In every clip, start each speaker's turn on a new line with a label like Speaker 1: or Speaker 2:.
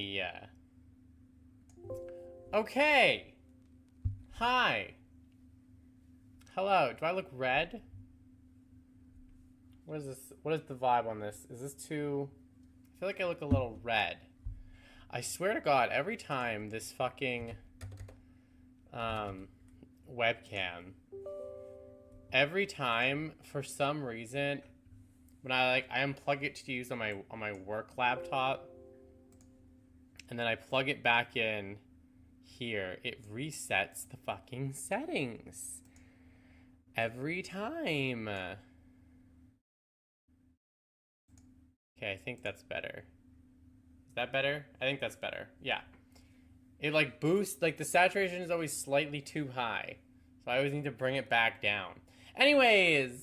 Speaker 1: Hey. Okay. Hi. Hello. Do I look red? What is this? What is the vibe on this? Is this too... I feel like I look a little red. I swear to God, every time this fucking webcam, every time for some reason when I unplug it to use on my work laptop, and then I plug it back in here, it resets the fucking settings every time. Okay, I think that's better. Is that better? I think that's better. Yeah. It like boosts, like the saturation is always slightly too high. So I always need to bring it back down. Anyways,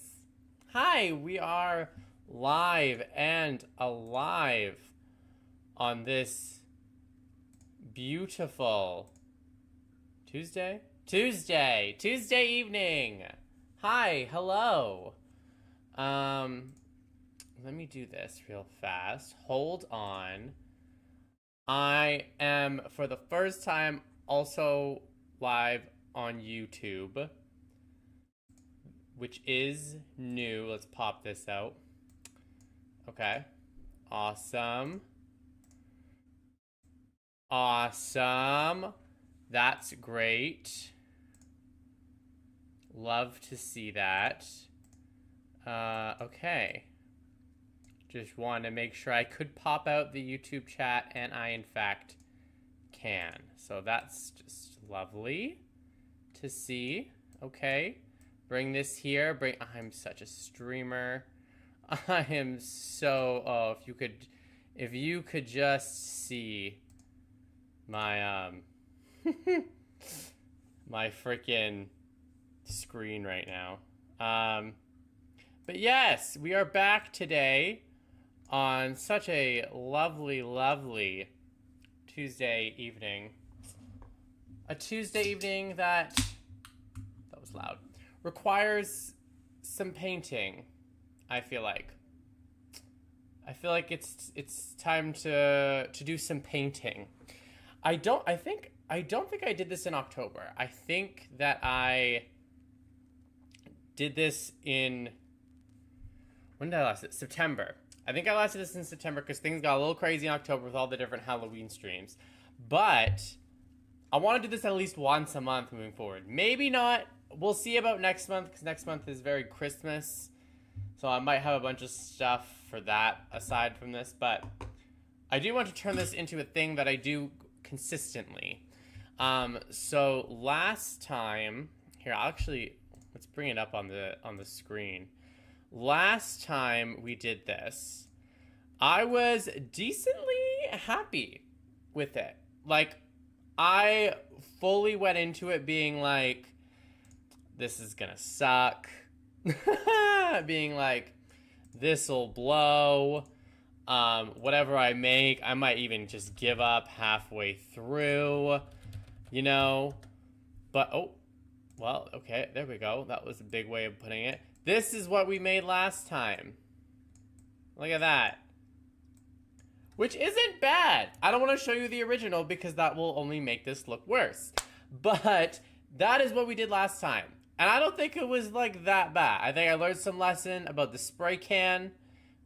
Speaker 1: hi, we are live and alive on this beautiful Tuesday evening. Hi, hello. Let me do this real fast. Hold on. I am, for the first time, also live on YouTube, which is new. Let's pop this out. Okay. Awesome. Awesome. That's great. Love to see that. Okay. Just wanted to make sure I could pop out the YouTube chat, and I, in fact, can. So that's just lovely to see. Okay. Bring this here. I'm such a streamer. I am so... Oh, if you could just see my, my freaking screen right now. But yes, we are back today on such a lovely, lovely Tuesday evening. A Tuesday evening that was loud, requires some painting, I feel like. I feel like it's time to do some painting. I don't think I did this in October. I think that I did this in... When did I last? September. I think I lasted this in September because things got a little crazy in October with all the different Halloween streams. But I want to do this at least once a month moving forward. Maybe not. We'll see about next month because next month is very Christmas. So I might have a bunch of stuff for that aside from this. But I do want to turn this into a thing that I do consistently. So last time... Here, let's bring it up on the screen. Last time we did this, I was decently happy with it. Like, I fully went into it being like, this is gonna suck. Being like, this'll blow. Whatever I make, I might even just give up halfway through, you know? But, oh, well, okay, there we go. That was a big way of putting it. This is what we made last time. Look at that. Which isn't bad. I don't want to show you the original because that will only make this look worse. But that is what we did last time. And I don't think it was like that bad. I think I learned some lesson about the spray can.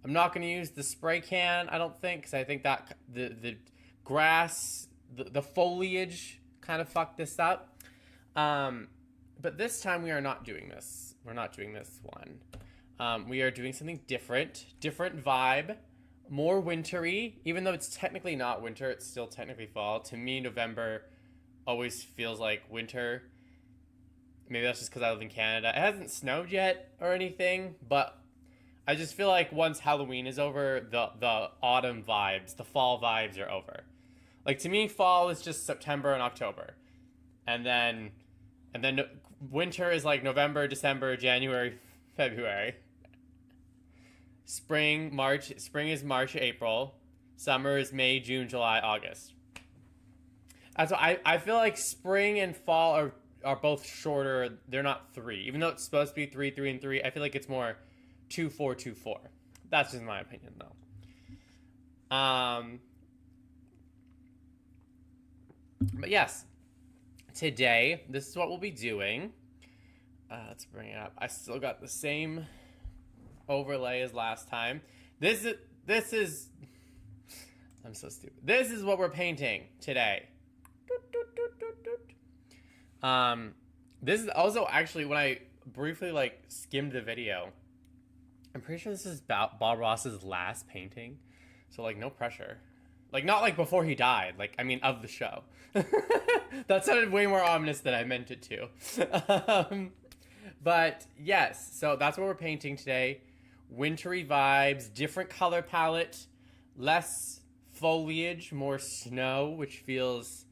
Speaker 1: I'm not going to use the spray can, I don't think, because I think that the grass, the foliage kind of fucked this up. But this time we are not doing this. We're not doing this one. We are doing something different. Different vibe. More wintry. Even though it's technically not winter, it's still technically fall. To me, November always feels like winter. Maybe that's just because I live in Canada. It hasn't snowed yet or anything, but I just feel like once Halloween is over, the autumn vibes, the fall vibes are over. Like, to me, fall is just September and October. And then winter is like November, December, January, February. Spring is March, April. Summer is May, June, July, August. And so I feel like spring and fall are both shorter. They're not 3. Even though it's supposed to be 3, 3, and 3, I feel like it's more 2, 4, 2, 4. That's just my opinion, though. But yes, today, this is what we'll be doing. Let's bring it up. I still got the same overlay as last time. This is I'm so stupid. This is what we're painting today. This is also actually when I briefly like skimmed the video. I'm pretty sure this is Bob Ross's last painting. So like no pressure. Like not like before he died. Like I mean of the show. That sounded way more ominous than I meant it to. But yes, so that's what we're painting today. Wintry vibes, different color palette, less foliage, more snow, which feels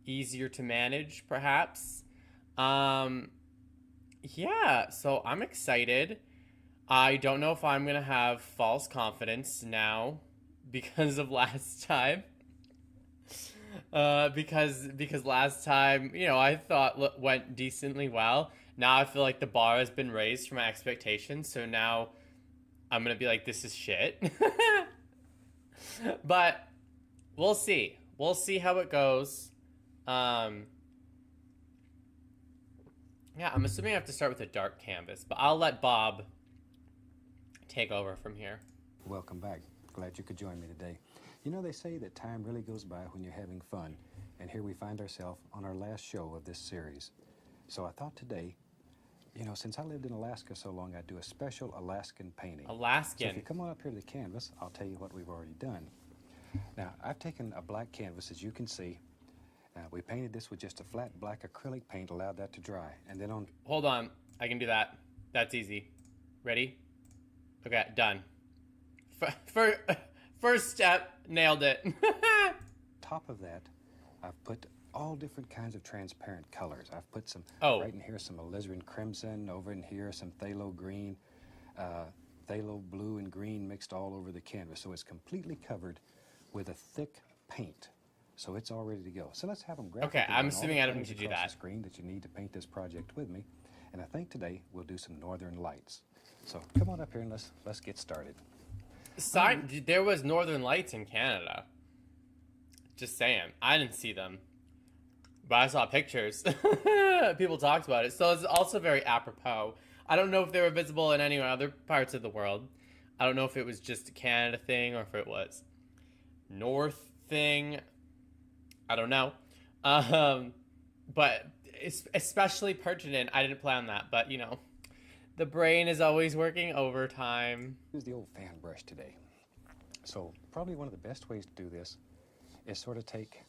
Speaker 1: easier to manage, perhaps. Yeah, so I'm excited. I don't know if I'm gonna have false confidence now because of last time. Because last time, you know, I thought went decently well. Now I feel like the bar has been raised for my expectations, so now I'm gonna be like, this is shit. But we'll see. We'll see how it goes. Yeah, I'm assuming I have to start with a dark canvas, but I'll let Bob take over from here.
Speaker 2: Welcome back. Glad you could join me today. You know, they say that time really goes by when you're having fun, and here we find ourselves on our last show of this series. So I thought today, you know, since I lived in Alaska so long, I'd do a special Alaskan painting.
Speaker 1: Alaskan.
Speaker 2: So if you come on up here to the canvas, I'll tell you what we've already done. Now, I've taken a black canvas, as you can see. We painted this with just a flat black acrylic paint, allowed that to dry, and then on...
Speaker 1: Hold on. I can do that. That's easy. Ready? Okay, done. First step, nailed it.
Speaker 2: Top of that, I've put all different kinds of transparent colors. I've put some, right in here, some alizarin crimson, over in here, some phthalo green, phthalo blue and green mixed all over the canvas. So it's completely covered with a thick paint. So it's all ready to go. So let's have them grab.
Speaker 1: Okay, I'm assuming I don't need to do that.
Speaker 2: The screen that you need to paint this project with me. And I think today we'll do some northern lights. So come on up here and let's get started.
Speaker 1: There was northern lights in Canada. Just saying. I didn't see them. But I saw pictures. People talked about it. So it's also very apropos. I don't know if they were visible in any other parts of the world. I don't know if it was just a Canada thing or if it was North thing. I don't know. But it's especially pertinent. I didn't plan that, but you know, the brain is always working overtime.
Speaker 2: Use the old fan brush today. So probably one of the best ways to do this is sort of take,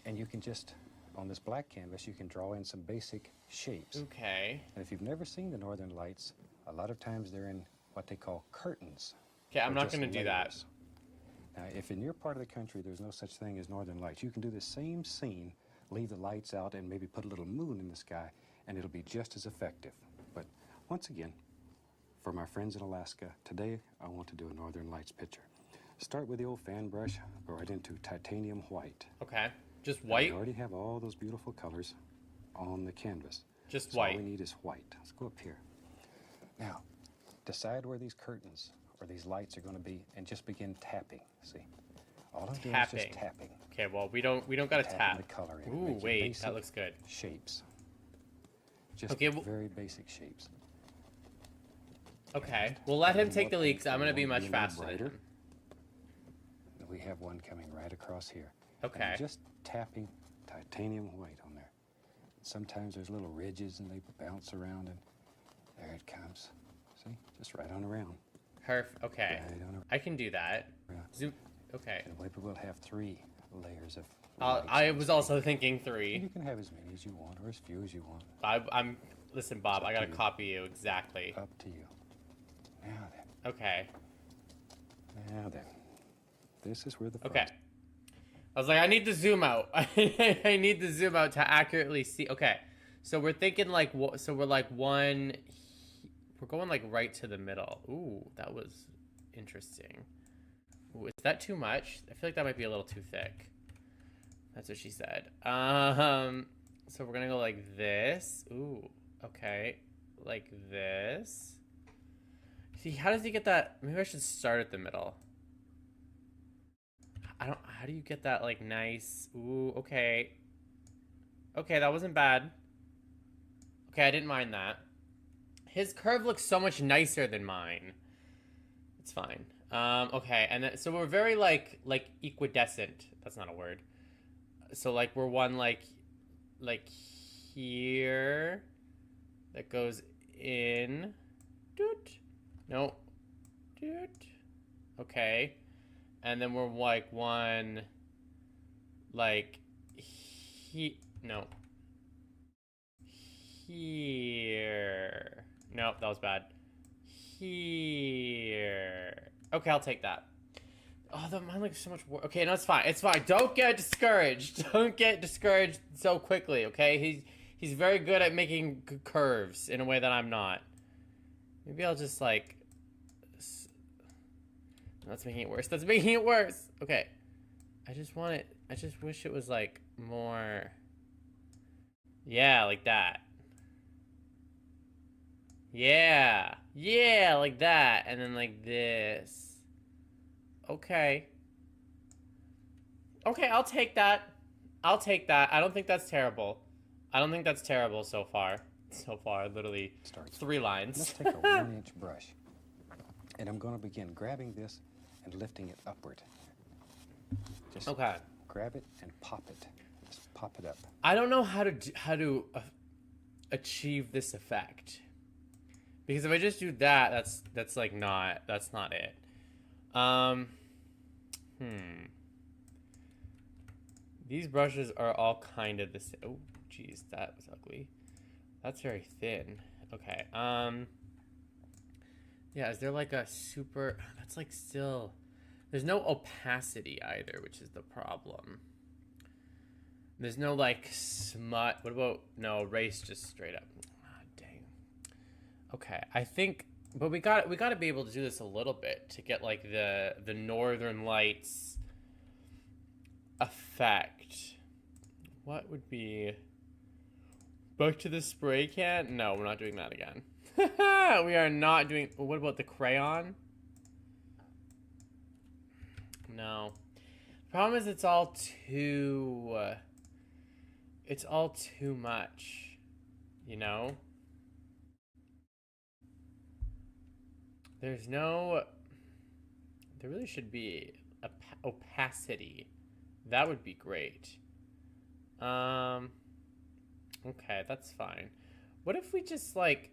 Speaker 2: and you can just, on this black canvas, you can draw in some basic shapes.
Speaker 1: Okay.
Speaker 2: And if you've never seen the northern lights, a lot of times they're in what they call curtains.
Speaker 1: Okay, I'm not going to do that.
Speaker 2: Now, if in your part of the country there's no such thing as northern lights, you can do the same scene, leave the lights out, and maybe put a little moon in the sky, and it'll be just as effective. But once again, for my friends in Alaska, today I want to do a northern lights picture. Start with the old fan brush, go right into titanium white.
Speaker 1: Okay, just white?
Speaker 2: We already have all those beautiful colors on the canvas.
Speaker 1: Just
Speaker 2: so
Speaker 1: white.
Speaker 2: All we need is white. Let's go up here. Now, decide where these curtains or these lights are going to be, and just begin tapping. See, all I'm doing is just tapping.
Speaker 1: Okay, well we don't got to tap.
Speaker 2: The color in.
Speaker 1: Ooh, wait, that looks good.
Speaker 2: Shapes. Just
Speaker 1: okay,
Speaker 2: very basic shapes.
Speaker 1: Okay, we'll let him take the lead, 'cause I'm going to be much faster than him.
Speaker 2: We have one coming right across here.
Speaker 1: Okay.
Speaker 2: And just tapping titanium white on there. Sometimes there's little ridges and they bounce around, and there it comes. See, just right on around.
Speaker 1: Okay.
Speaker 2: Right on around.
Speaker 1: I can do that.
Speaker 2: Yeah.
Speaker 1: Zoom. Okay.
Speaker 2: And we will have 3 layers of.
Speaker 1: I was also thinking 3.
Speaker 2: And you can have as many as you want, or as few as you want.
Speaker 1: Listen, Bob. I gotta copy you exactly.
Speaker 2: Up to you. Now then.
Speaker 1: Okay.
Speaker 2: Now then. This is where the.
Speaker 1: Okay. I was like, I need to zoom out. I need to zoom out to accurately see. Okay. So we're thinking like, so we're like one. We're going like right to the middle. Ooh, that was interesting. Ooh, is that too much? I feel like that might be a little too thick. That's what she said. So we're gonna go like this. Ooh, okay, like this. See, how does he get that? Maybe I should start at the middle. I don't, how do you get that, like, nice, ooh, okay. Okay, that wasn't bad. Okay, I didn't mind that. His curve looks so much nicer than mine. It's fine. Okay, and then, so we're very, like, equidistant. That's not a word. So, like, we're one, like here. That goes in. Doot. No. Doot. Okay. And then we're, like, one, like, no. Here. Nope, that was bad. Here. Okay, I'll take that. Oh, mine looks so much worse. Okay, no, it's fine. It's fine. Don't get discouraged. Don't get discouraged so quickly, okay? He's very good at making curves in a way that I'm not. Maybe I'll just, like... That's making it worse. That's making it worse. Okay. I just want it... I just wish it was, like, more... Yeah, like that. Yeah. Yeah, like that. And then like this. Okay. Okay, I'll take that. I'll take that. I don't think that's terrible. I don't think that's terrible so far. So far, literally 3 lines.
Speaker 2: Let's take a 1-inch brush. And I'm going to begin grabbing this and lifting it upward. Just grab it and pop it. Just pop it up.
Speaker 1: I don't know how to achieve this effect. Because if I just do that, that's like not, that's not it. These brushes are all kind of the same. Oh, geez, that was ugly. That's very thin. Okay. Yeah, is there like a super, that's like still, there's no opacity either, which is the problem. There's no like smut. What about, no, erase just straight up. Okay, I think, but we got to be able to do this a little bit to get like the Northern Lights effect. What would be back to the spray can? No, we're not doing that again. We are not doing. What about the crayon? No. The problem is it's all too much, you know? There really should be opacity. That would be great. Okay, that's fine. What if we just like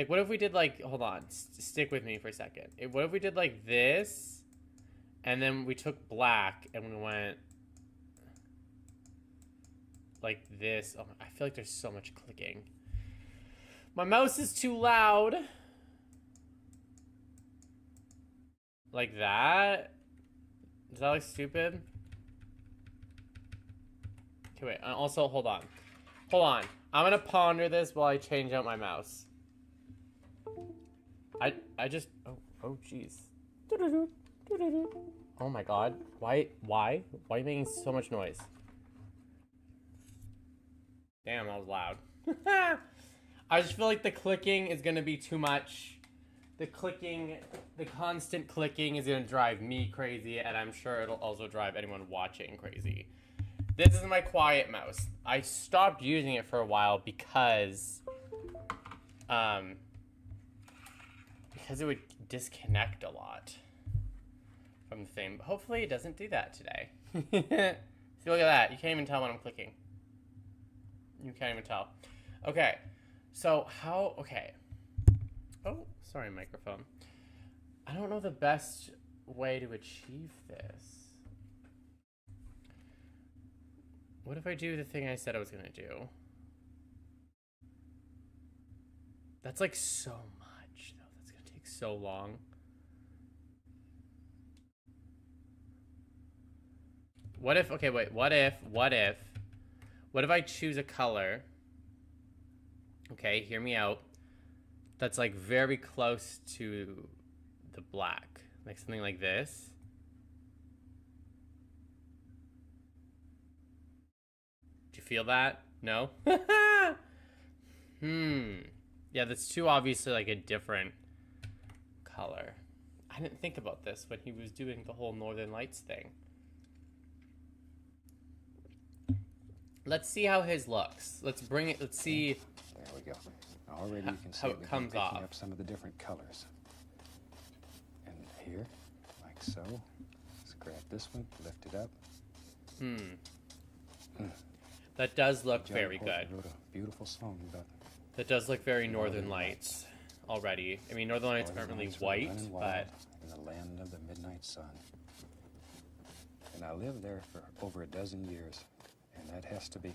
Speaker 1: what if we did like, hold on, stick with me for a second. What if we did like this, and then we took black and we went like this. Oh, I feel like there's so much clicking. My mouse is too loud. Like that? Does that look stupid? Okay, wait. Also, hold on. Hold on. I'm gonna ponder this while I change out my mouse. I just... Oh, jeez. Oh my god. Why are you making so much noise? Damn, that was loud. I just feel like the clicking is going to be too much. The constant clicking is going to drive me crazy, and I'm sure it'll also drive anyone watching crazy. This is my quiet mouse. I stopped using it for a while because it would disconnect a lot from the thing. But hopefully it doesn't do that today. See, look at that. You can't even tell when I'm clicking. You can't even tell. Okay. So okay. Oh, sorry, microphone. I don't know the best way to achieve this. What if I do the thing I said I was gonna do? That's like so much, though. That's gonna take so long. What if, okay, wait, what if I choose a color? Okay, hear me out. That's like very close to the black. Like something like this. Do you feel that? No? Yeah, that's too obviously like a different color. I I didn't think about this when he was doing the whole Northern Lights thing. Let's see how his looks. Let's bring it. Let's see.
Speaker 2: There we go. Already you can see
Speaker 1: how it comes
Speaker 2: picking
Speaker 1: off.
Speaker 2: up some of the different colors. And here, like so. Let's grab this one, lift it up.
Speaker 1: That does look
Speaker 2: Johnny
Speaker 1: very
Speaker 2: Porter
Speaker 1: good.
Speaker 2: wrote a beautiful song about
Speaker 1: That does look very Northern Lights already. I mean, Northern Lights aren't really
Speaker 2: lights were
Speaker 1: white,
Speaker 2: running
Speaker 1: but
Speaker 2: wild in the land of the midnight sun. And I lived there for over a dozen years, and that has to be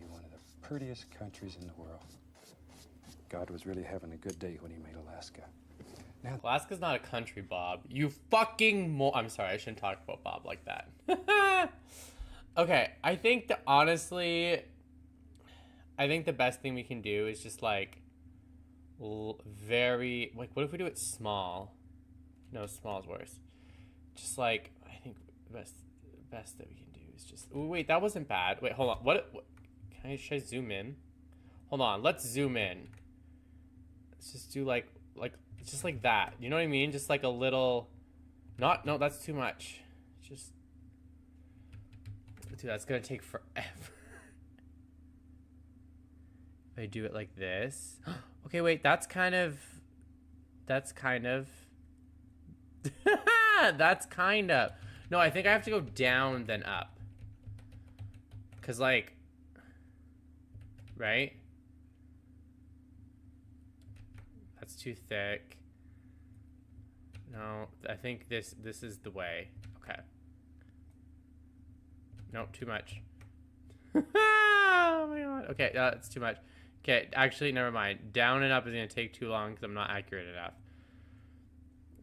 Speaker 2: one of the prettiest countries in the world. God was really having a good day when he made Alaska. Now,
Speaker 1: Alaska's not a country, Bob. You fucking I'm sorry, I shouldn't talk about Bob like that. Okay, I think that honestly, I think the best thing we can do is just like very like, what if we do it small? No, small is worse. Just like, I think the best that we can do is just. Ooh, wait, that wasn't bad. Wait, hold on. What should I zoom in? Hold on, let's zoom in. Let's just do like just like that. You know what I mean? Just like a little. No, that's too much. Just. Dude, that's gonna take forever. If I do it like this. Okay, wait, that's kind of. That's kind of. No, I think I have to go down then up. Cause like. Right? That's too thick. No, I think this is the way. Okay. No, too much. Oh my god. Okay, that's too much. Okay, actually, never mind. Down and up is going to take too long because I'm not accurate enough.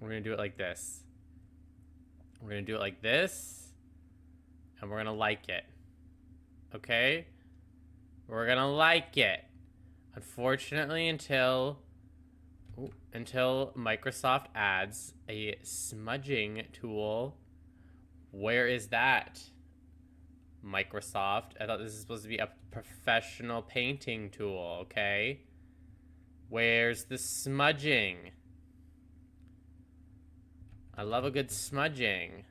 Speaker 1: We're going to do it like this. We're going to do it like this. And we're going to like it. Okay? We're going to like it. Unfortunately, until Microsoft adds a smudging tool. Where is that? Microsoft. I thought this is supposed to be a professional painting tool, okay? Where's the smudging? I love a good smudging.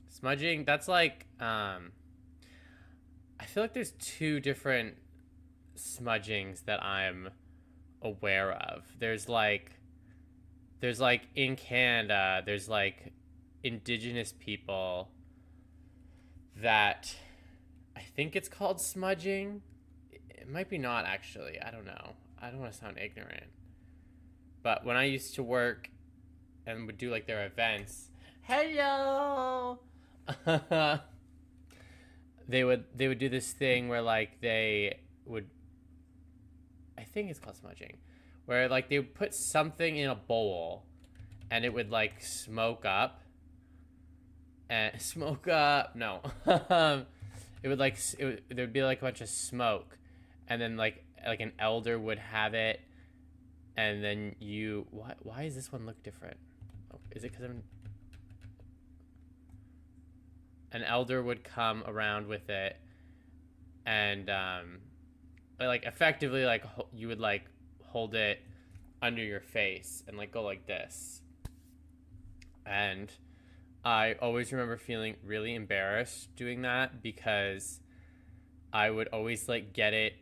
Speaker 1: Smudging, that's like, I feel like there's two different smudgings that I'm aware of. There's like in Canada, there's like Indigenous people that I think it's called smudging. It might be not actually. I don't know. I don't want to sound ignorant. But when I used to work and would do like their events, hello, they would do this thing where like they would, I think it's called smudging, where like they would put something in a bowl and it would like smoke up. And no. It would like, there'd be like a bunch of smoke, and then like an elder would have it, and then why does this one look different? Oh, is it because an elder would come around with it, and like effectively like you would like hold it under your face and like go like this. And I always remember feeling really embarrassed doing that because I would always like get it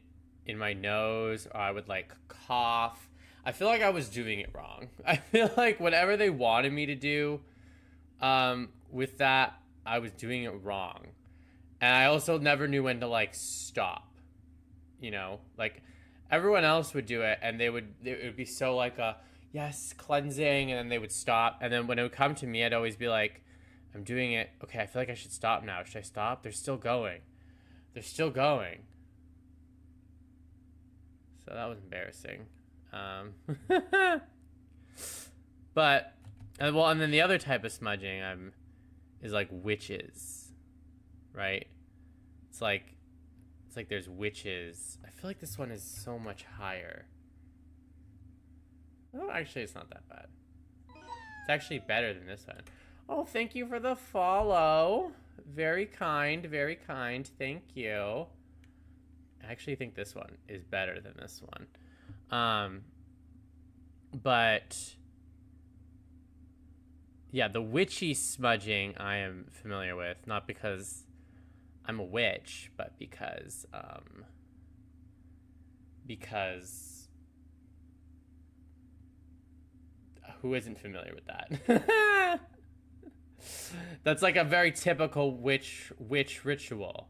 Speaker 1: in my nose, or I would like cough. I feel like I was doing it wrong. I feel like whatever they wanted me to do with that, I was doing it wrong. And I also never knew when to like stop. You know, like everyone else would do it and it would be so like a yes, cleansing, and then they would stop. And then when it would come to me, I'd always be like, I'm doing it. Okay, I feel like I should stop now. Should I stop? They're still going. They're still going. So that was embarrassing. But, well, and then the other type of smudging is like witches, right? It's like there's witches. I feel like this one is so much higher. Oh, actually, it's not that bad. It's actually better than this one. Oh, thank you for the follow. Very kind, very kind. Thank you. I actually think this one is better than this one. But yeah, the witchy smudging I am familiar with, not because I'm a witch, but because who isn't familiar with that? That's like a very typical witch ritual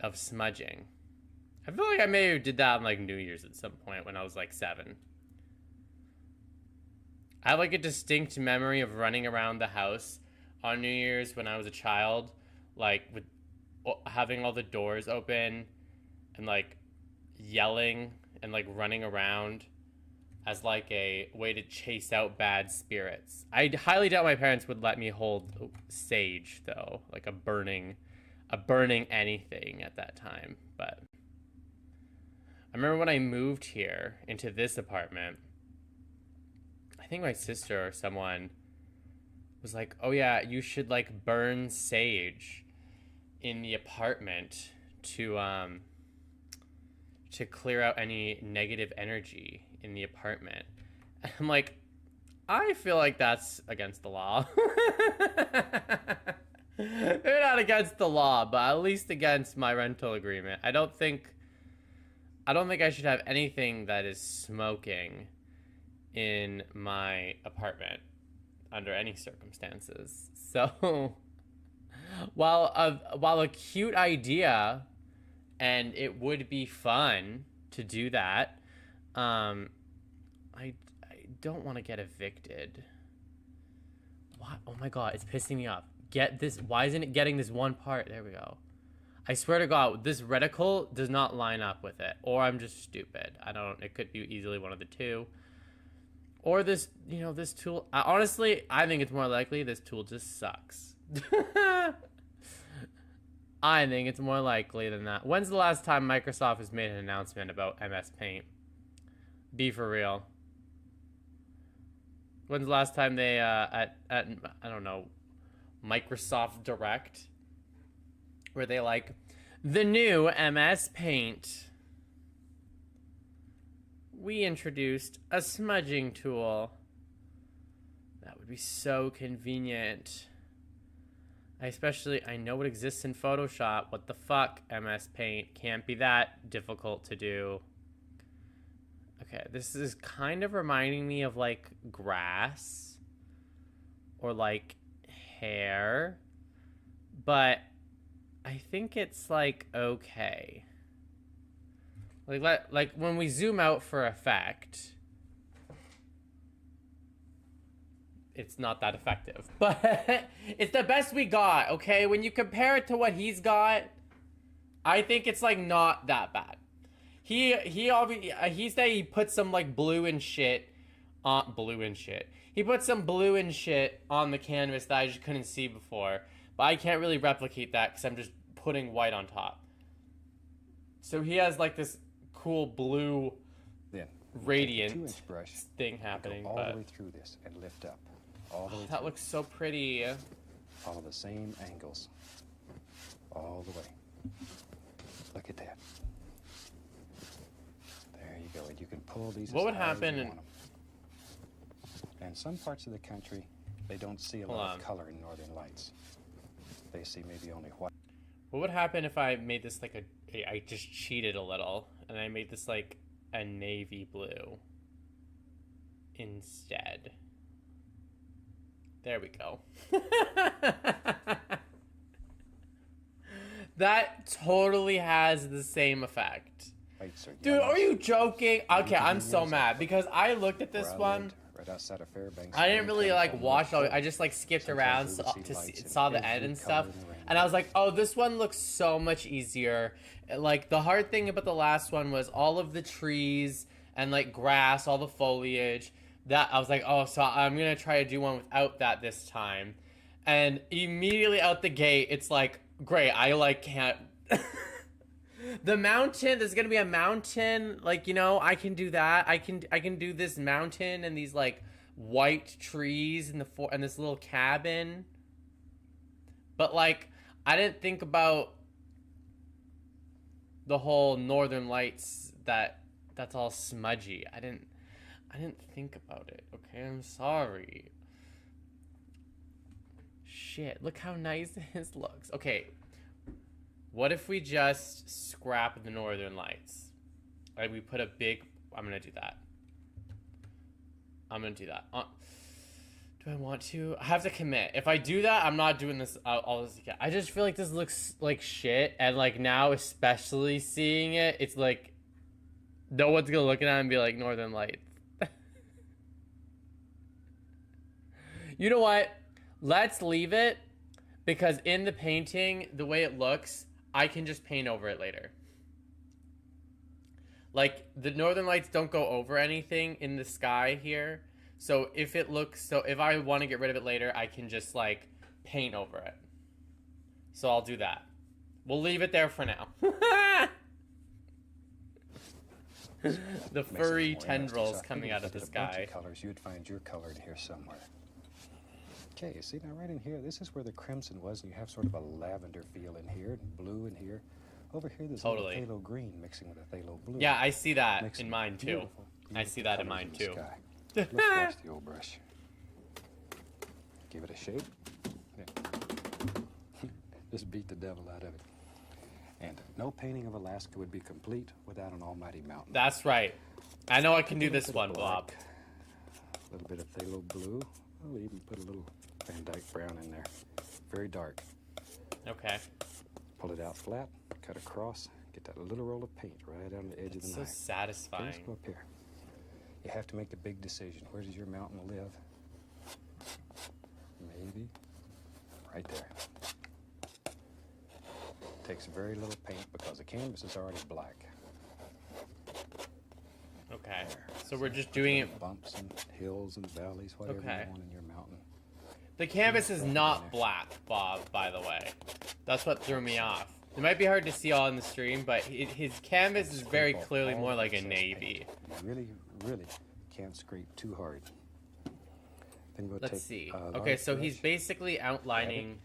Speaker 1: of smudging. I feel like I maybe did that on like New Year's at some point when I was like 7. I have like a distinct memory of running around the house on New Year's when I was a child, like with having all the doors open and like yelling and like running around as like a way to chase out bad spirits. I highly doubt my parents would let me hold sage though, like a burning anything at that time. But I remember when I moved here into this apartment, I think my sister or someone was like, "Oh yeah, you should like burn sage in the apartment to clear out any negative energy in the apartment." And I'm like, I feel like that's against the law. They're not against the law, but at least against my rental agreement. I don't think I should have anything that is smoking in my apartment under any circumstances. So while a cute idea and it would be fun to do that, I don't want to get evicted. What? Oh my god, it's pissing me off. Get this. Why isn't it getting this one part? There we go. I swear to God, this reticle does not line up with it. Or I'm just stupid. I don't... It could be easily one of the two. Or this, this tool... honestly, I think it's more likely this tool just sucks. I think it's more likely than that. When's the last time Microsoft has made an announcement about MS Paint? Be for real. When's the last time they, at I don't know, Microsoft Direct, where they like, the new MS Paint. We introduced a smudging tool. That would be so convenient. I know it exists in Photoshop. What the fuck, MS Paint? Can't be that difficult to do. Okay, this is kind of reminding me of like grass or like hair, but I think it's like okay. Like when we zoom out for effect, it's not that effective, but it's the best we got. Okay, when you compare it to what he's got, I think it's like not that bad. He said he put some like blue and shit. He put some blue and shit on the canvas that I just couldn't see before, but I can't really replicate that because I'm just putting white on top. So he has like this cool blue, radiant brush thing happening.
Speaker 2: Go all the way through this and lift up. All the way
Speaker 1: that looks so pretty.
Speaker 2: Follow the same angles. All the way. Look at that. There you go. And you can pull these.
Speaker 1: What would happen?
Speaker 2: And some parts of the country, they don't see a lot of color in northern lights. They see maybe only white.
Speaker 1: What would happen if I made this like I just cheated a little and I made this like a navy blue instead? There we go. That totally has the same effect. Dude, are you joking? Okay, I'm so mad because I looked at this one.
Speaker 2: Right outside of Fairbanks.
Speaker 1: I didn't really like watch all. I just like skipped around saw the end and stuff, and I was like, oh, this one looks so much easier. Like the hard thing about the last one was all of the trees and like grass, all the foliage. That I was like, oh, so I'm gonna try to do one without that this time, and immediately out the gate, it's like, great. I like can't. The mountain, there's gonna be a mountain, like, I can do that. I can do this mountain and these like white trees and and this little cabin. But like, I didn't think about the whole northern lights that's all smudgy. I didn't think about it. Okay, I'm sorry. Shit, look how nice his looks. Okay, what if we just scrap the northern lights? Like we put a big... I'm gonna do that. I'm gonna do that. Do I want to? I have to commit. If I do that, I'm not doing this all this again. I just feel like this looks like shit, and like now, especially seeing it, it's like no one's gonna look at it and be like Northern Lights. You know what? Let's leave it because in the painting, the way it looks, I can just paint over it later. Like the Northern Lights don't go over anything in the sky here. So if I want to get rid of it later, I can just like paint over it. So I'll do that. We'll leave it there for now. The furry tendrils coming out of the sky.
Speaker 2: Colors, you'd find your color in here somewhere. Okay, see now right in here, this is where the crimson was, and you have sort of a lavender feel in here, and blue in here. Over here, there's a little phthalo green mixing with a phthalo blue.
Speaker 1: Yeah, I see that in mine too. I see that in mine too.
Speaker 2: Let's wash the old brush. Give it a shake. Yeah. Just beat the devil out of it. And no painting of Alaska would be complete without an almighty mountain.
Speaker 1: That's right. I know I can do this one, Bob.
Speaker 2: A little bit of phthalo blue. I'll even put a little Van Dyke brown in there. Very dark.
Speaker 1: Okay.
Speaker 2: Pull it out flat, cut across, get that little roll of paint right on the edge of the knife.
Speaker 1: So satisfying.
Speaker 2: Let's go up here. You have to make the big decision. Where does your mountain live? Maybe right there. Takes very little paint because the canvas is already black.
Speaker 1: Okay. So we're just doing it.
Speaker 2: Bumps and hills and valleys, whatever you want in your mountain.
Speaker 1: The canvas is not black, Bob, by the way. That's what threw me off. It might be hard to see all in the stream, but his canvas is very clearly more like a navy.
Speaker 2: You really, really can't scrape too hard. Then we'll
Speaker 1: Let's see. Okay, so he's basically outlining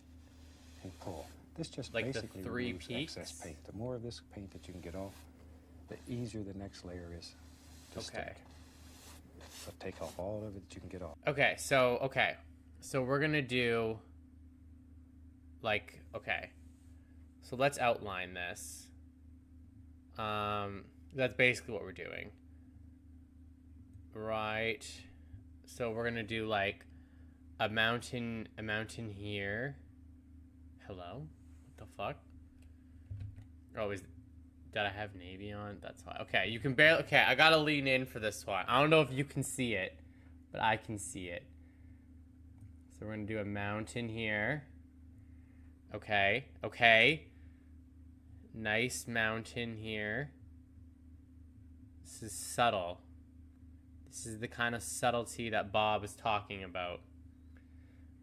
Speaker 2: and pull. This just
Speaker 1: like
Speaker 2: basically
Speaker 1: the three
Speaker 2: removes
Speaker 1: peaks.
Speaker 2: excess paint. The more of this paint that you can get off, the easier the next layer is to stick. So take off all of it that you can get off.
Speaker 1: Okay, so we're gonna do like so let's outline this. That's basically what we're doing, right? So we're gonna do like a mountain here. Hello, what the fuck? Oh, did I have navy on? That's why. Okay, you can barely. Okay, I gotta lean in for this one. I don't know if you can see it, but I can see it. So we're gonna do a mountain here. Okay. Nice mountain here. This is subtle. This is the kind of subtlety that Bob is talking about.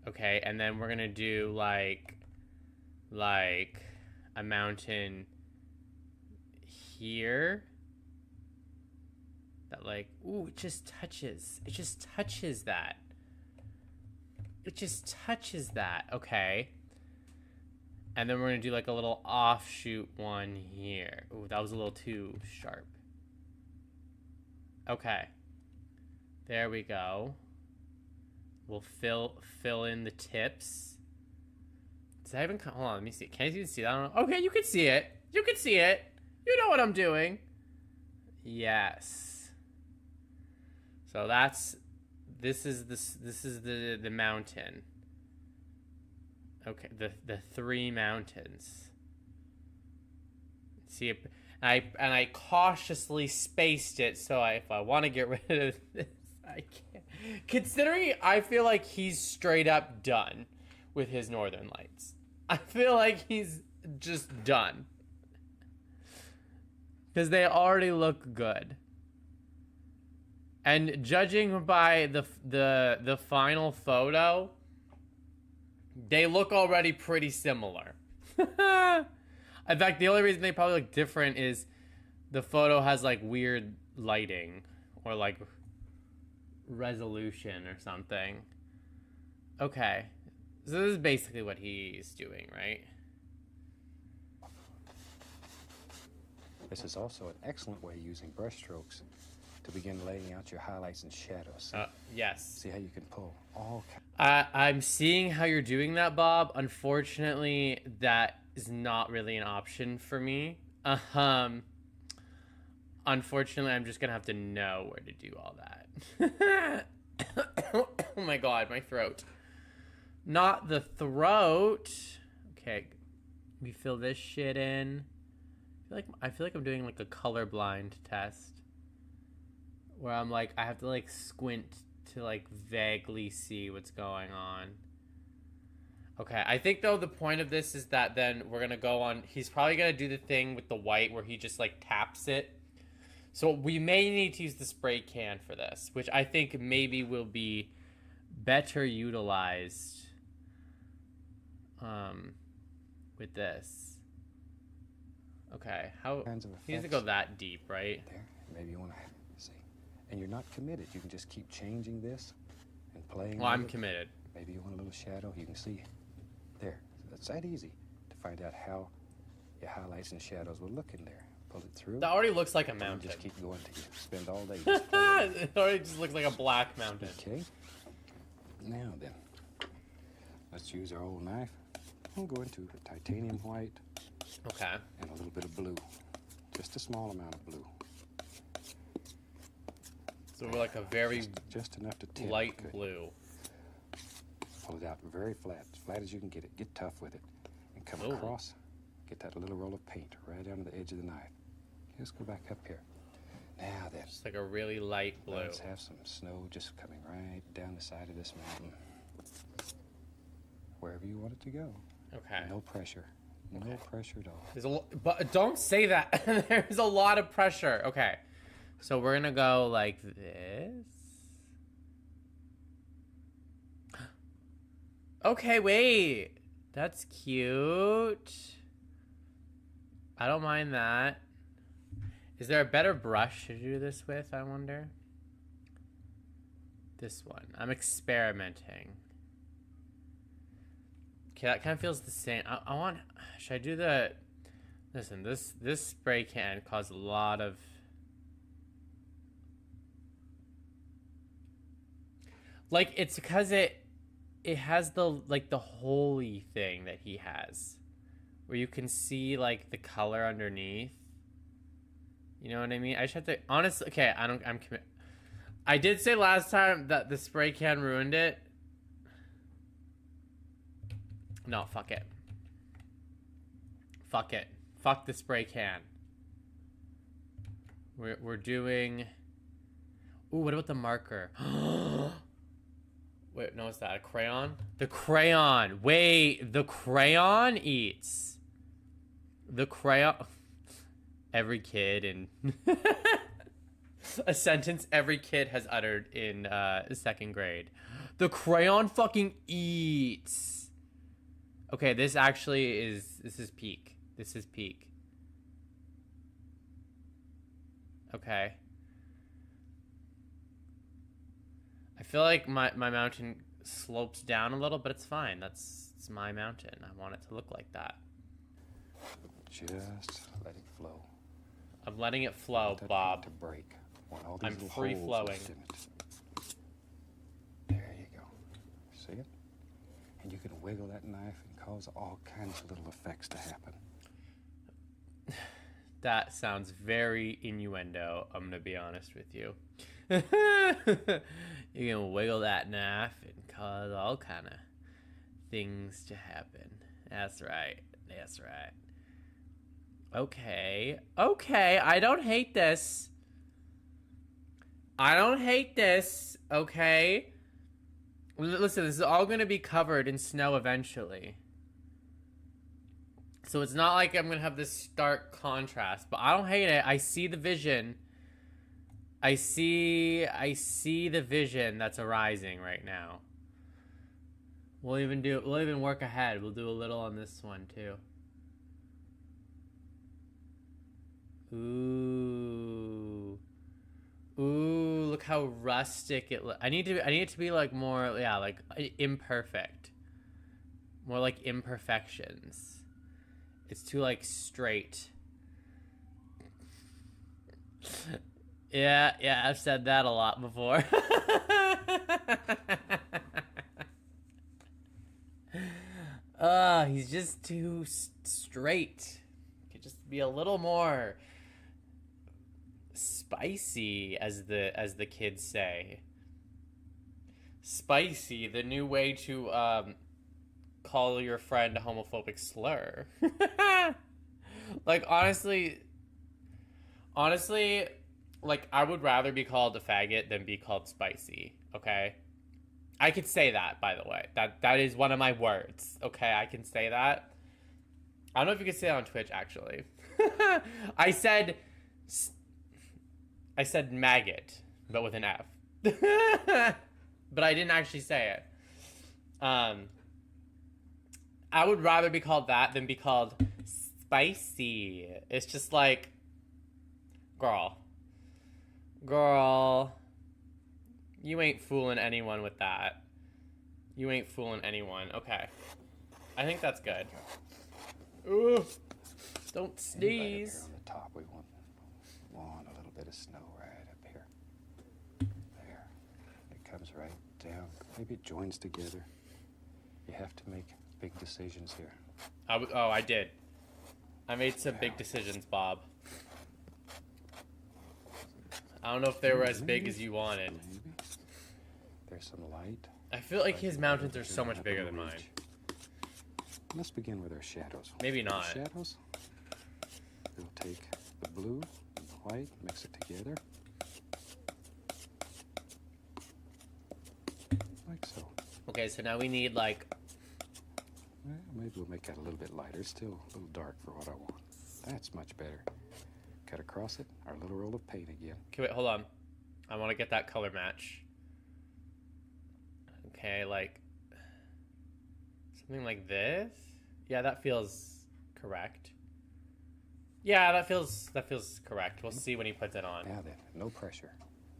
Speaker 1: Okay, and then we're gonna do like a mountain here. That like, ooh, it just touches that. It just touches that. Okay. And then we're going to do like a little offshoot one here. Ooh, that was a little too sharp. Okay. There we go. We'll fill in the tips. Does that even come? Hold on, let me see. Can you see that? I don't know. Okay, you can see it. You can see it. You know what I'm doing. Yes. So this is the mountain. Okay, the three mountains. See, and I cautiously spaced it so if I want to get rid of this, I can't. Considering I feel like he's straight up done with his Northern Lights. I feel like he's just done. Because they already look good. And judging by the final photo, they look already pretty similar. In fact, the only reason they probably look different is the photo has like weird lighting or like resolution or something. Okay. So this is basically what he's doing, right?
Speaker 2: This is also an excellent way using brush strokes to begin laying out your highlights and shadows.
Speaker 1: Yes.
Speaker 2: See how you can pull all
Speaker 1: I'm seeing how you're doing that, Bob. Unfortunately, that is not really an option for me. Unfortunately, I'm just gonna have to know where to do all that. Oh my god, my throat. Not the throat. Okay, we fill this shit in. I feel like I'm doing like a colorblind test, where I'm like, I have to like squint to like vaguely see what's going on. Okay, I think though the point of this is that then we're gonna go on. He's probably gonna do the thing with the white where he just like taps it. So we may need to use the spray can for this, which I think maybe will be better utilized with this. Okay, how he needs to go that deep, right?
Speaker 2: There, maybe you want to see. And you're not committed. You can just keep changing this and playing.
Speaker 1: Well, I'm committed.
Speaker 2: Maybe you want a little shadow. You can see there. It's that easy to find out how your highlights and shadows will look in there. Pull it through.
Speaker 1: That already looks like a mountain.
Speaker 2: Just keep going till you spend all day just playing.
Speaker 1: It already just looks like a black mountain.
Speaker 2: Okay. Now then, let's use our old knife. We'll go into a titanium white.
Speaker 1: Okay.
Speaker 2: And a little bit of blue. Just a small amount of blue.
Speaker 1: So we're like a very
Speaker 2: just enough to tint.
Speaker 1: light
Speaker 2: Good.
Speaker 1: blue.
Speaker 2: Pull it out very flat, as flat as you can get it. Get tough with it. And come across. Get that little roll of paint right down to the edge of the knife. Just go back up here. Now then.
Speaker 1: Just like a really light blue.
Speaker 2: Let's have some snow just coming right down the side of this mountain. Wherever you want it to go.
Speaker 1: Okay.
Speaker 2: No pressure. No pressure at all.
Speaker 1: There's but don't say that. There's a lot of pressure. Okay. So we're gonna go like this. Okay, wait. That's cute. I don't mind that. Is there a better brush to do this with, I wonder? This one. I'm experimenting. Okay, that kind of feels the same. I want... Should I do the... Listen, this spray can caused a lot of... Like, it's because it has the, like, the holy thing that he has. Where you can see, like, the color underneath. You know what I mean? I just have to... Honestly, okay, I'm committed. I did say last time that the spray can ruined it. No, fuck it. Fuck it. Fuck the spray can. We're doing... Ooh, what about the marker? Wait, no, is that a crayon? The crayon. Wait, the crayon eats. The crayon... Every kid in... A sentence every kid has uttered in second grade. The crayon fucking eats. Okay, this actually is... This is peak. This is peak. Okay. I feel like my mountain slopes down a little, but it's fine. It's my mountain. I want it to look like that.
Speaker 2: Just let it flow.
Speaker 1: I'm letting it flow, Bob.
Speaker 2: To break. All these
Speaker 1: I'm
Speaker 2: little
Speaker 1: free
Speaker 2: holes
Speaker 1: flowing.
Speaker 2: left in it. There you go. See it? And you can wiggle that knife and cause all kinds of little effects to happen.
Speaker 1: That sounds very innuendo, I'm gonna be honest with you. You can wiggle that knife and cause all kind of things to happen. That's right. That's right. Okay. Okay, I don't hate this. I don't hate this, okay? Listen, this is all going to be covered in snow eventually. So it's not like I'm going to have this stark contrast, but I don't hate it. I see the vision. I see the vision that's arising right now. We'll even work ahead. We'll do a little on this one too. Ooh. Ooh, look how rustic it looks. I need it to be like more, yeah, like imperfect. More like imperfections. It's too like straight. Yeah, yeah, I've said that a lot before. He's just too straight. Could just be a little more spicy, as the kids say. Spicy, the new way to call your friend a homophobic slur. Like honestly, like I would rather be called a faggot than be called spicy. Okay, I could say that, by the way. That is one of my words. Okay, I can say that. I don't know if you can say it on Twitch, actually. I said maggot, but with an F. But I didn't actually say it. I would rather be called that than be called spicy. It's just like, girl, you ain't fooling anyone with that. You ain't fooling anyone. Okay, I think that's good. Ooh, don't sneeze.
Speaker 2: On the top, we want a little bit of snow right up here. There, it comes right down. Maybe it joins together. You have to make big decisions here.
Speaker 1: I did. I made some big decisions, Bob. I don't know if they were as big as you wanted.
Speaker 2: Maybe. There's some light.
Speaker 1: I feel like his mountains are so much bigger than mine.
Speaker 2: Let's begin with our shadows.
Speaker 1: Maybe not.
Speaker 2: The shadows. We'll take the blue and the white, mix it together. Like so.
Speaker 1: Okay, so now we need like...
Speaker 2: Well, maybe we'll make that a little bit lighter. It's still a little dark for what I want. That's much better. Cut across it, our little roll of paint again.
Speaker 1: Okay, wait, hold on. I want to get that color match. Okay, like... something like this? Yeah, that feels correct. Yeah, that feels correct. We'll see when he puts it on.
Speaker 2: Now then, no pressure.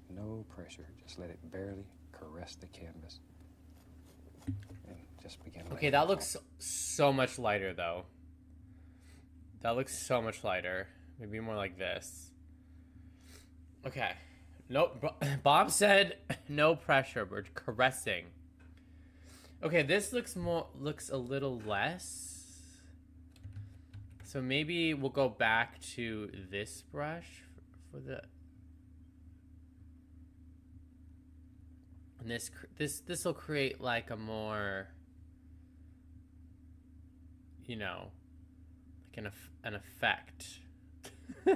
Speaker 2: No pressure. Just let it barely caress the canvas. And just begin.
Speaker 1: Okay, that looks so much lighter, though. That looks so much lighter. Maybe more like this. Okay. Nope. Bob said no pressure. We're caressing. Okay, this looks a little less. So maybe we'll go back to this brush for the... And this will create like a more, you know, like an effect. This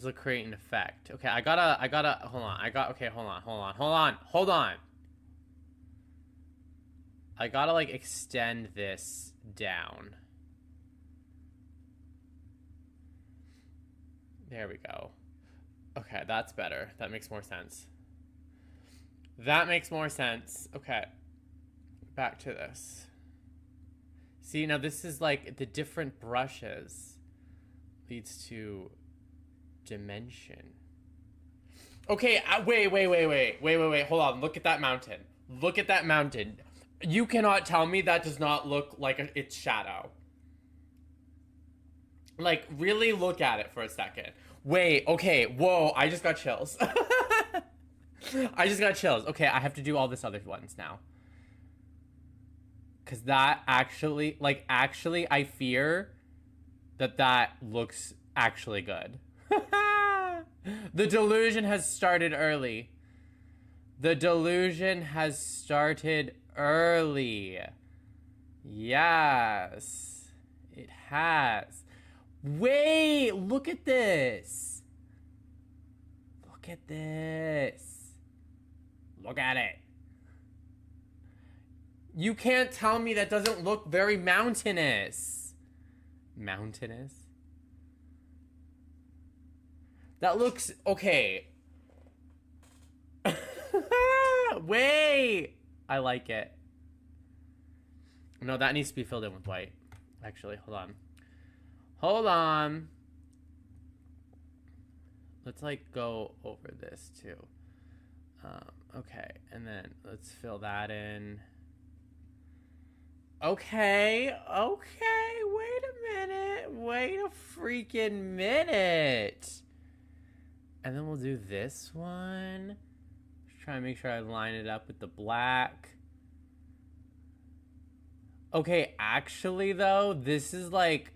Speaker 1: will create an effect. Okay, I gotta hold on. Hold on. I gotta like extend this down. There we go. Okay, that's better. That makes more sense. Okay. Back to this. See, now this is like the different brushes leads to dimension. Okay, wait. Hold on. Look at that mountain. You cannot tell me that does not look like its shadow. Like, really look at it for a second. Wait, okay, whoa, I just got chills. Okay, I have to do all this other ones now. Because that actually, I fear that looks actually good. The delusion has started early. Yes, it has. Wait, look at this. Look at it. You can't tell me that doesn't look very mountainous. That looks okay. Wait, I like it. No, that needs to be filled in with white. Actually, hold on. Let's like go over this too. Okay, and then let's fill that in. Okay, wait a minute. Wait a freaking minute. And then we'll do this one. Just try to make sure I line it up with the black. Okay, actually though, this might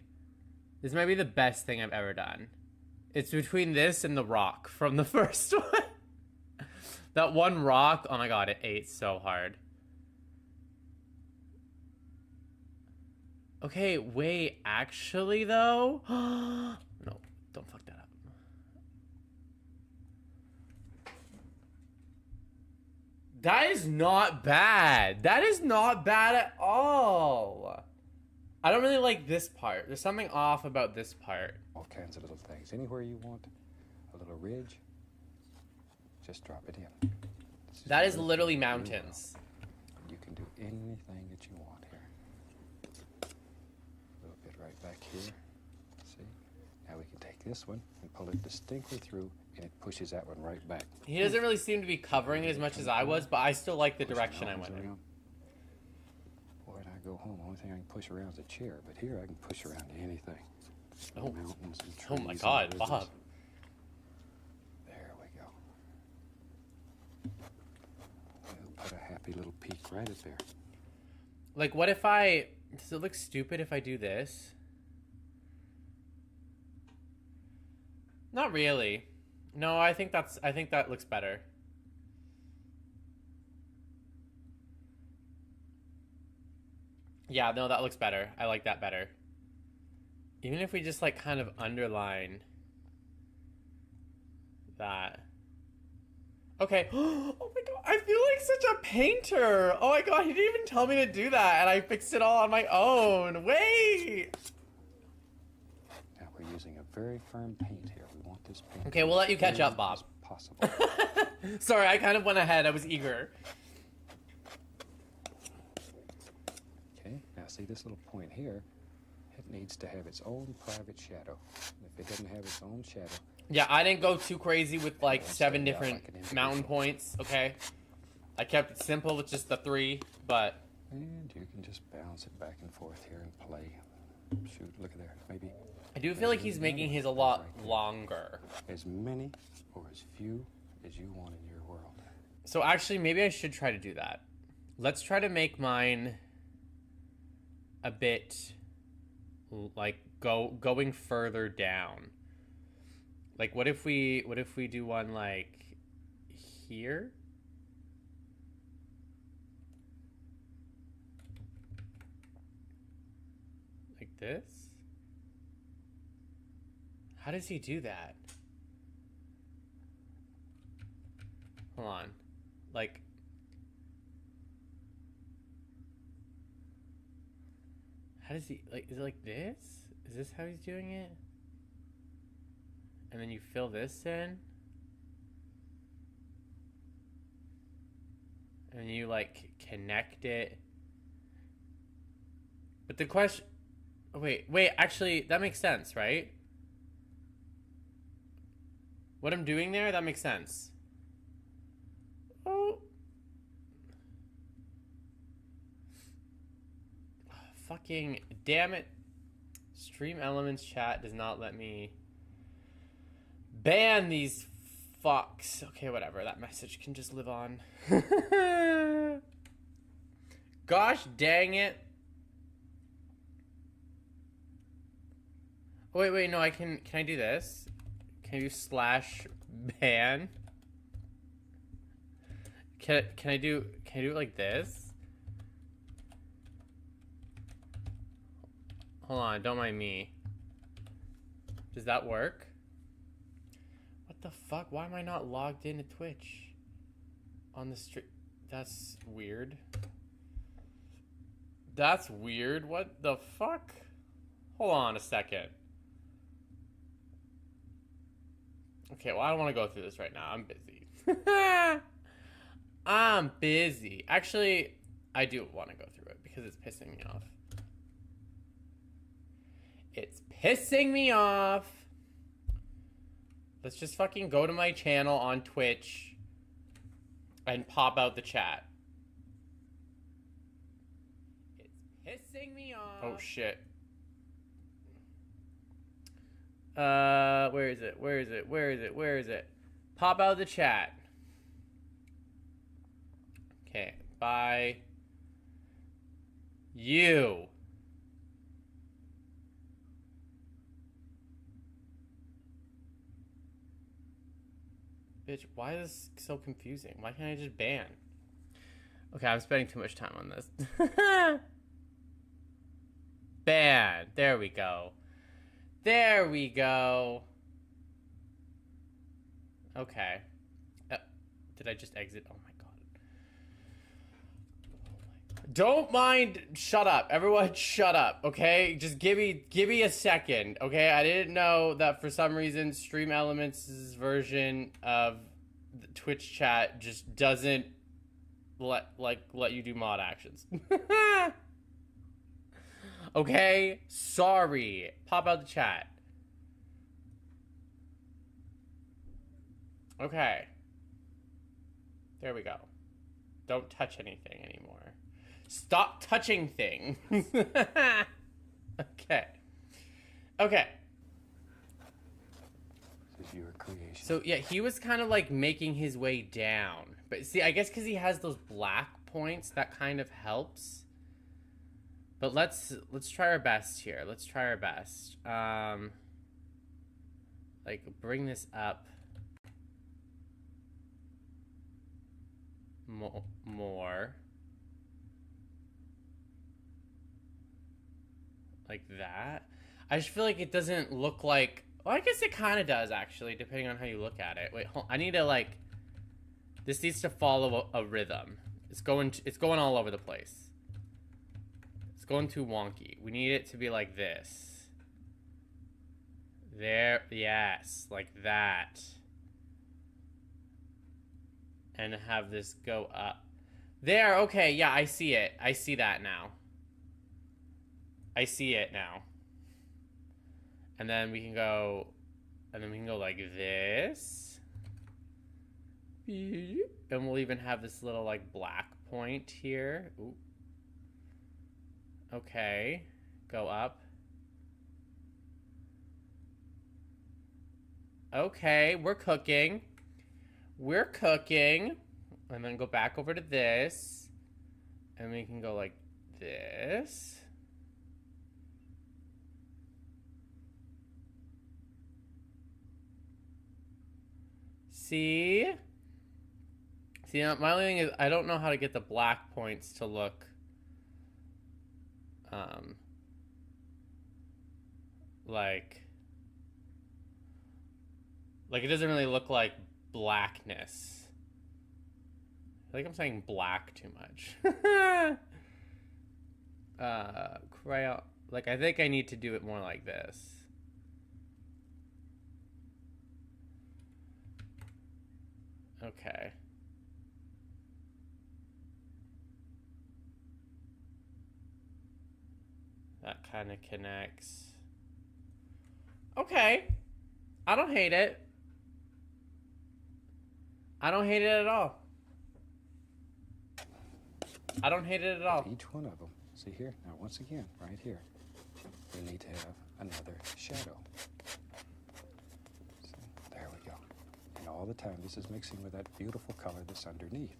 Speaker 1: be the best thing I've ever done. It's between this and the rock from the first one. That one rock, oh my god, it ate so hard. Okay, wait, actually though? No, don't fuck that up. That is not bad. That is not bad at all. I don't really like this part. There's something off about this part.
Speaker 2: All kinds of little things. Anywhere you want a little ridge, just drop it in.
Speaker 1: That is literally mountains.
Speaker 2: You can do anything that you want here. A little bit right back here. See? Now we can take this one and pull it distinctly through, and it pushes that one right back.
Speaker 1: He doesn't really seem to be covering it as much as I was, but I still like the direction I went in.
Speaker 2: Boy, when I go home, the only thing I can push around is a chair, but here I can push around anything.
Speaker 1: Oh.
Speaker 2: Mountains and trees.
Speaker 1: Oh my god, Bob.
Speaker 2: There we go. We'll put a happy little peak right up there.
Speaker 1: Like, what if does it look stupid if I do this? Not really. No, I think that looks better. Yeah, no, that looks better. I like that better. Even if we just like kind of underline that. Okay. Oh my god, I feel like such a painter. Oh my god, he didn't even tell me to do that, and I fixed it all on my own. Wait.
Speaker 2: Now we're using a very firm paint here. We want this paint.
Speaker 1: Okay, we'll let you catch up, Bob.
Speaker 2: Possible.
Speaker 1: Sorry, I kind of went ahead. I was eager.
Speaker 2: Okay, now see this little point here? It needs to have its own private shadow. If it doesn't have its own shadow...
Speaker 1: Yeah, I didn't go too crazy with like 7 different mountain points, okay? I kept it simple with just the 3, but...
Speaker 2: And you can just bounce it back and forth here and play. Shoot, look at there. Maybe...
Speaker 1: I do feel like he's making his a lot longer.
Speaker 2: As many or as few as you want in your world.
Speaker 1: So actually, maybe I should try to do that. Let's try to make mine a bit like going further down. Like what if we do one like here? Like this? How does he do that? Hold on. Like... How does he... Like, is it like this? Is this how he's doing it? And then you fill this in? And you, like, connect it. But the question... Oh, wait, actually, that makes sense, right? What I'm doing there, that makes sense. Oh. Fucking damn it. Stream Elements chat does not let me ban these fucks. Okay, whatever. That message can just live on. Gosh dang it. Oh, wait, no, can I do this? Can I do /ban? Can I do it like this? Hold on, don't mind me. Does that work? What the fuck? Why am I not logged into Twitch? On the stream? That's weird. That's weird. What the fuck? Hold on a second. Okay, well, I don't want to go through this right now. I'm busy. I'm busy. Actually, I do want to go through it because it's pissing me off. It's pissing me off. Let's just fucking go to my channel on Twitch and pop out the chat. It's pissing me off. Oh, shit. Where is it? Pop out of the chat. Okay, bye. You. Bitch, why is this so confusing? Why can't I just ban? Okay, I'm spending too much time on this. Ban. There we go. There we go. Okay. Did I just exit? Oh my god. Don't mind. Shut up. Everyone shut up, okay? Just give me a second, okay? I didn't know that for some reason Stream Elements' version of the Twitch chat just doesn't let you do mod actions. Okay? Sorry. Pop out the chat. Okay. There we go. Don't touch anything anymore. Stop touching things. Okay. Okay.
Speaker 2: This is your creation.
Speaker 1: So, yeah, he was kind of like making his way down. But see, I guess because he has those black points, that kind of helps. But let's try our best here. Let's try our best. Like, bring this up more. Like that. I just feel like it doesn't look like... Well, I guess it kind of does, actually, depending on how you look at it. Wait, hold, I need to, like... This needs to follow a rhythm. It's going all over the place. It's going too wonky. We need it to be like this. There, yes, like that. And have this go up. There, okay, yeah, I see it. I see that now. I see it now. And then we can go... And then we can go like this. And we'll even have this little, like, black point here. Ooh. Okay. Go up. Okay, we're cooking. We're cooking. And then go back over to this. And we can go like this. See? See, my only thing is I don't know how to get the black points to look like it doesn't really look like blackness. I feel like I'm saying black too much. Crayon. Like, I think I need to do it more like this. Okay. That kind of connects. Okay. I don't hate it. I don't hate it at all. I don't hate it at all.
Speaker 2: Each one of them. See here? Now, once again, right here, we need to have another shadow. So, there we go. And all the time, this is mixing with that beautiful color that's underneath.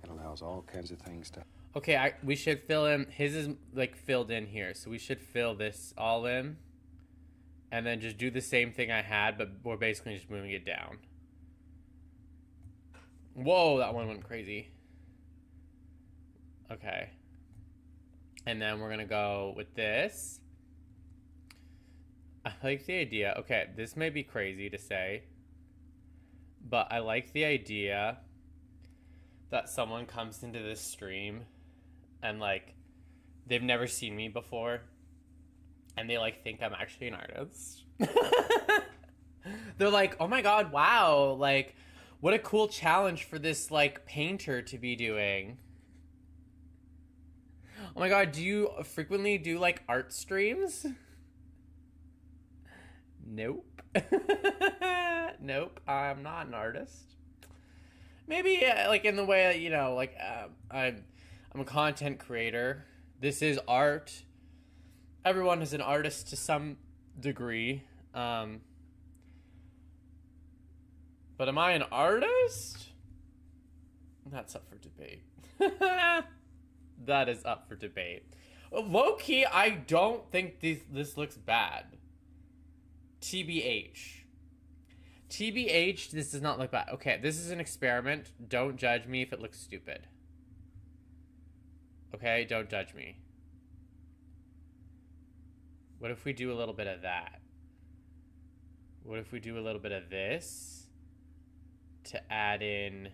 Speaker 2: It allows all kinds of things to...
Speaker 1: Okay, we should fill in. His is like filled in here, so we should fill this all in, and then just do the same thing I had, but we're basically just moving it down. Whoa, that one went crazy. Okay, and then we're gonna go with this. I like the idea. Okay, this may be crazy to say, but I like the idea that someone comes into this stream and, like, they've never seen me before, and they, like, think I'm actually an artist. They're like, oh my god, wow, like, what a cool challenge for this, like, painter to be doing. Oh my god, do you frequently do, like, art streams? Nope. Nope, I'm not an artist. Maybe, like, in the way that, you know, like, I'm a content creator. This is art. Everyone is an artist to some degree. But But am I an artist? That's up for debate. That is up for debate. Low-key, I don't think this looks bad. TBH. TBH, this does not look bad. Okay, this is an experiment. Don't judge me if it looks stupid. Okay, don't judge me. What if we do a little bit of that? What if we do a little bit of this to add in...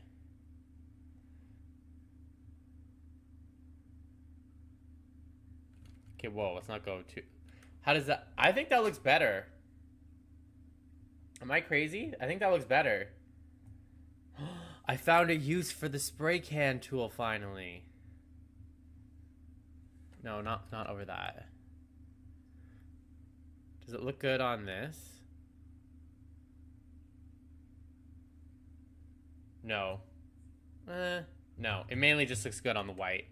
Speaker 1: Okay, whoa, let's not go too... How does that... I think that looks better. Am I crazy? I think that looks better. I found a use for the spray can tool finally. No, not over that. Does it look good on this? No. No. It mainly just looks good on the white.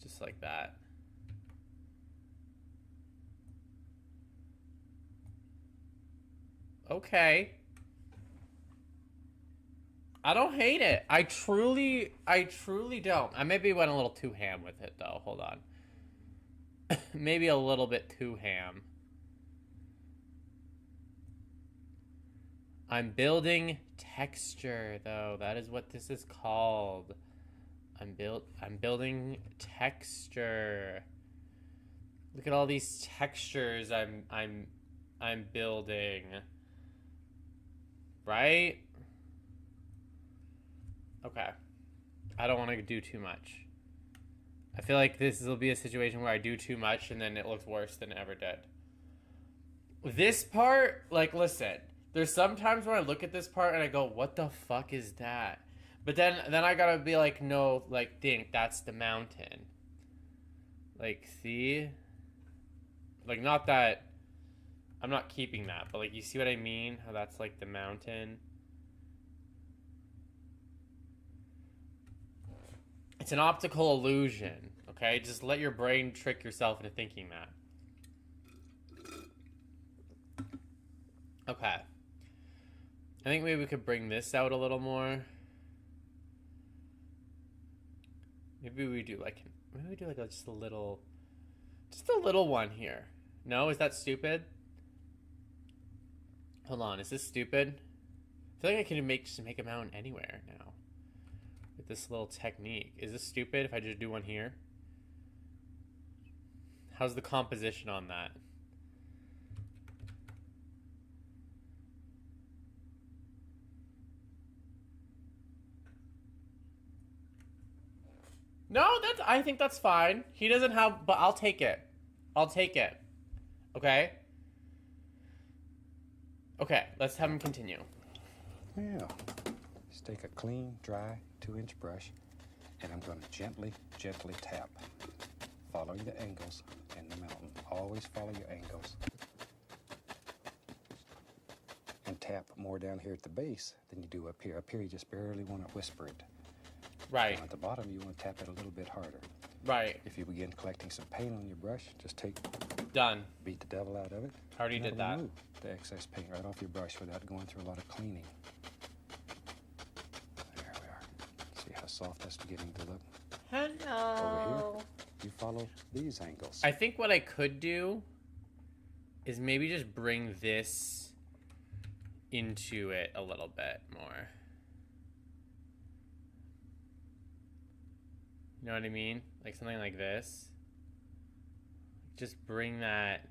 Speaker 1: Just like that. Okay. I don't hate it. I truly don't. I maybe went a little too ham with it though. Hold on. Maybe a little bit too ham. I'm building texture though. That is what this is called. I'm building texture. Look at all these textures I'm building. Right? Okay. I don't want to do too much. I feel like this will be a situation where I do too much and then it looks worse than it ever did. This part, like, listen. There's sometimes when I look at this part and I go, what the fuck is that? But then I gotta be like, no, like, think, that's the mountain. Like, see? Like, not that... I'm not keeping that, but, like, you see what I mean? How that's, like, the mountain? It's an optical illusion, okay? Just let your brain trick yourself into thinking that. Okay. I think maybe we could bring this out a little more. Maybe we do like just a little one here. No, is that stupid? Hold on, is this stupid? I feel like I can just make a mountain anywhere now with this little technique. Is this stupid if I just do one here? How's the composition on that? No, I think that's fine. He doesn't have, but I'll take it. I'll take it. Okay? Okay, let's have him continue.
Speaker 2: Yeah. Just take a clean, dry, 2-inch brush, and I'm going to gently tap, following the angles in the mountain. Always follow your angles. And tap more down here at the base than you do up here. Up here, you just barely want to whisper it.
Speaker 1: Right.
Speaker 2: Now at the bottom, you want to tap it a little bit harder.
Speaker 1: Right.
Speaker 2: If you begin collecting some paint on your brush, just
Speaker 1: Done.
Speaker 2: Beat the devil out of it.
Speaker 1: Already did that.
Speaker 2: Remove the excess paint right off your brush without going through a lot of cleaning. There we are. See how soft that's beginning to look?
Speaker 1: Hello.
Speaker 2: Over here, you follow these angles.
Speaker 1: I think what I could do is maybe just bring this into it a little bit more. You know what I mean? Like something like this. Just bring that.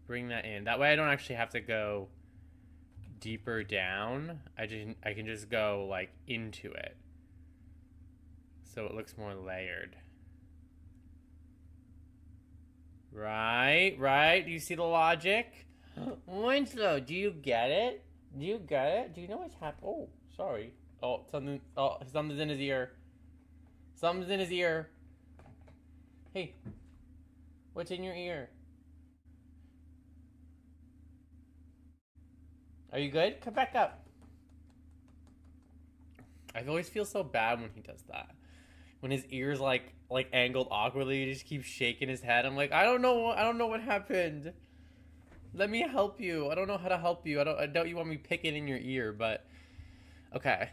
Speaker 1: Bring that in. That way I don't actually have to go deeper down. I can just go like into it. So it looks more layered. Right? Do you see the logic? Winslow, do you get it? Do you get it? Do you know what's happening? Oh, sorry. Oh, something's in his ear. Something's in his ear. Hey, what's in your ear? Are you good? Come back up. I always feel so bad when he does that. when his ears like angled awkwardly, he just keeps shaking his head. I'm like, I don't know what happened. Let me help you. I don't know how to help you. I don't you want me picking in your ear, but okay.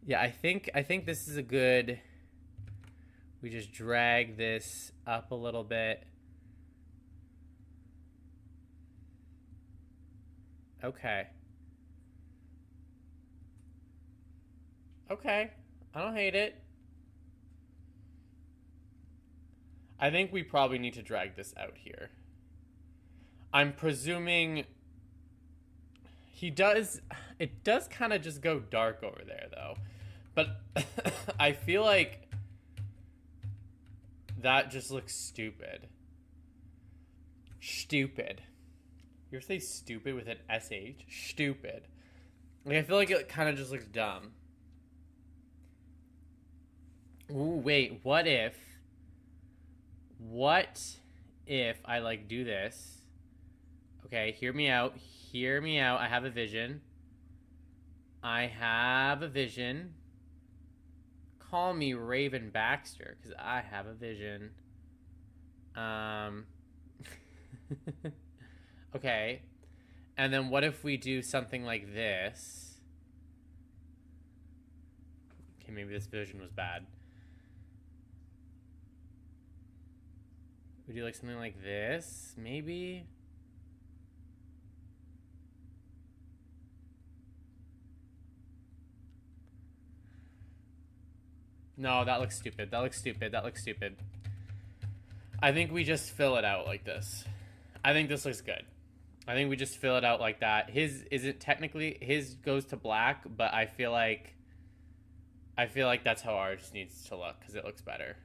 Speaker 1: Yeah, I think this is a good. We just drag this up a little bit. Okay. Okay. I don't hate it. I think we probably need to drag this out here. I'm presuming he does. It does kind of just go dark over there, though. But I feel like that just looks stupid. Stupid. You ever say stupid with an SH? Stupid. Like, I feel like it kind of just looks dumb. Ooh, wait. What if I, like, do this? Okay, hear me out. Hear me out. I have a vision. Call me Raven Baxter, because I have a vision. Okay. And then what if we do something like this? Okay, maybe this vision was bad. We do like something like this, maybe? No, that looks stupid. That looks stupid. I think we just fill it out like this. I think this looks good. I think we just fill it out like that. His goes to black, but I feel like that's how ours needs to look because it looks better.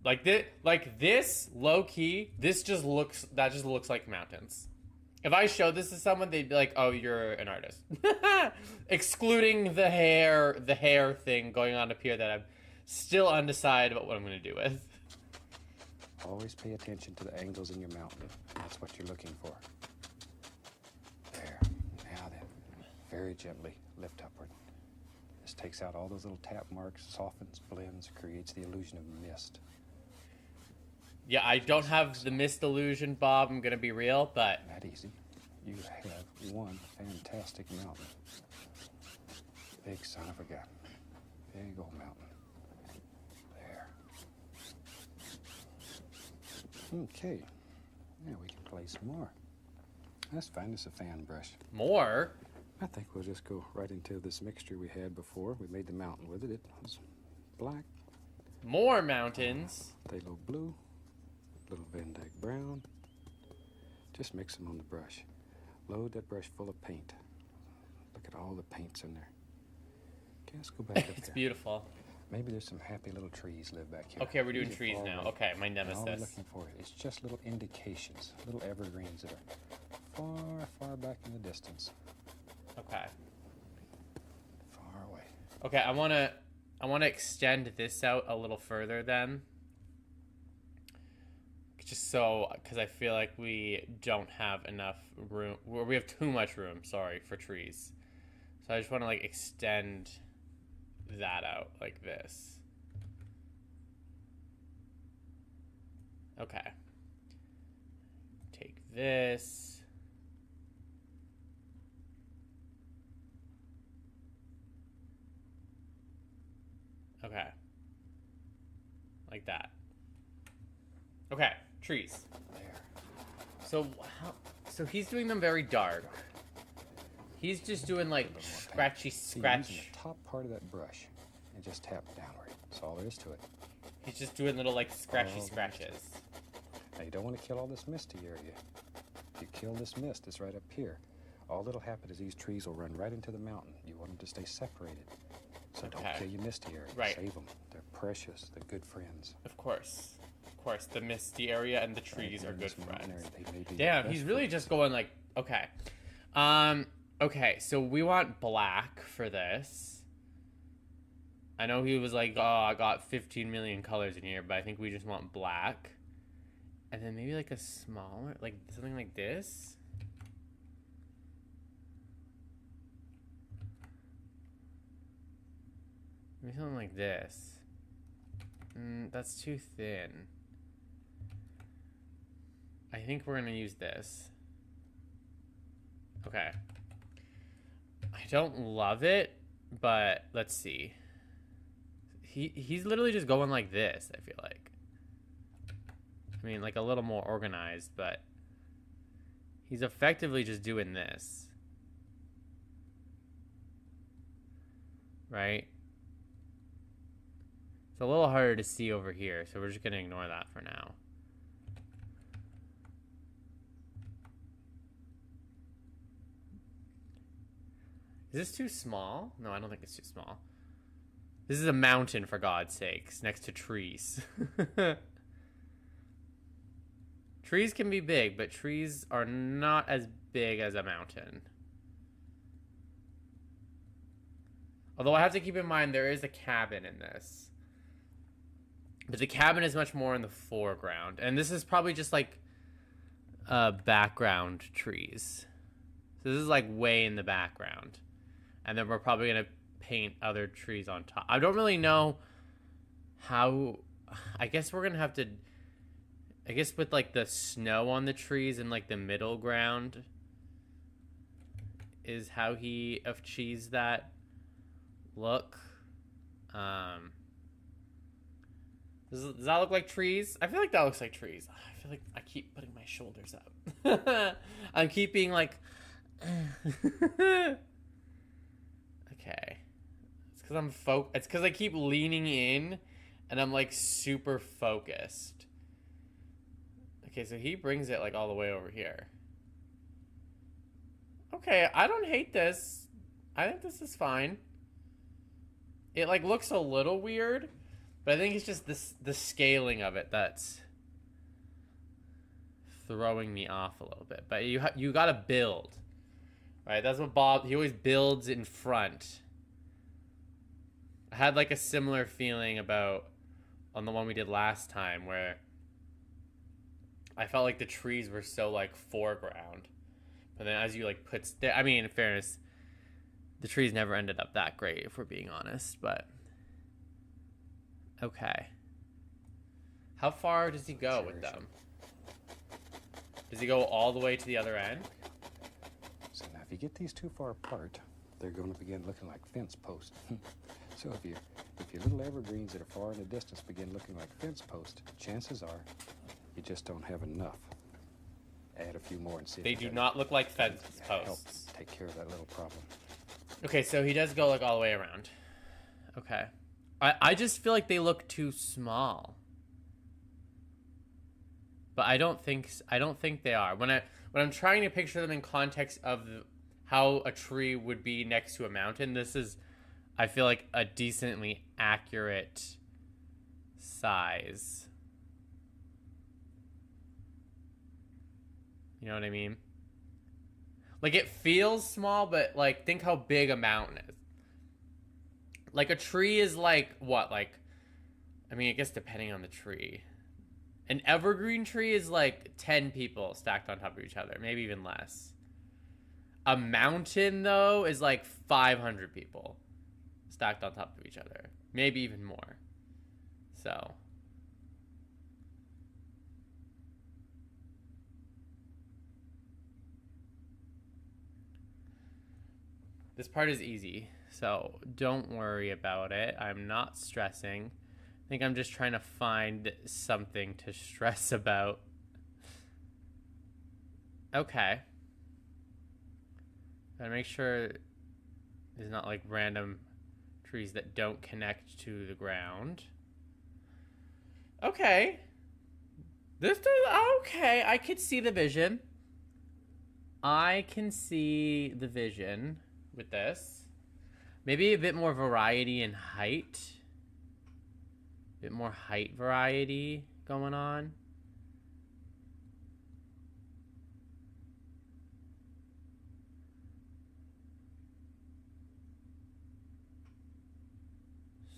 Speaker 1: Like this low key, that just looks like mountains. If I showed this to someone, they'd be like, "Oh, you're an artist." Excluding the hair thing going on up here that I'm still undecided about what I'm going to do with.
Speaker 2: Always pay attention to the angles in your mountain. That's what you're looking for. There. Now then, very gently lift upward. This takes out all those little tap marks, softens, blends, creates the illusion of mist.
Speaker 1: Yeah, I don't have the mist illusion, Bob. I'm going to be real, but...
Speaker 2: Not easy. You have one fantastic mountain. Big son of a gun. Big old mountain. There. Okay. Now we can play some more. Let's find us a fan brush.
Speaker 1: More?
Speaker 2: I think we'll just go right into this mixture we had before. We made the mountain with it. It was black.
Speaker 1: More mountains.
Speaker 2: Phthalo blue. Little Van Dyke brown. Just mix them on the brush. Load that brush full of paint. Look at all the paints in there. Okay, let's go back up
Speaker 1: It's
Speaker 2: there.
Speaker 1: beautiful.
Speaker 2: Maybe there's some happy little trees live back here.
Speaker 1: Okay, we're doing
Speaker 2: These are
Speaker 1: trees
Speaker 2: far
Speaker 1: now.
Speaker 2: away.
Speaker 1: Okay, my
Speaker 2: And all we're
Speaker 1: nemesis.
Speaker 2: looking for is just little indications, little evergreens that are far, far back in the distance.
Speaker 1: Okay.
Speaker 2: Far away.
Speaker 1: Okay, I want to extend this out a little further then. Just so, because I feel like we don't have enough room. We have too much room, sorry, for trees. So I just want to, like, extend that out like this. Okay. Take this. Okay. Like that. Okay, trees.
Speaker 2: There.
Speaker 1: So he's doing them very dark. He's just doing like scratchy
Speaker 2: See,
Speaker 1: scratch.
Speaker 2: using the top part of that brush and just tap downward. That's all there is to it.
Speaker 1: He's just doing little like scratchy
Speaker 2: Oh,
Speaker 1: scratches.
Speaker 2: Now, you don't want to kill all this misty area. If you kill this mist, it's right up here. All that'll happen is these trees will run right into the mountain. You want them to stay separated. So don't
Speaker 1: Okay.
Speaker 2: kill your misty area.
Speaker 1: Right.
Speaker 2: Save them. They're precious. They're good friends.
Speaker 1: Of course. Of course, the misty area and the trees
Speaker 2: And
Speaker 1: are
Speaker 2: in
Speaker 1: good
Speaker 2: this mountain
Speaker 1: friends.
Speaker 2: area, they may be
Speaker 1: Damn,
Speaker 2: your
Speaker 1: he's
Speaker 2: best
Speaker 1: really
Speaker 2: friends.
Speaker 1: just going like, okay. Okay, so we want black for this. I know he was like, oh, I got 15 million colors in here, but I think we just want black. And then maybe like a smaller, like something like this. Maybe something like this. That's too thin. I think we're gonna use this. Okay. I don't love it, but let's see. He's literally just going like this, I feel like. I mean, like a little more organized, but he's effectively just doing this. Right? It's a little harder to see over here, so we're just going to ignore that for now. Is this too small? No, I don't think it's too small. This is a mountain, for God's sakes, next to trees. Trees can be big, but trees are not as big as a mountain. Although I have to keep in mind there is a cabin in this. But the cabin is much more in the foreground. And this is probably just like background trees. So this is like way in the background. And then we're probably going to paint other trees on top. I don't really know how... I guess we're going to have to... I guess with like the snow on the trees and like the middle ground is how he achieves that look. Does that look like trees? I feel like that looks like trees. I feel like I keep putting my shoulders up. I'm keeping like... Okay. It's because I'm it's because I keep leaning in and I'm like super focused. Okay, so he brings it like all the way over here. Okay, I don't hate this. I think this is fine. It like looks a little weird, but I think it's just the scaling of it that's throwing me off a little bit. But you gotta build, right? That's what Bob, he always builds in front. I had like a similar feeling about on the one we did last time where I felt like the trees were so like foreground, but then as you like I mean, in fairness, the trees never ended up that great if we're being honest, but okay. How far does he go with them? Does he go all the way to the other end?
Speaker 2: So now if you get these too far apart, they're going to begin looking like fence posts. So if your little evergreens that are far in the distance begin looking like fence posts, chances are you just don't have enough. Add a few more and see if
Speaker 1: they do not look like fence posts.
Speaker 2: Help take care of that little problem.
Speaker 1: Okay, so he does go like all the way around. Okay. I just feel like they look too small. But I don't think they are. When I'm trying to picture them in context of how a tree would be next to a mountain, this is, I feel like, a decently accurate size. You know what I mean? Like, it feels small, but, like, think how big a mountain is. Like, a tree is, like, what? Like, I mean, I guess depending on the tree. An evergreen tree is, like, 10 people stacked on top of each other. Maybe even less. A mountain, though, is, like, 500 people stacked on top of each other. Maybe even more. So... this part is easy, so don't worry about it. I'm not stressing. I think I'm just trying to find something to stress about. Okay. Gotta make sure there's not like random trees that don't connect to the ground. Okay. This does, okay, I could see the vision. I can see the vision with this. Maybe a bit more variety in height. A bit more height variety going on.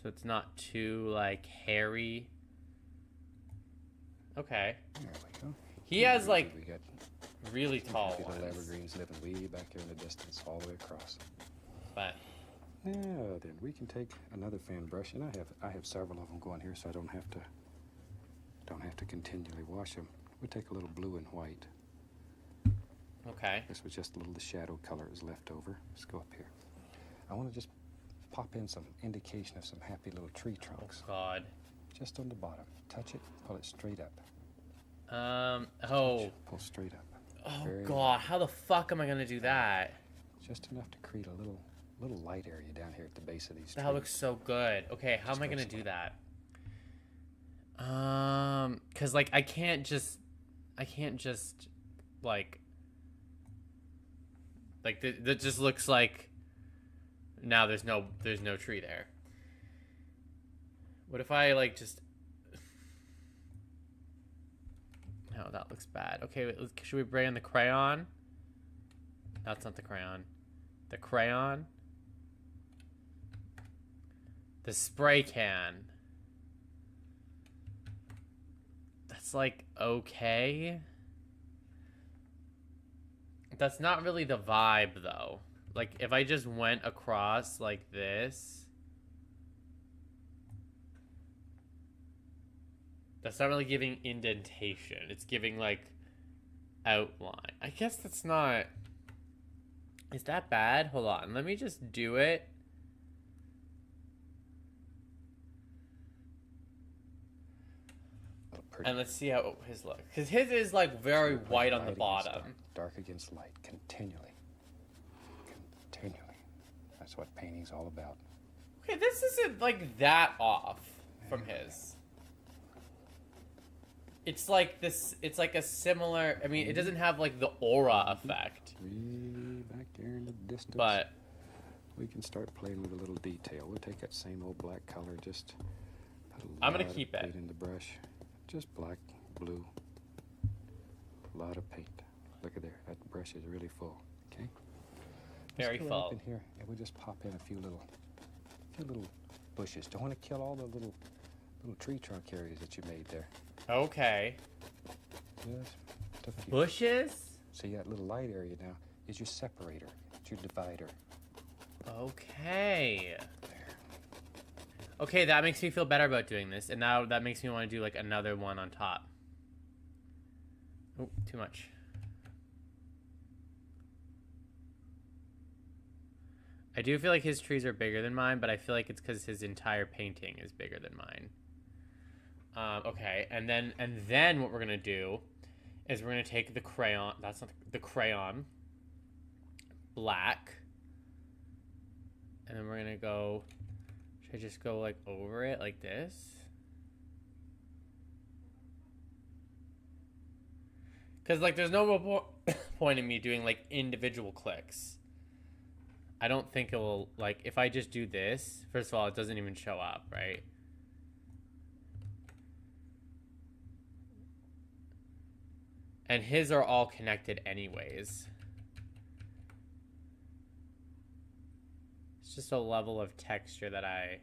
Speaker 1: So it's not too like hairy. Okay.
Speaker 2: There we go.
Speaker 1: He has like
Speaker 2: we got
Speaker 1: really tall
Speaker 2: little
Speaker 1: ones.
Speaker 2: evergreens living way back here in the distance, all the way across.
Speaker 1: But
Speaker 2: Now then, we can take another fan brush, and I have several of them going here, so I don't have to continually wash them. We'll take a little blue and white.
Speaker 1: Okay.
Speaker 2: This was just a little the shadow color is left over. Let's go up here. I want to just pop in some indication of some happy little tree trunks.
Speaker 1: Oh God.
Speaker 2: Just on the bottom. Touch it, pull it straight up.
Speaker 1: Oh.
Speaker 2: Touch, pull straight up.
Speaker 1: Oh
Speaker 2: Very
Speaker 1: God, how the fuck am I gonna do that?
Speaker 2: Just enough to create a little light area down here at the base of these trees.
Speaker 1: That looks so good. Okay, how am I gonna do that? Cause like I can't just like that just looks like now there's no tree there. What if I like just no, that looks bad. Okay, should we bring in the crayon? That's not the crayon. The crayon. The spray can. That's like okay. That's not really the vibe though. Like if I just went across like this. That's not really giving indentation. It's giving like outline. I guess that's not. Is that bad? Hold on. Let me just do it. And let's see how his looks. Because his is like very white on the bottom.
Speaker 2: Dark against light. Continually. Continually. That's what painting's all about.
Speaker 1: Okay, this isn't like that off from his. It's like this. It's like a similar. I mean, it doesn't have like the aura effect.
Speaker 2: Way back there in the distance.
Speaker 1: But
Speaker 2: we can start playing with a little detail. We'll take that same old black color. Just put a
Speaker 1: I'm gonna
Speaker 2: lot
Speaker 1: keep
Speaker 2: of
Speaker 1: it
Speaker 2: paint in the brush. Just black, blue. A lot of paint. Look at there. That brush is really full. Okay.
Speaker 1: Very
Speaker 2: Let's go
Speaker 1: full.
Speaker 2: up in here, and we'll just pop in a few little bushes. Don't want to kill all the little tree trunk areas that you made there.
Speaker 1: okay.
Speaker 2: Just a few.
Speaker 1: Bushes.
Speaker 2: See that little light area now is your separator. It's your divider.
Speaker 1: Okay.
Speaker 2: There.
Speaker 1: Okay, that makes me feel better about doing this, and now that makes me want to do like another one on top. Oh, too much. I do feel like his trees are bigger than mine, but I feel like it's because his entire painting is bigger than mine. Okay, and then what we're gonna do is we're gonna take the crayon. That's not the crayon. Black. And then we're gonna go. Should I just go like over it like this? Because like there's no real point in me doing like individual clicks. I don't think it will, like, if I just do this, first of all, it doesn't even show up, right? And his are all connected anyways. It's just a level of texture that I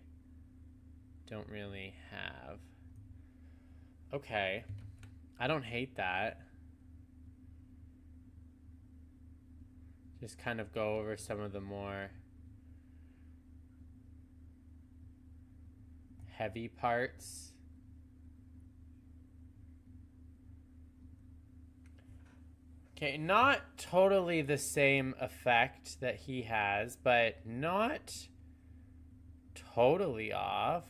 Speaker 1: don't really have. Okay. I don't hate that. Just kind of go over some of the more heavy parts. Okay, not totally the same effect that he has, but not totally off.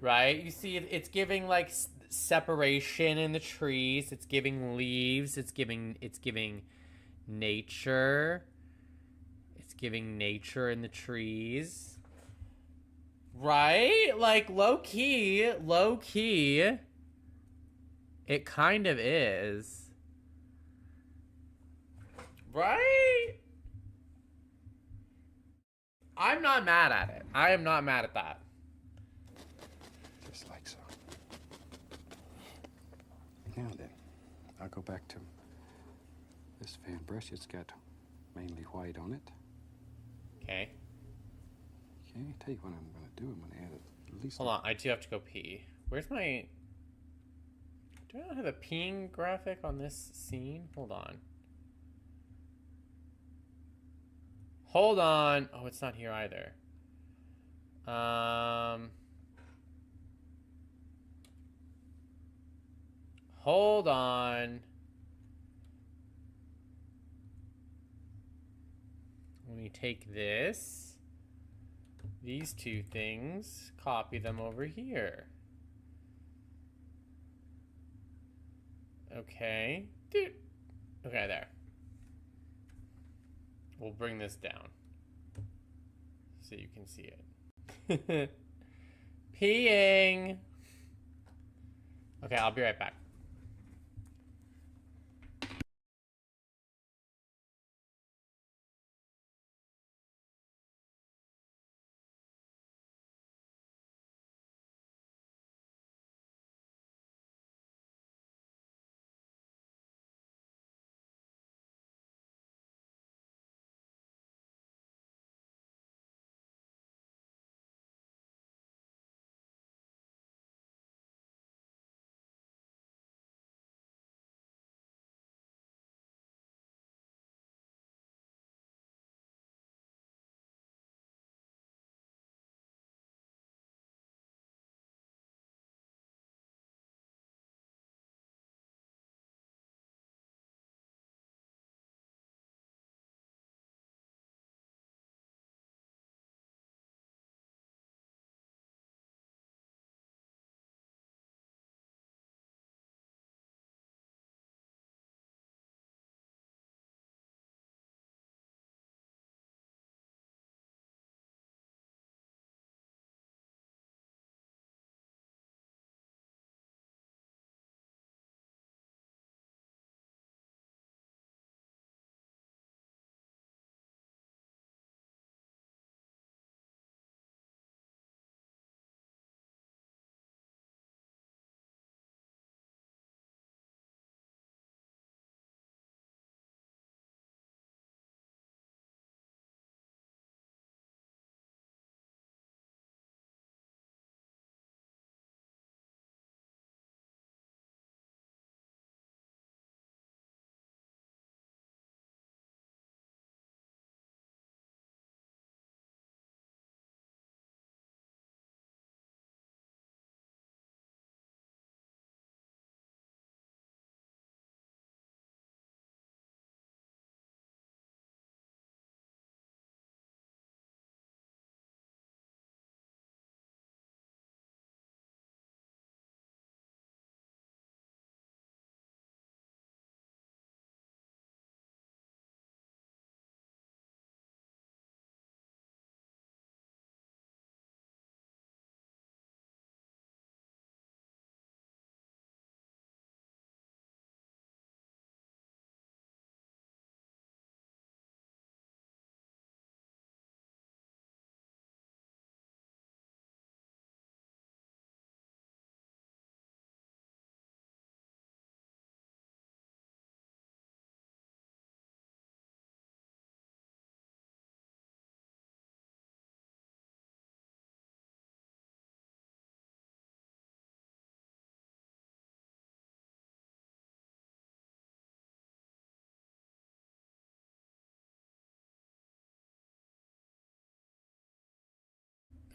Speaker 1: Right? You see, it's giving like separation in the trees. It's giving leaves. It's giving nature. It's giving nature in the trees. Right? Like low key, it kind of is. Right? I'm not mad at it. I am not mad at that.
Speaker 2: Just like so. Now then, I'll go back to this fan brush. It's got mainly white on it.
Speaker 1: Okay.
Speaker 2: Okay, tell you what I'm going to do. I'm going to add at least...
Speaker 1: Hold on, I do have to go pee. Where's my... Do I not have a peeing graphic on this scene? Hold on. Hold on. Oh, it's not here either. Hold on. Let me take these two things, copy them over here. Okay. Dude. Okay, there. We'll bring this down so you can see it. Peeing. Okay, I'll be right back.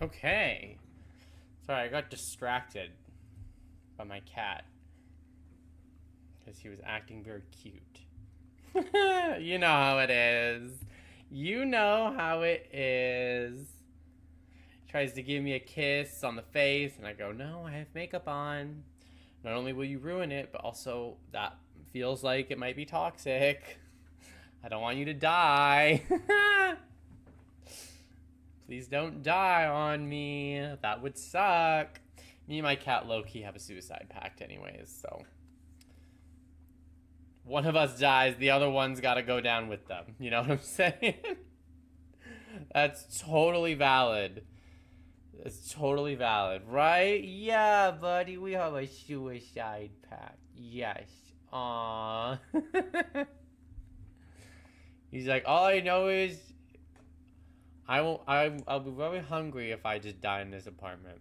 Speaker 1: Okay. Sorry, I got distracted by my cat because he was acting very cute. You know how it is. You know how it is. He tries to give me a kiss on the face, and I go, no, I have makeup on. Not only will you ruin it, but also that feels like it might be toxic. I don't want you to die. Please don't die on me. That would suck. Me and my cat low-key have a suicide pact anyways, so. One of us dies, the other one's gotta go down with them. You know what I'm saying? That's totally valid. It's totally valid, right? Yeah, buddy, we have a suicide pact. Yes. Aww. He's like, all I know is I'll be very hungry if I just die in this apartment.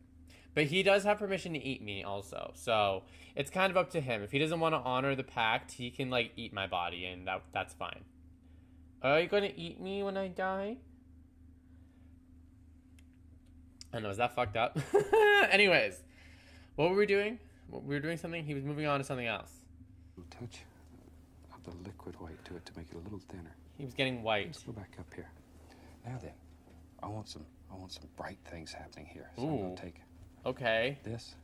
Speaker 1: But he does have permission to eat me also. So it's kind of up to him. If he doesn't want to honor the pact, he can like eat my body and that's fine. Are you gonna eat me when I die? I know, is that fucked up? Anyways, what were we doing? We were doing something. He was moving on to something else.
Speaker 2: A touch of the liquid white to it to make it a little thinner.
Speaker 1: He was getting white.
Speaker 2: Let's go back up here. Now then, I want some bright things happening here. So I'm
Speaker 1: Ooh.
Speaker 2: gonna take
Speaker 1: Okay.
Speaker 2: this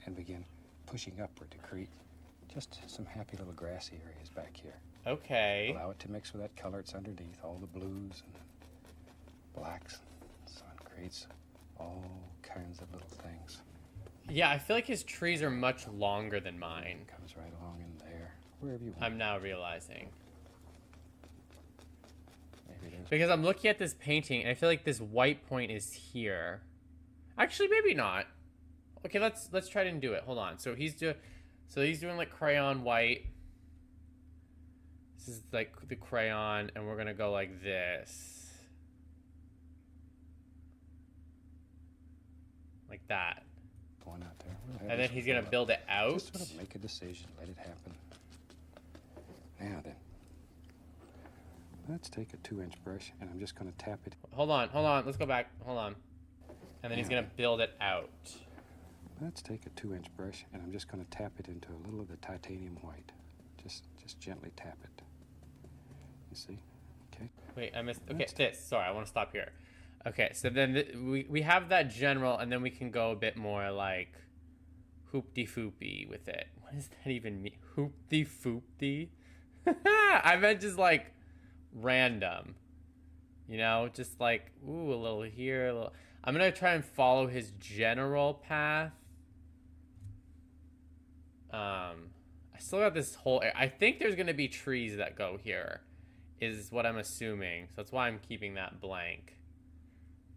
Speaker 2: and begin pushing upward to create just some happy little grassy areas back here.
Speaker 1: Okay.
Speaker 2: Allow it to mix with that color it's underneath, all the blues and blacks. So it creates all kinds of little things.
Speaker 1: Yeah, I feel like his trees are much longer than mine.
Speaker 2: Comes right along in there, wherever you want.
Speaker 1: I'm now realizing.
Speaker 2: Maybe there's
Speaker 1: Because I'm looking at this painting and I feel like this white point is here. Actually, maybe not. Okay, let's try to do it. Hold on. So he's doing like crayon white. This is like the crayon, and we're gonna go like this. Like that.
Speaker 2: one out there. We'll have
Speaker 1: And
Speaker 2: this
Speaker 1: then he's gonna
Speaker 2: fill up.
Speaker 1: build it out.
Speaker 2: Just sort of make a decision, let it happen. Now then, let's take a 2-inch brush, and I'm just gonna tap it.
Speaker 1: Hold on. Let's go back. Hold on. And then he's gonna build it out.
Speaker 2: Let's take a 2-inch brush, and I'm just gonna tap it into a little of the titanium white. Just gently tap it. You see? Okay.
Speaker 1: Wait, I missed. Okay, this. Sorry, I want to stop here. Okay, so then we have that general, and then we can go a bit more like hoopty-foopy with it. What does that even mean? Hoopty-foopty? I meant just like random. You know, just like, ooh, a little here, a little... I'm going to try and follow his general path. I still got this whole... I think there's going to be trees that go here, is what I'm assuming. So that's why I'm keeping that blank.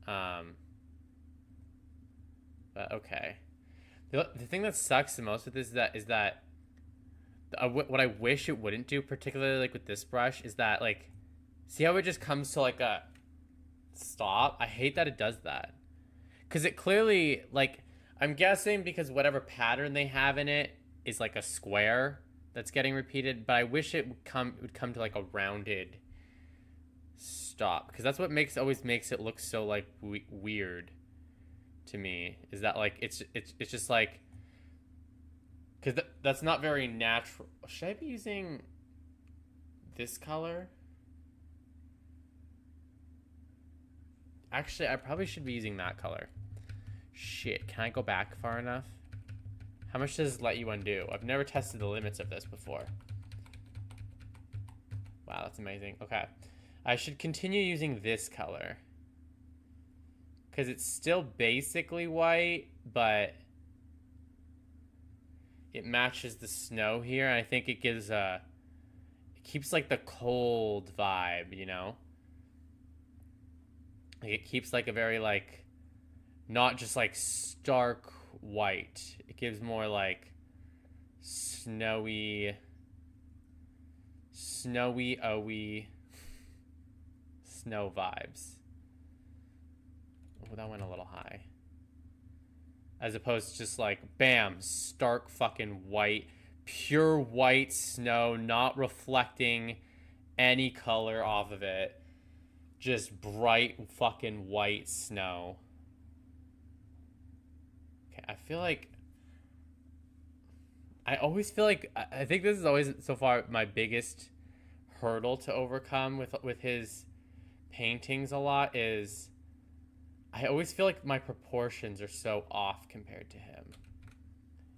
Speaker 1: But okay. The thing that sucks the most with this is that what I wish it wouldn't do, particularly like with this brush, is that like, see how it just comes to like a stop? I hate that it does that. Because it clearly, like, I'm guessing because whatever pattern they have in it is like a square that's getting repeated, but I wish it would come to like a rounded stop, because that's what always makes it look so like weird to me, is that like it's just like, because that's not very natural. Should I be using this color? Actually, I probably should be using that color. Shit, can I go back far enough? How much does it let you undo? I've never tested the limits of this before. Wow, that's amazing. Okay. I should continue using this color, because it's still basically white, but it matches the snow here, and I think it gives it keeps like the cold vibe, you know? Like it keeps like a very like, not just like stark white. It gives more like snowy, owy snow vibes. Oh, that went a little high. As opposed to just like, bam, stark fucking white, pure white snow, not reflecting any color off of it. Just bright fucking white snow. Okay, I feel like... I always feel like... I think this is always, so far, my biggest hurdle to overcome with his paintings a lot, is I always feel like my proportions are so off compared to him.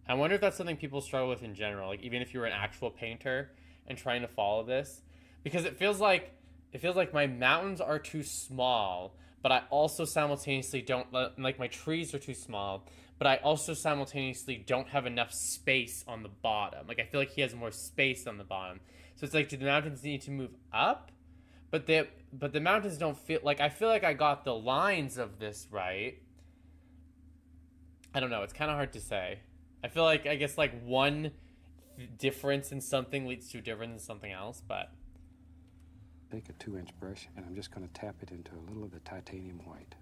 Speaker 1: I wonder if that's something people struggle with in general, like even if you were an actual painter and trying to follow this, because it feels like my mountains are too small, but I also simultaneously don't, like my trees are too small, but I also simultaneously don't have enough space on the bottom. Like I feel like he has more space on the bottom. So it's like, do the mountains need to move up? But the mountains don't feel like, I feel like I got the lines of this right. I don't know. It's kind of hard to say. I feel like, I guess like one difference in something leads to a difference in something else, but.
Speaker 2: Take a 2-inch brush, and I'm just going to tap it into a little of the titanium white.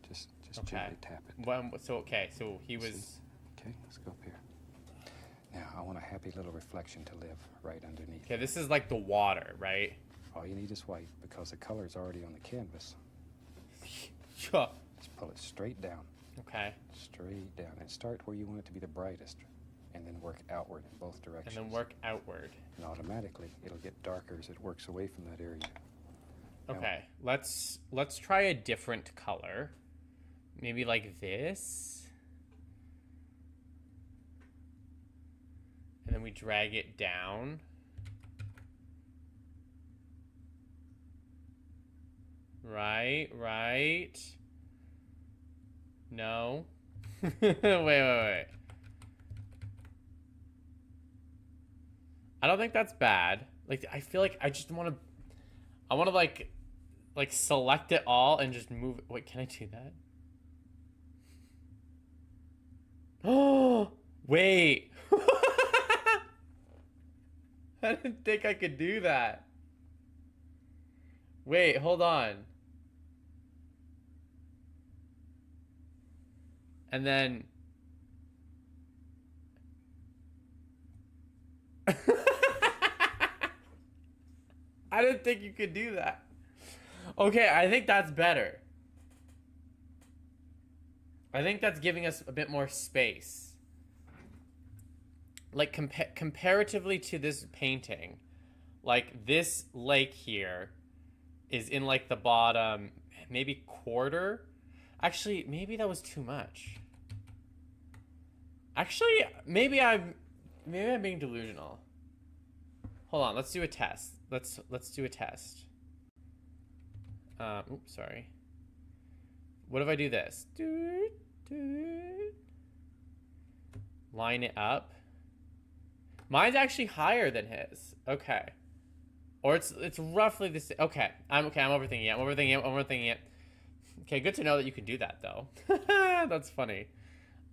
Speaker 2: Just
Speaker 1: Okay.
Speaker 2: gently tap it.
Speaker 1: Well, so he was.
Speaker 2: See? Okay, let's go up here. Now, I want a happy little reflection to live right underneath.
Speaker 1: Okay, this is like the water, right?
Speaker 2: All you need is white because the color is already on the canvas.
Speaker 1: Sure.
Speaker 2: Just pull it straight down.
Speaker 1: Okay.
Speaker 2: Straight down. And start where you want it to be the brightest. And then work outward in both directions.
Speaker 1: And then work outward.
Speaker 2: And automatically, it'll get darker as it works away from that area.
Speaker 1: Okay. Let's try a different color. Maybe like this. And then we drag it down. Right. No. Wait. I don't think that's bad. Like, I feel like I want to like select it all and just move it. Wait, can I do that? Oh, wait. I didn't think I could do that. Wait, hold on. And then I didn't think you could do that. Okay, I think that's better. I think that's giving us a bit more space. Like, comparatively to this painting, like, this lake here is in, like, the bottom, maybe quarter. Actually, maybe that was too much. Actually, maybe I'm being delusional. Hold on, let's do a test. Let's do a test. Oops, sorry. What if I do this? Line it up. Mine's actually higher than his. Okay. Or it's roughly the same. Okay. I'm overthinking it. Okay, good to know that you can do that though. That's funny.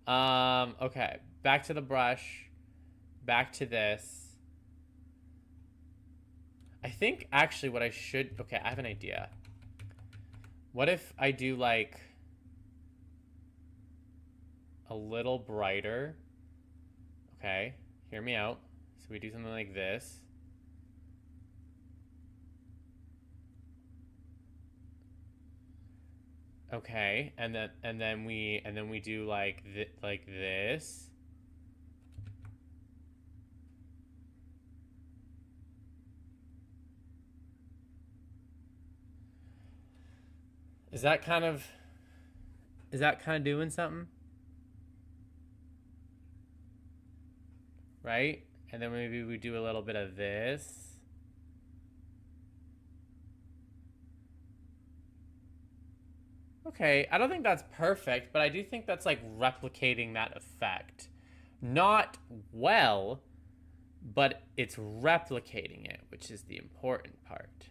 Speaker 1: Okay. Back to the brush. Back to this. I think actually what I should... Okay, I have an idea. What if I do like a little brighter? Okay, hear me out. So we do something like this. Okay, and then we do like this. Is that kind of doing something? Right? And then maybe we do a little bit of this. Okay, I don't think that's perfect, but I do think that's like replicating that effect. Not well, but it's replicating it, which is the important part.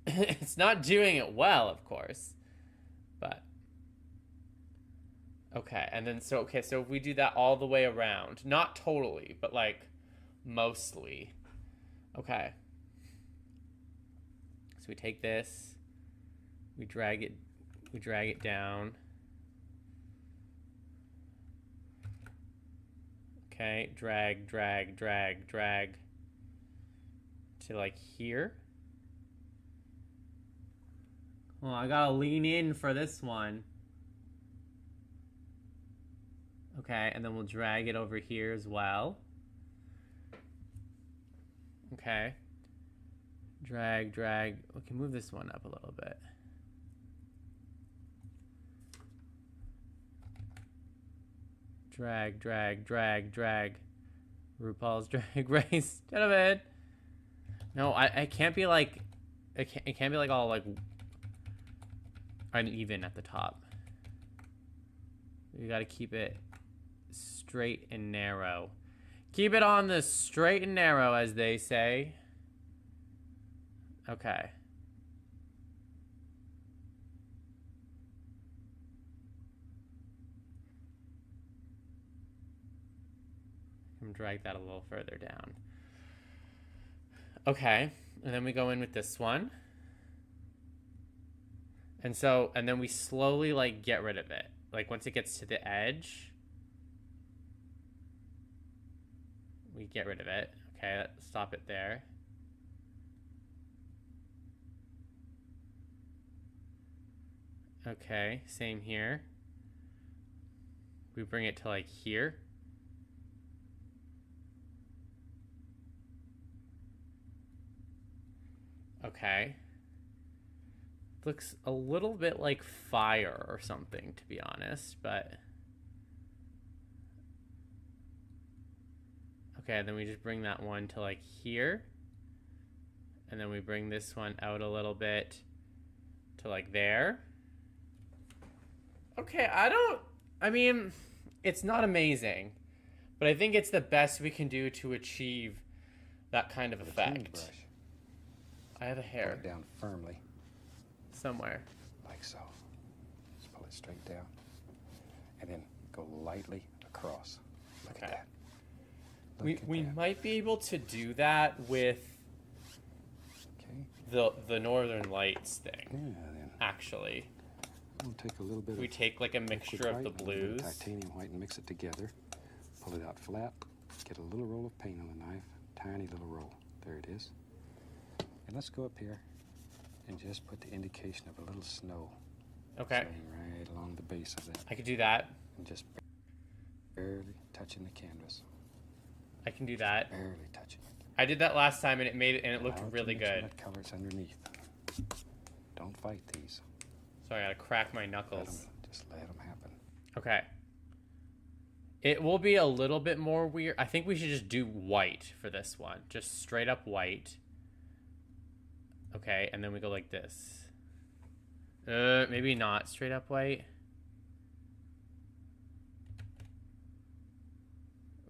Speaker 1: It's not doing it well, of course, but okay. And then so if we do that all the way around, not totally, but like mostly. Okay. So we take this, we drag it down. Okay, drag to like here. Well, I gotta lean in for this one. Okay, and then we'll drag it over here as well. Okay. Drag. We can move this one up a little bit. Drag. RuPaul's Drag Race. Gentlemen. No, I can't be like... It can't be like all like... uneven at the top. You gotta keep it straight and narrow. Keep it on the straight and narrow, as they say. Okay. I'm gonna drag that a little further down. Okay, and then we go in with this one. And then we slowly like get rid of it. Like once it gets to the edge, we get rid of it. Okay, stop it there. Okay, same here. We bring it to like here. Okay. Looks a little bit like fire or something, to be honest, but... Okay, then we just bring that one to like here. And then we bring this one out a little bit to like there. Okay, I mean, it's not amazing, but I think it's the best we can do to achieve that kind of effect.
Speaker 2: Brush.
Speaker 1: I have a
Speaker 2: Pull
Speaker 1: hair
Speaker 2: it down firmly,
Speaker 1: somewhere.
Speaker 2: like so. Just pull it straight down, and then go lightly across. Look
Speaker 1: Okay.
Speaker 2: at that.
Speaker 1: We might be able to do that with
Speaker 2: Okay.
Speaker 1: the Northern Lights
Speaker 2: Yeah,
Speaker 1: thing.
Speaker 2: then
Speaker 1: Actually,
Speaker 2: we'll take a little bit
Speaker 1: we
Speaker 2: of
Speaker 1: take like a mixture of the
Speaker 2: liquid white, a little
Speaker 1: blues.
Speaker 2: titanium white, and mix it together. Pull it out flat. Get a little roll of paint on the knife. Tiny little roll. There it is. And let's go up here and just put the indication of a little snow.
Speaker 1: Okay,
Speaker 2: Laying right along the base of that,
Speaker 1: I could do that.
Speaker 2: and just barely touching the canvas.
Speaker 1: I can do that.
Speaker 2: Barely touching it.
Speaker 1: I did that last time and it looked
Speaker 2: Allow it to
Speaker 1: really
Speaker 2: mix
Speaker 1: good.
Speaker 2: with that colors underneath. Don't fight these.
Speaker 1: Sorry, I gotta crack my
Speaker 2: Let
Speaker 1: knuckles.
Speaker 2: them, just let them happen.
Speaker 1: Okay. It will be a little bit more weird. I think we should just do white for this one. Just straight up white. Okay, and then we go like this. Maybe not straight up white.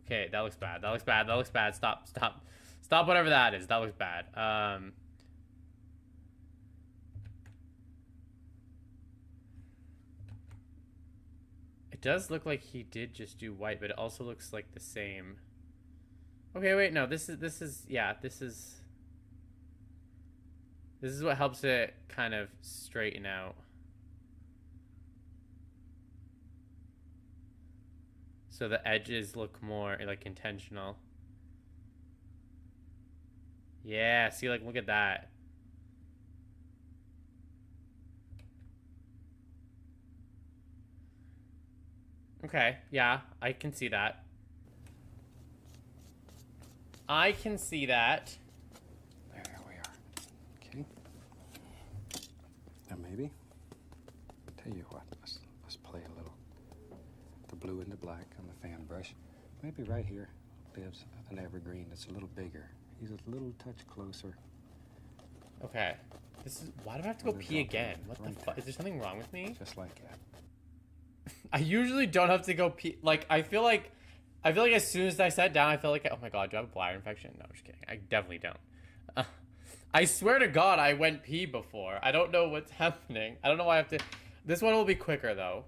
Speaker 1: Okay, that looks bad. That looks bad. That looks bad. Stop, stop. Stop whatever that is. That looks bad. It does look like he did just do white, but it also looks like the same. Okay, wait, no, this is yeah, this is what helps it kind of straighten out. So the edges look more like intentional. Yeah, see, like, look at that. Okay, yeah, I can see that. I can see that.
Speaker 2: There we are. Okay. Now maybe, tell you what, let's play a little. The blue and the black on the fan brush. Maybe right here lives an evergreen that's a little bigger. He's a little touch closer.
Speaker 1: Okay. This is, why do I have to go pee again? What the fuck? Is there something wrong with me?
Speaker 2: Just like that.
Speaker 1: I usually don't have to go pee. Like, I feel like as soon as I sat down, I felt like, oh my god, do I have a bladder infection? No, I'm just kidding. I definitely don't. I swear to God, I went pee before. I don't know what's happening. I don't know why I have to. This one will be quicker, though.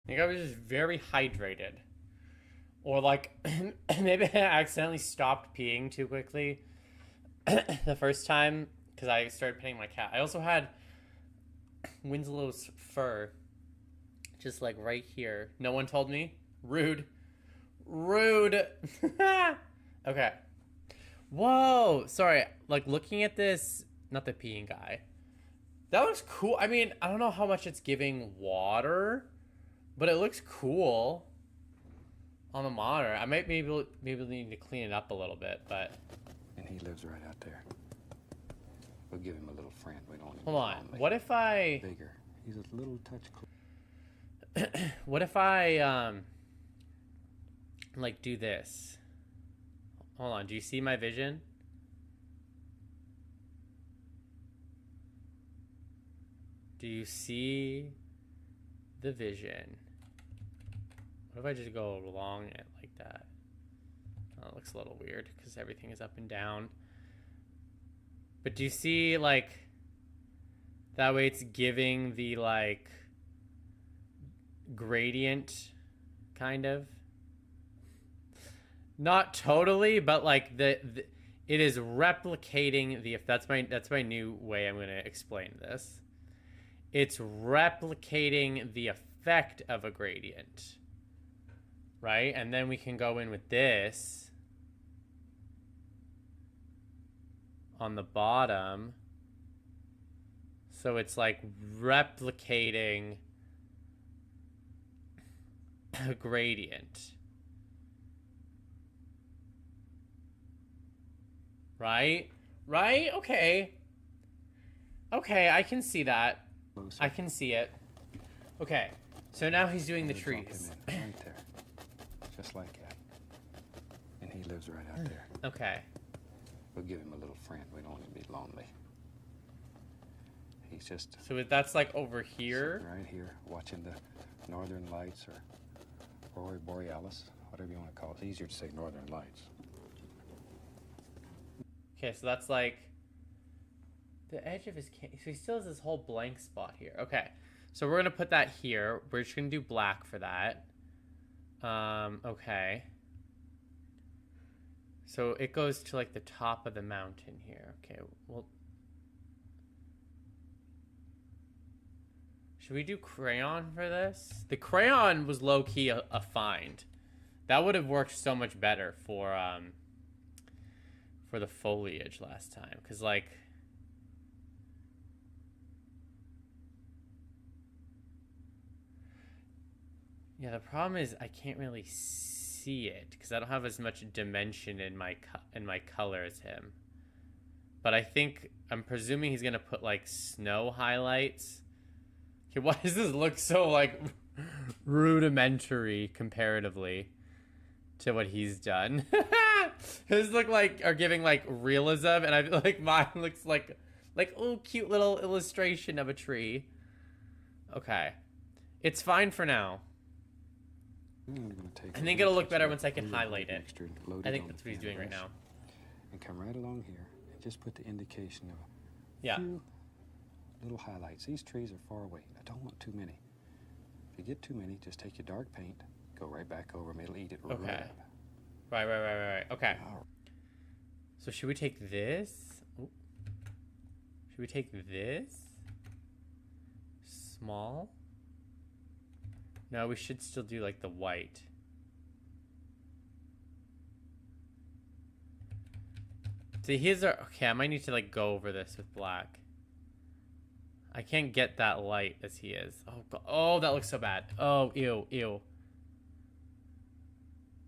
Speaker 1: I think I was just very hydrated. Or, like, maybe I accidentally stopped peeing too quickly the first time because I started petting my cat. I also had Winslow's fur just, like, right here. No one told me. Rude. Rude. Okay. Whoa. Sorry. Like, looking at this, not the peeing guy. That looks cool. I mean, I don't know how much it's giving water, but it looks cool on the monitor. I might maybe need to clean it up a little bit, but...
Speaker 2: And he lives right out there. We'll give him a little friend. We don't want him
Speaker 1: Hold on.
Speaker 2: lonely.
Speaker 1: What if I...
Speaker 2: Bigger. He's a little touch closer.
Speaker 1: What if I, like do this. Hold on, do you see my vision? Do you see the vision? What if I just go along it like that? Oh, it looks a little weird because everything is up and down. But do you see, like, that way it's giving the, like, gradient, kind of? Not totally, but, like, it is replicating the, if that's my new way I'm going to explain this. It's replicating the effect of a gradient, right? And then we can go in with this on the bottom. So it's like replicating a gradient. Right? Right? Okay. Okay, I can see that. I can see it. Okay, so now he's doing the trees.
Speaker 2: Right there. Just like that. And he lives right out there.
Speaker 1: Okay.
Speaker 2: We'll give him a little friend. We don't want him to be lonely. He's just...
Speaker 1: So that's like over here?
Speaker 2: Right here, watching the northern lights or Aurora Borealis, whatever you want to call it. It's easier to say northern lights.
Speaker 1: Okay, so that's like the edge of his cane. So he still has this whole blank spot here. Okay, so we're going to put that here. We're just going to do black for that. Okay. So it goes to like the top of the mountain here. Okay, well, should we do crayon for this? The crayon was low-key a find. That would have worked so much better for the foliage last time. Because, like, yeah, the problem is I can't really see it because I don't have as much dimension in my color as him. But I'm presuming he's gonna put like snow highlights. Okay, why does this look so like rudimentary comparatively to what he's done? His look like are giving like realism, and I feel like mine looks like oh, cute little illustration of a tree. Okay, it's fine for now. I think it'll look better once I can highlight it. I think that's what he's doing right now.
Speaker 2: And come right along here and just put the indication of
Speaker 1: yeah.
Speaker 2: few little highlights. These trees are far away. I don't want too many. If you get too many, just take your dark paint, go right back over them. It'll eat it right up.
Speaker 1: Right. Okay. So should we take this? Ooh. Should we take this? Small? No, we should still do like the white. See, here's our... Okay, I might need to like go over this with black. I can't get that light as he is. Oh, God. Oh, that looks so bad. Oh, ew.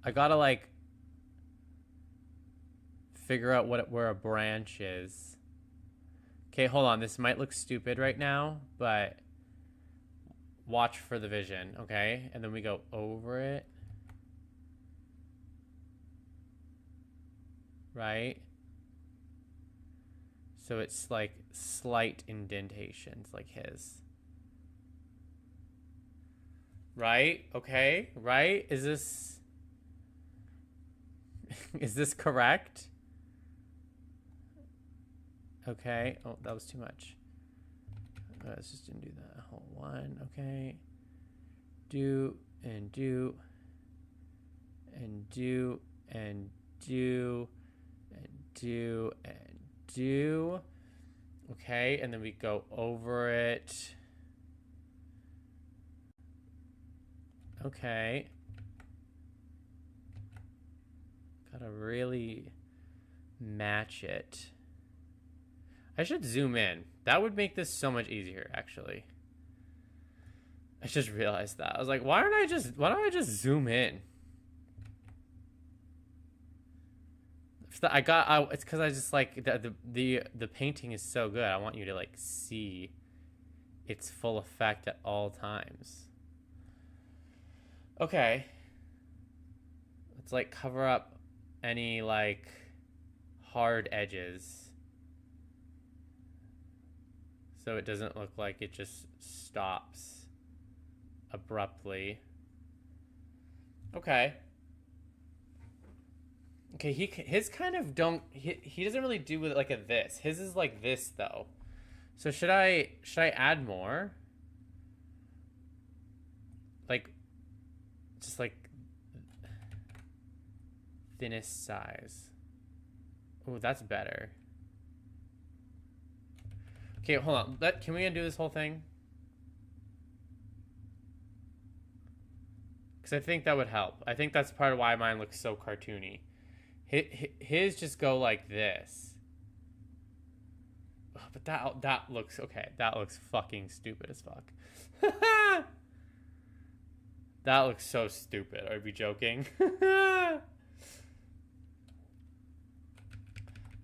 Speaker 1: I gotta like figure out where a branch is. Okay, hold on. This might look stupid right now, but watch for the vision, okay? And then we go over it. Right? So it's like slight indentations like his. Right? Okay. Right? Is this correct? Okay. Oh, that was too much. Let's just do that whole one. Okay. Do and do and do and do and do and do. Okay, and then we go over it. Okay. Gotta really match it. I should zoom in. That would make this so much easier, actually. I just realized that. I was like, why don't I just zoom in? It's because I just like the painting is so good. I want you to like see its full effect at all times. Okay. Let's like cover up any like hard edges so it doesn't look like it just stops abruptly. Okay. Okay, his kind of don't he doesn't really do with it like a this. His is like this though. So should I add more? Like just like thinnest size. Oh, that's better. Okay, hold on. Can we undo this whole thing? Because I think that would help. I think that's part of why mine looks so cartoony. His just go like this. Oh, but that looks okay. That looks fucking stupid as fuck. That looks so stupid. Are we joking?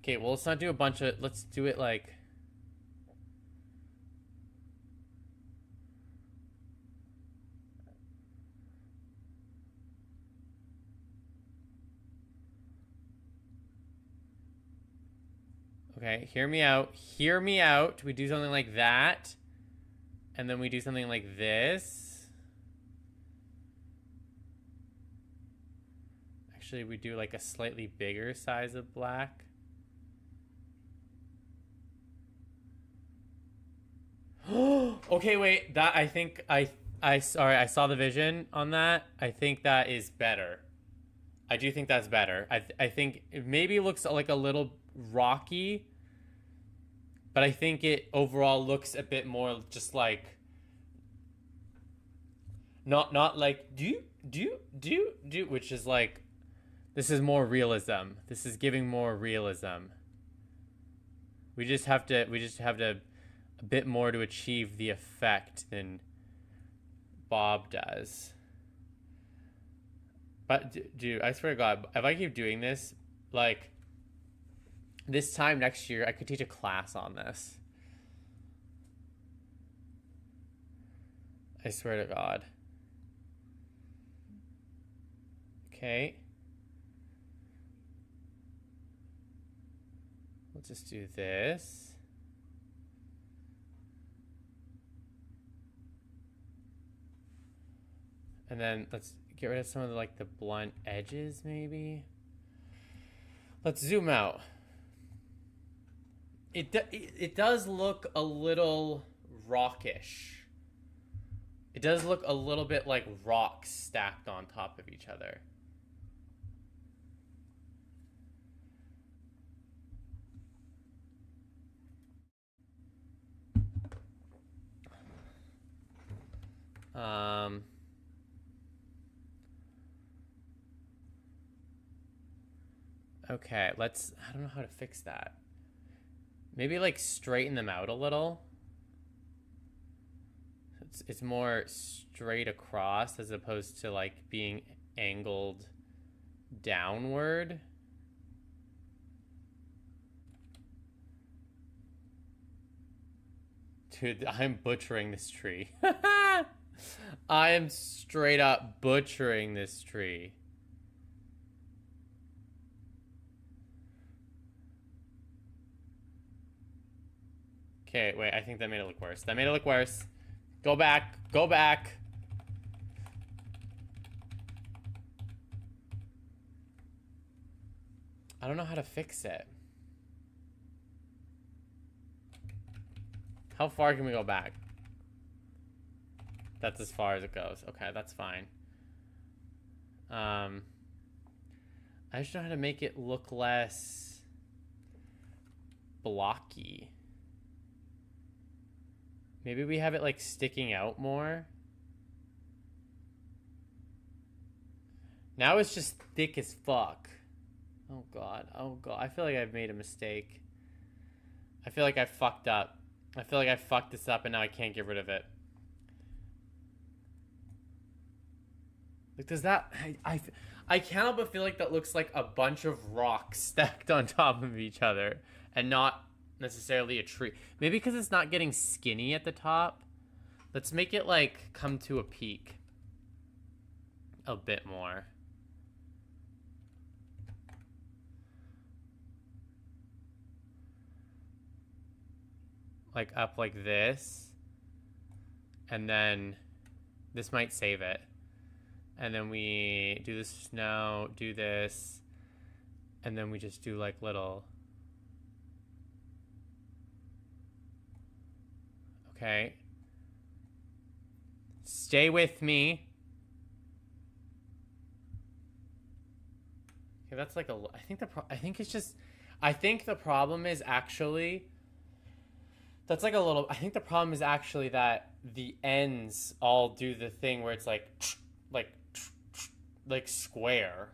Speaker 1: Okay, well, let's not do a bunch of... Let's do it like... Okay, hear me out. Hear me out. We do something like that. And then we do something like this. Actually, we do like a slightly bigger size of black. Okay, wait. That I think sorry, I saw the vision on that. I think that is better. I do think that's better. I think it maybe looks like a little rocky, but I think it overall looks a bit more just like not like do, which is like this is more realism. This is giving more realism. We just have to a bit more to achieve the effect than Bob does. But dude, I swear to God, if I keep doing this, like this time next year, I could teach a class on this. I swear to God. Okay. We'll just do this. And then let's get rid of some of the, like the blunt edges maybe. Let's zoom out. It does look a little rockish. It does look a little bit like rocks stacked on top of each other. Okay, I don't know how to fix that. Maybe like straighten them out a little. It's more straight across as opposed to like being angled downward. Dude, I'm butchering this tree. I am straight up butchering this tree. Okay, wait, I think that made it look worse. That made it look worse. Go back. Go back. I don't know how to fix it. How far can we go back? That's as far as it goes. Okay, that's fine. I just know how to make it look less blocky. Maybe we have it like sticking out more. Now it's just thick as fuck. Oh God. Oh God. I feel like I've made a mistake. I feel like I fucked up. I feel like I fucked this up and now I can't get rid of it. Like, does that... I can't help but feel like that looks like a bunch of rocks stacked on top of each other and not necessarily a tree. Maybe because it's not getting skinny at the top. Let's make it like come to a peak a bit more. like up like this. And then this might save it. And then we do the snow, do this. And then we just do like little. Okay. Stay with me. Okay, that's like a. I think it's just. I think the problem is actually. That's like a little. I think the problem is actually that the ends all do the thing where it's like square,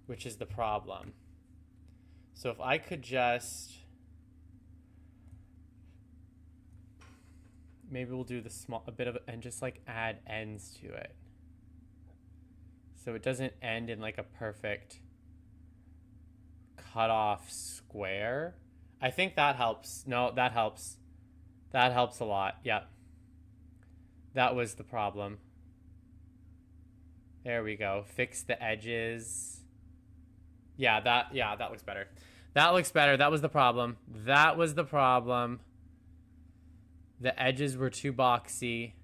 Speaker 1: which is the problem. So if I could just. Maybe we'll do a bit of and just like add ends to it. So it doesn't end in like a perfect cut off square. I think that helps. No, that helps. That helps a lot. Yep. That was the problem. There we go. Fix the edges. Yeah, that looks better. That looks better. That was the problem. That was the problem. The edges were too boxy.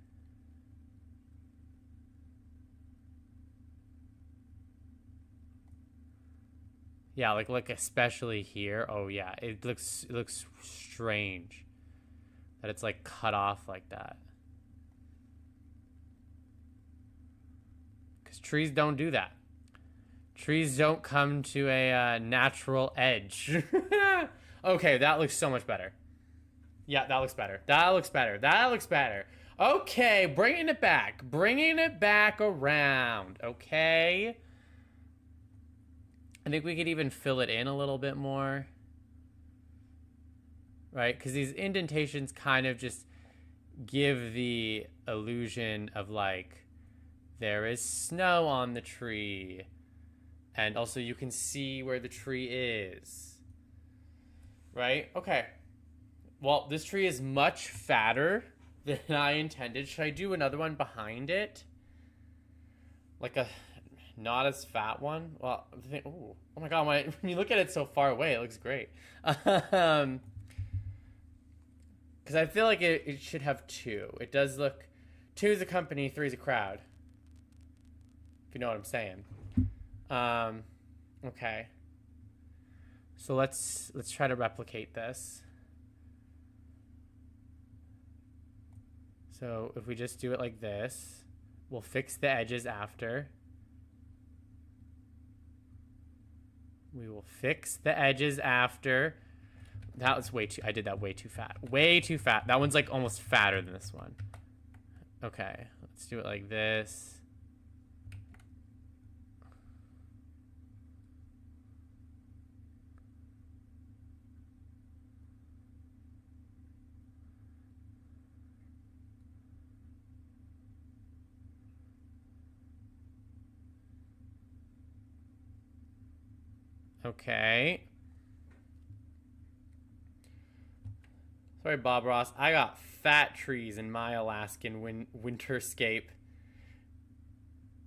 Speaker 1: Yeah, like especially here. Oh yeah, it looks strange that it's like cut off like that. Cuz trees don't do that. Trees don't come to a natural edge. Okay, that looks so much better. Yeah, that looks better. That looks better. That looks better. Okay, bringing it back. Bringing it back around. Okay. I think we could even fill it in a little bit more. Right? Because these indentations kind of just give the illusion of like there is snow on the tree. And also you can see where the tree is. Right? Okay. Well, this tree is much fatter than I intended. Should I do another one behind it? Like a not as fat one? Well, oh my god, when you look at it so far away, it looks great. Because I feel like it should have two. It does look... 2 is a company, 3 is a crowd. If you know what I'm saying. Okay. So let's try to replicate this. So if we just do it like this, we'll fix the edges after. We will fix the edges after. That was way too, I did that way too fat. Way too fat. That one's like almost fatter than this one. Okay, let's do it like this. Okay. Sorry, Bob Ross. I got fat trees in my Alaskan winterscape.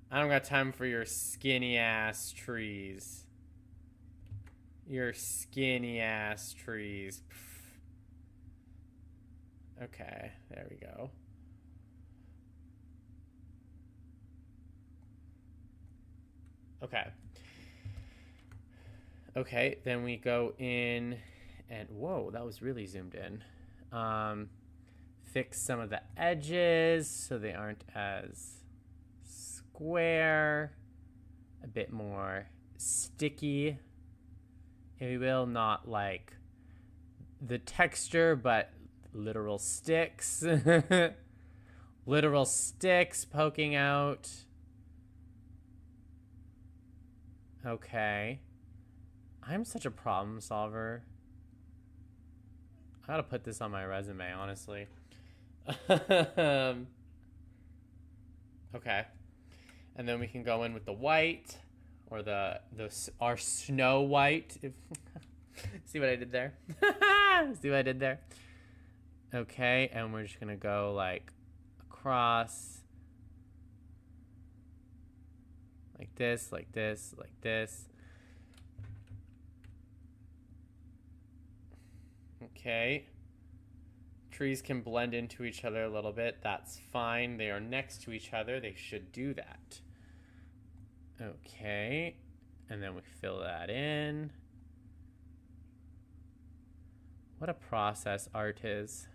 Speaker 1: I don't got time for your skinny ass trees. Your skinny ass trees. Pff. Okay, there we go. Okay. Okay, then we go in and whoa, that was really zoomed in. Fix some of the edges so they aren't as square, a bit more sticky, if you will, not like the texture, but literal sticks. Literal sticks poking out. Okay. I'm such a problem solver. I gotta put this on my resume, honestly. Okay. And then we can go in with the white or our snow white. See what I did there? See what I did there? Okay, and we're just gonna go like across. Like this, like this, like this. Okay. trees can blend into each other a little bit, that's fine. They are next to each other. They should do that. Okay. And then we fill that in. What a process art is.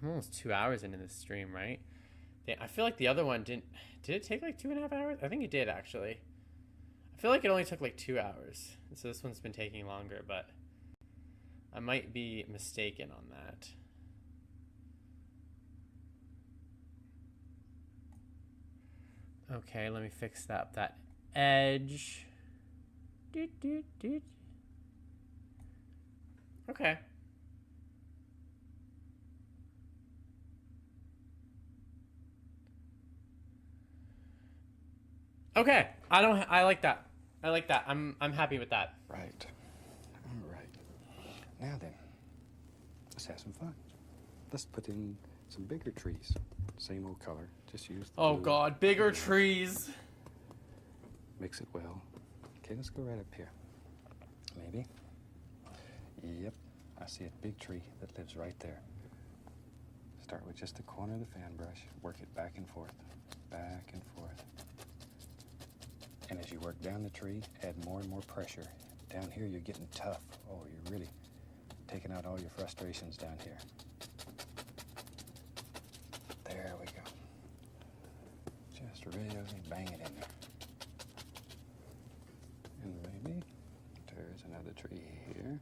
Speaker 1: I'm almost 2 hours into this stream, right? I feel like the other one didn't... Did it take like 2.5 hours? I think it did, actually. I feel like it only took like 2 hours. So this one's been taking longer, but I might be mistaken on that. Okay, let me fix that edge. Doot, doot, doot. Okay. Okay. I like that. I like that. I'm happy with that.
Speaker 2: Right. All right. Now then, let's have some fun. Let's put in some bigger trees. Same old color. Just use the
Speaker 1: Oh
Speaker 2: blue.
Speaker 1: God, bigger trees.
Speaker 2: Mix it well. Okay, let's go right up here. Maybe. Yep. I see a big tree that lives right there. Start with just the corner of the fan brush. Work it back and forth. Back and forth. And as you work down the tree, add more and more pressure. Down here, you're getting tough. Oh, you're really taking out all your frustrations down here. There we go. Just really bang it in there. And maybe there's another tree here.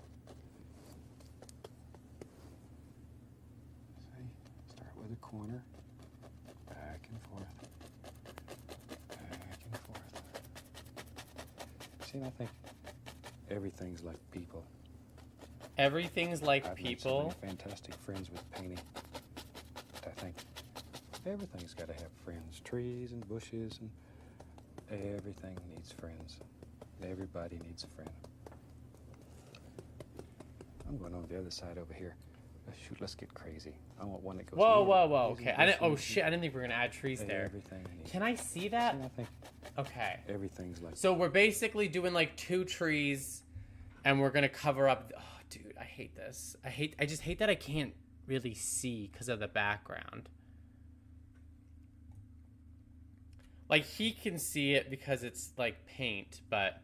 Speaker 2: See, start with a corner. Back and forth. Back and forth. See, I think everything's like people.
Speaker 1: Everything's like
Speaker 2: I've
Speaker 1: people.
Speaker 2: made so many fantastic friends with painting. But I think everything's got to have friends. Trees and bushes and everything needs friends. Everybody needs a friend. I'm going on the other side over here. Shoot, let's get crazy. I want one that goes.
Speaker 1: Whoa,
Speaker 2: in,
Speaker 1: whoa, whoa.
Speaker 2: goes in
Speaker 1: Okay. I didn't. Oh
Speaker 2: bushes
Speaker 1: shit! I didn't think we were gonna add trees
Speaker 2: and
Speaker 1: there.
Speaker 2: Everything needs.
Speaker 1: Can I see that?
Speaker 2: See, I think
Speaker 1: Okay.
Speaker 2: everything's like.
Speaker 1: So we're basically doing like 2 trees, and we're gonna cover up. Oh, dude, I hate this. I just hate that I can't really see because of the background. Like he can see it because it's like paint, but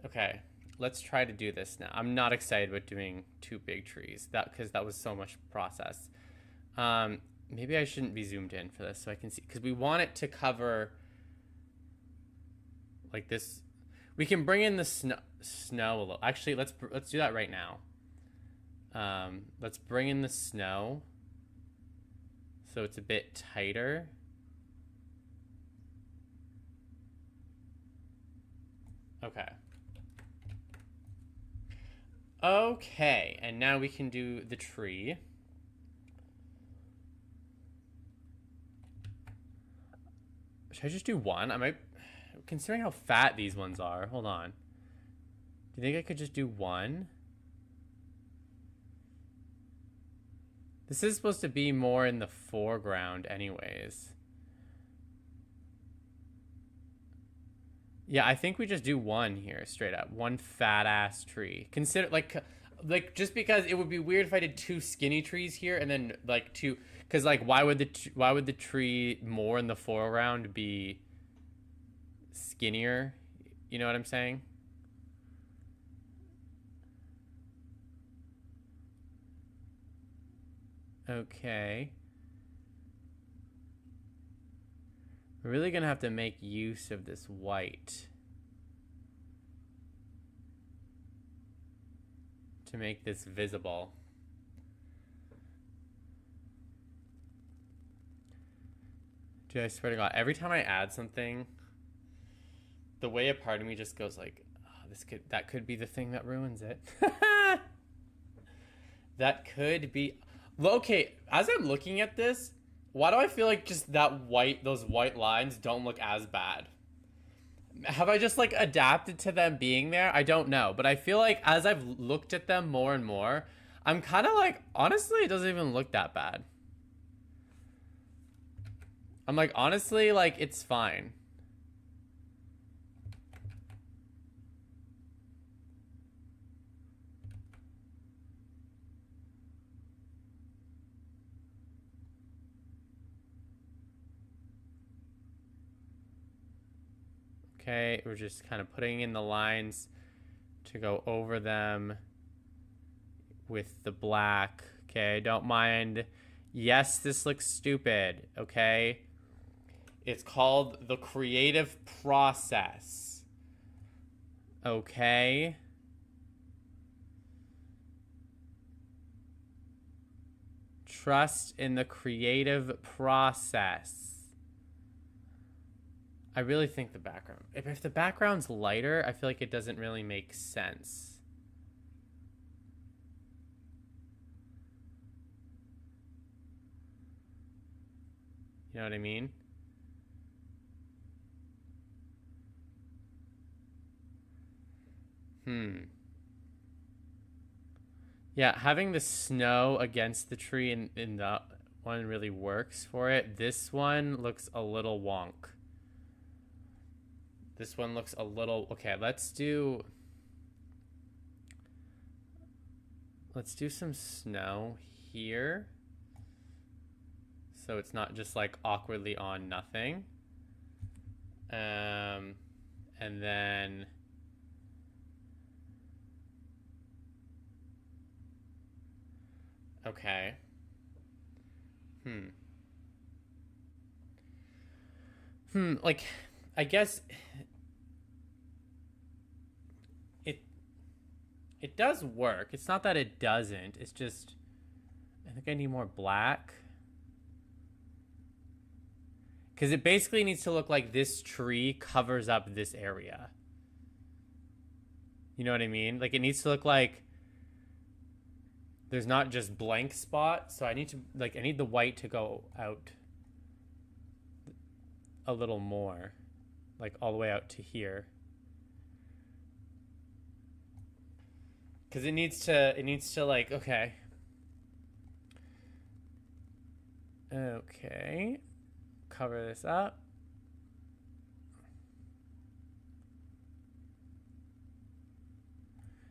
Speaker 1: okay. Let's try to do this now. I'm not excited about doing 2 big trees because that was so much process. Maybe I shouldn't be zoomed in for this so I can see, because we want it to cover like this. We can bring in the snow a little. Actually, let's do that right now. Let's bring in the snow so it's a bit tighter. Okay. Okay, and now we can do the tree. Should I just do one? I might, considering how fat these ones are. Hold on. Do you think I could just do one? This is supposed to be more in the foreground anyways. Yeah, I think we just do one here, straight up. One fat ass tree. Consider like just because it would be weird if I did 2 skinny trees here and then like 2, because like why would the tree more in the foreground be skinnier? You know what I'm saying? Okay. We're really gonna have to make use of this white to make this visible. Dude, I swear to God, every time I add something, the way a part of me just goes like, oh, that could be the thing that ruins it. That could be. Okay, as I'm looking at this, why do I feel like just those white lines don't look as bad? Have I just like adapted to them being there? I don't know, but I feel like as I've looked at them more and more, I'm kind of like, honestly, it doesn't even look that bad. I'm like, honestly, like it's fine. Okay, we're just kind of putting in the lines to go over them with the black. Okay, don't mind. Yes, this looks stupid. Okay, it's called the creative process. Okay. Trust in the creative process. I really think the background. If the background's lighter, I feel like it doesn't really make sense. You know what I mean? Yeah, having the snow against the tree in the one really works for it. This one looks a little wonk. This one looks a little... Okay, let's do some snow here. So it's not just like awkwardly on nothing. And then... Okay. Like, I guess it does work. It's not that it doesn't. It's just I think I need more black. Because it basically needs to look like this tree covers up this area. You know what I mean? Like, it needs to look like there's not just blank spot. So I need to, like, I need the white to go out a little more. Like, all the way out to here. Because it needs to, like, okay. Okay. Cover this up.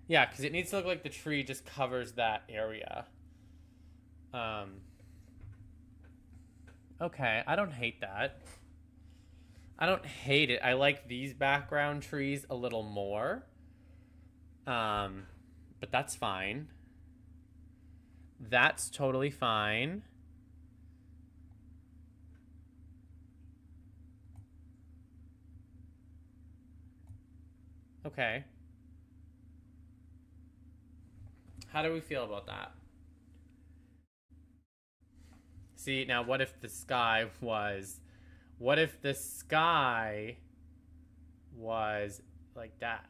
Speaker 1: Yeah, because it needs to look like the tree just covers that area. Okay, I don't hate that. I don't hate it. I like these background trees a little more. But that's fine. That's totally fine. Okay. How do we feel about that? See, now what if the sky was... What if the sky was like that?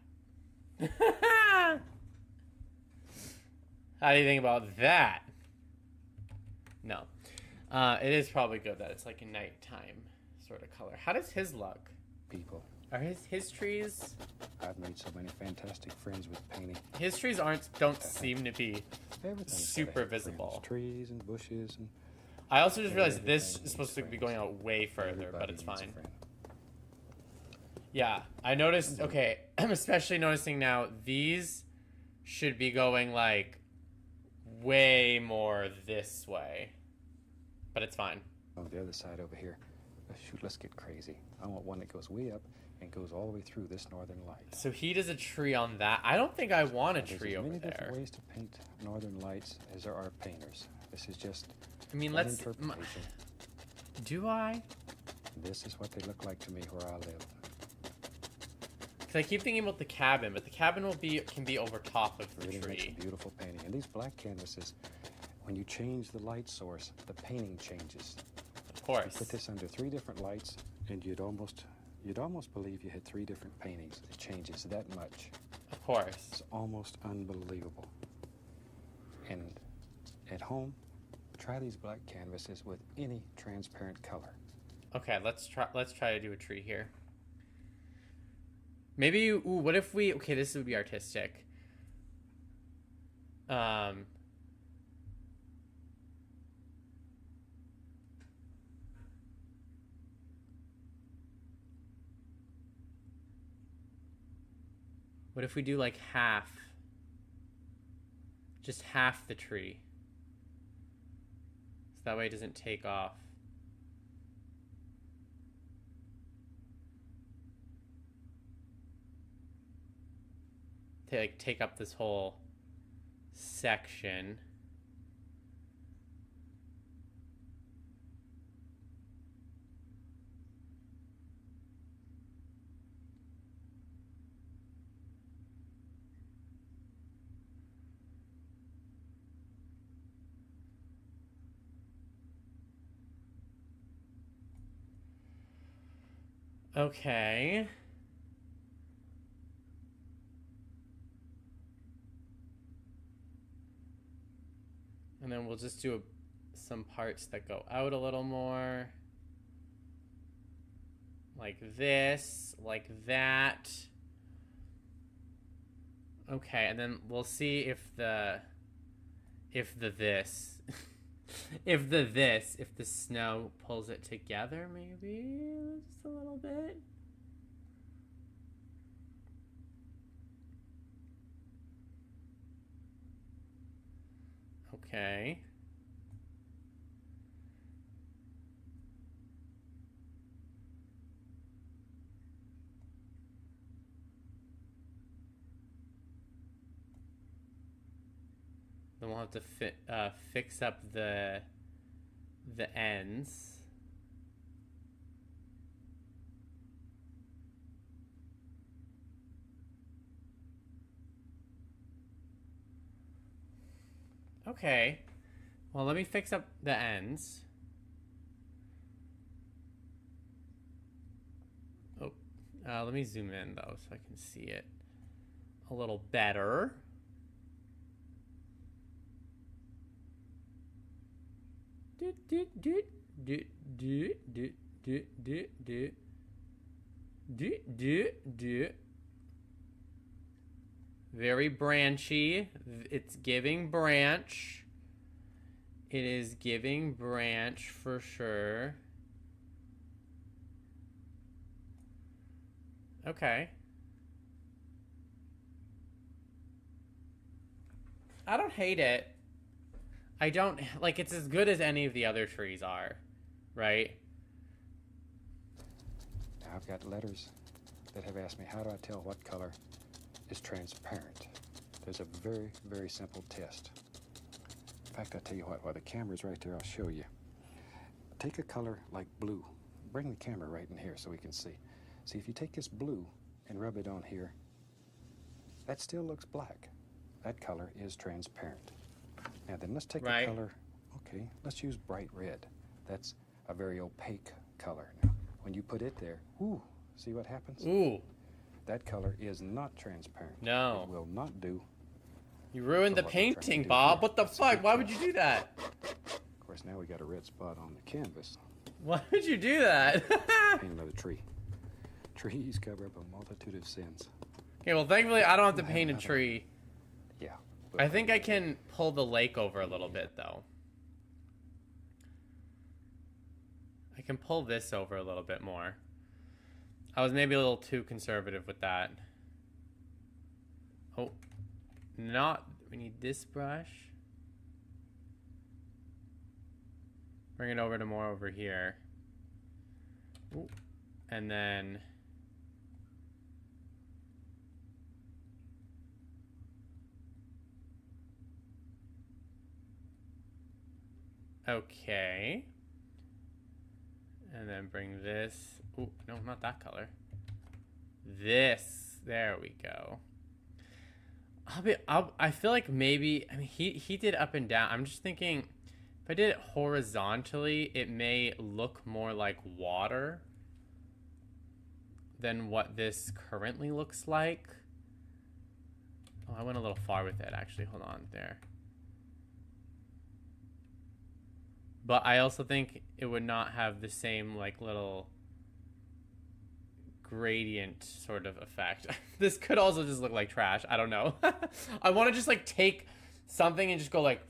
Speaker 1: How do you think about that? No. It is probably good that it's like a nighttime sort of color. How does his look?
Speaker 2: People.
Speaker 1: Are his trees...
Speaker 2: I've made so many fantastic friends with painting.
Speaker 1: His trees don't seem to be super visible.
Speaker 2: Trees and bushes and...
Speaker 1: I also just realized this is supposed to be going out way further, but it's fine. Yeah, I noticed, okay, I'm especially noticing now, these should be going, like, way more this way. But it's fine.
Speaker 2: Oh, the other side over here. Shoot, let's get crazy. I want one that goes way up and goes all the way through this northern light.
Speaker 1: So he does a tree on that. I don't think I want a tree over there.
Speaker 2: There's many different ways to paint northern lights as there are painters. This is just...
Speaker 1: I mean, let's... Do I?
Speaker 2: This is what they look like to me where I live.
Speaker 1: Because I keep thinking about the cabin, but the cabin can be over top of the
Speaker 2: really
Speaker 1: tree.
Speaker 2: Makes a beautiful painting. And these black canvases, when you change the light source, the painting changes.
Speaker 1: Of course.
Speaker 2: You put this under 3 different lights, and you'd almost believe you had 3 different paintings. It changes that much.
Speaker 1: Of course.
Speaker 2: It's almost unbelievable. And at home, try these black canvases with any transparent color. Okay,
Speaker 1: let's try to do a tree here. Maybe, what if we... Okay, this would be artistic. What if we do, like, half? Just half the tree. So that way it doesn't take off. to like take up this whole section. Okay. And then we'll just do some parts that go out a little more. Like this, like that. Okay, and then we'll see if the this if the snow pulls it together, maybe just a little bit. Okay. Then we'll have to fix up the ends. Okay. Well, let me fix up the ends. Oh, let me zoom in though so I can see it a little better. Very branchy. It's giving branch. It is giving branch for sure. Okay. I don't hate it. I don't, like, it's as good as any of the other trees are, right?
Speaker 2: Now I've got letters that have asked me, how do I tell what color is transparent? There's a very, very simple test. In fact, I'll tell you what, while the camera's right there, I'll show you. Take a color like blue. Bring the camera right in here so we can see. See, if you take this blue and rub it on here, that still looks black. That color is transparent. Now then, let's take a color, okay, let's use bright red. That's a very opaque color. Now, when you put it there, ooh, see what happens?
Speaker 1: Ooh.
Speaker 2: That color is not transparent.
Speaker 1: No.
Speaker 2: It will not do.
Speaker 1: You ruined the painting, Bob. What the fuck? Why would you do that?
Speaker 2: Of course, now we got a red spot on the canvas.
Speaker 1: Why would you do that?
Speaker 2: Paint another tree. Trees cover up a multitude of sins.
Speaker 1: Okay, well, thankfully, I don't have to paint a tree.
Speaker 2: Yeah.
Speaker 1: I think I can pull the lake over a little bit, though. I can pull this over a little bit more. I was maybe a little too conservative with that. Oh, we need this brush. Bring it over to more over here. Ooh. And then... Okay. And then bring this. Ooh, no, not that color. This. There we go. I feel like maybe, I mean, he did up and down. I'm just thinking, if I did it horizontally, it may look more like water than what this currently looks like. Oh, I went a little far with it, actually. Hold on there. But I also think it would not have the same, like, little gradient sort of effect. This could also just look like trash. I don't know. I want to just, like, take something and just go, like,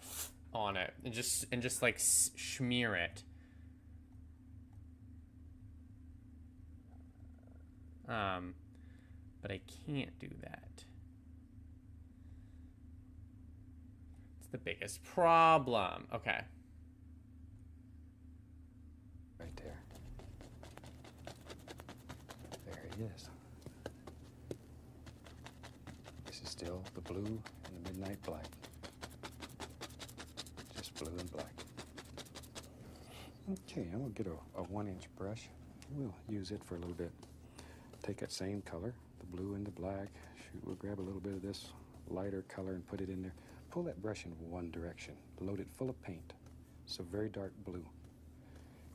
Speaker 1: on it. And just like, smear it. But I can't do that. It's the biggest problem. Okay.
Speaker 2: Right there. There he is. This is Still the blue and the midnight black. Just blue and black. Okay, I'm going to get a 1-inch brush. We'll use it for a little bit. Take that same color, the blue and the black. Shoot, we'll grab a little bit of this lighter color and put it in there. Pull that brush in one direction. Load it full of paint. So very dark blue.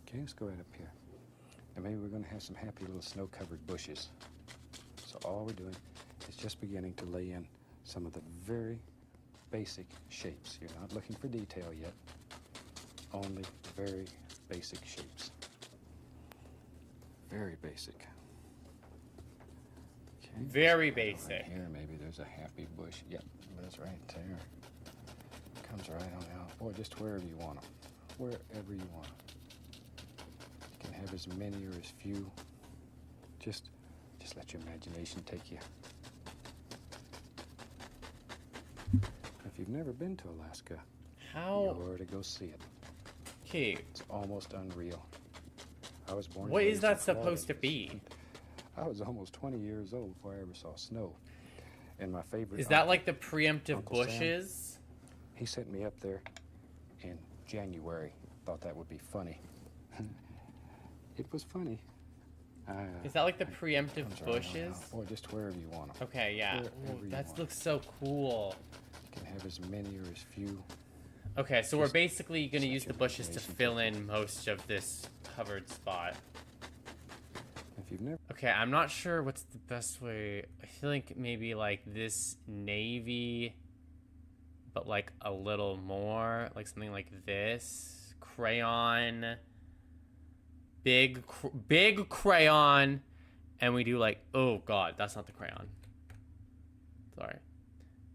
Speaker 2: Okay, let's go right up here. And maybe we're going to have some happy little snow-covered bushes. So all we're doing is just beginning to lay in some of the very basic shapes. You're not looking for detail yet. Only very basic shapes. Very basic. Okay.
Speaker 1: Very basic.
Speaker 2: Right here, maybe there's a happy bush. Yep, that's right there. Comes right on out. Boy, just wherever you want them. Wherever you want them. You can have as many or as few. Just let your imagination take you. If you've never been to Alaska,
Speaker 1: How?
Speaker 2: you ought to go see it.
Speaker 1: Okay.
Speaker 2: It's almost unreal. I was born.
Speaker 1: What
Speaker 2: and
Speaker 1: is
Speaker 2: raised
Speaker 1: that
Speaker 2: in Florida.
Speaker 1: supposed to be?
Speaker 2: I was almost 20 years old before I ever saw snow. And my favorite.
Speaker 1: Is that
Speaker 2: uncle,
Speaker 1: like the preemptive
Speaker 2: Uncle Sam,
Speaker 1: bushes?
Speaker 2: he sent me up there in January. Thought that would be funny. It was funny.
Speaker 1: Is that like the
Speaker 2: Comes
Speaker 1: preemptive
Speaker 2: right on
Speaker 1: bushes?
Speaker 2: out. Or just wherever you want them.
Speaker 1: Okay, yeah.
Speaker 2: Wherever
Speaker 1: Ooh,
Speaker 2: you
Speaker 1: that
Speaker 2: want.
Speaker 1: looks so cool.
Speaker 2: You can have as many or as few.
Speaker 1: Okay, so we're
Speaker 2: Just
Speaker 1: basically going to
Speaker 2: set
Speaker 1: use the
Speaker 2: your
Speaker 1: bushes to
Speaker 2: imagination
Speaker 1: fill
Speaker 2: free.
Speaker 1: in most of this covered spot.
Speaker 2: If you've never.
Speaker 1: Okay, I'm not sure what's the best way. I feel like maybe like this navy, but like a little more, like something like this. Crayon. Big crayon. And we do like, oh god, that's not the crayon. Sorry.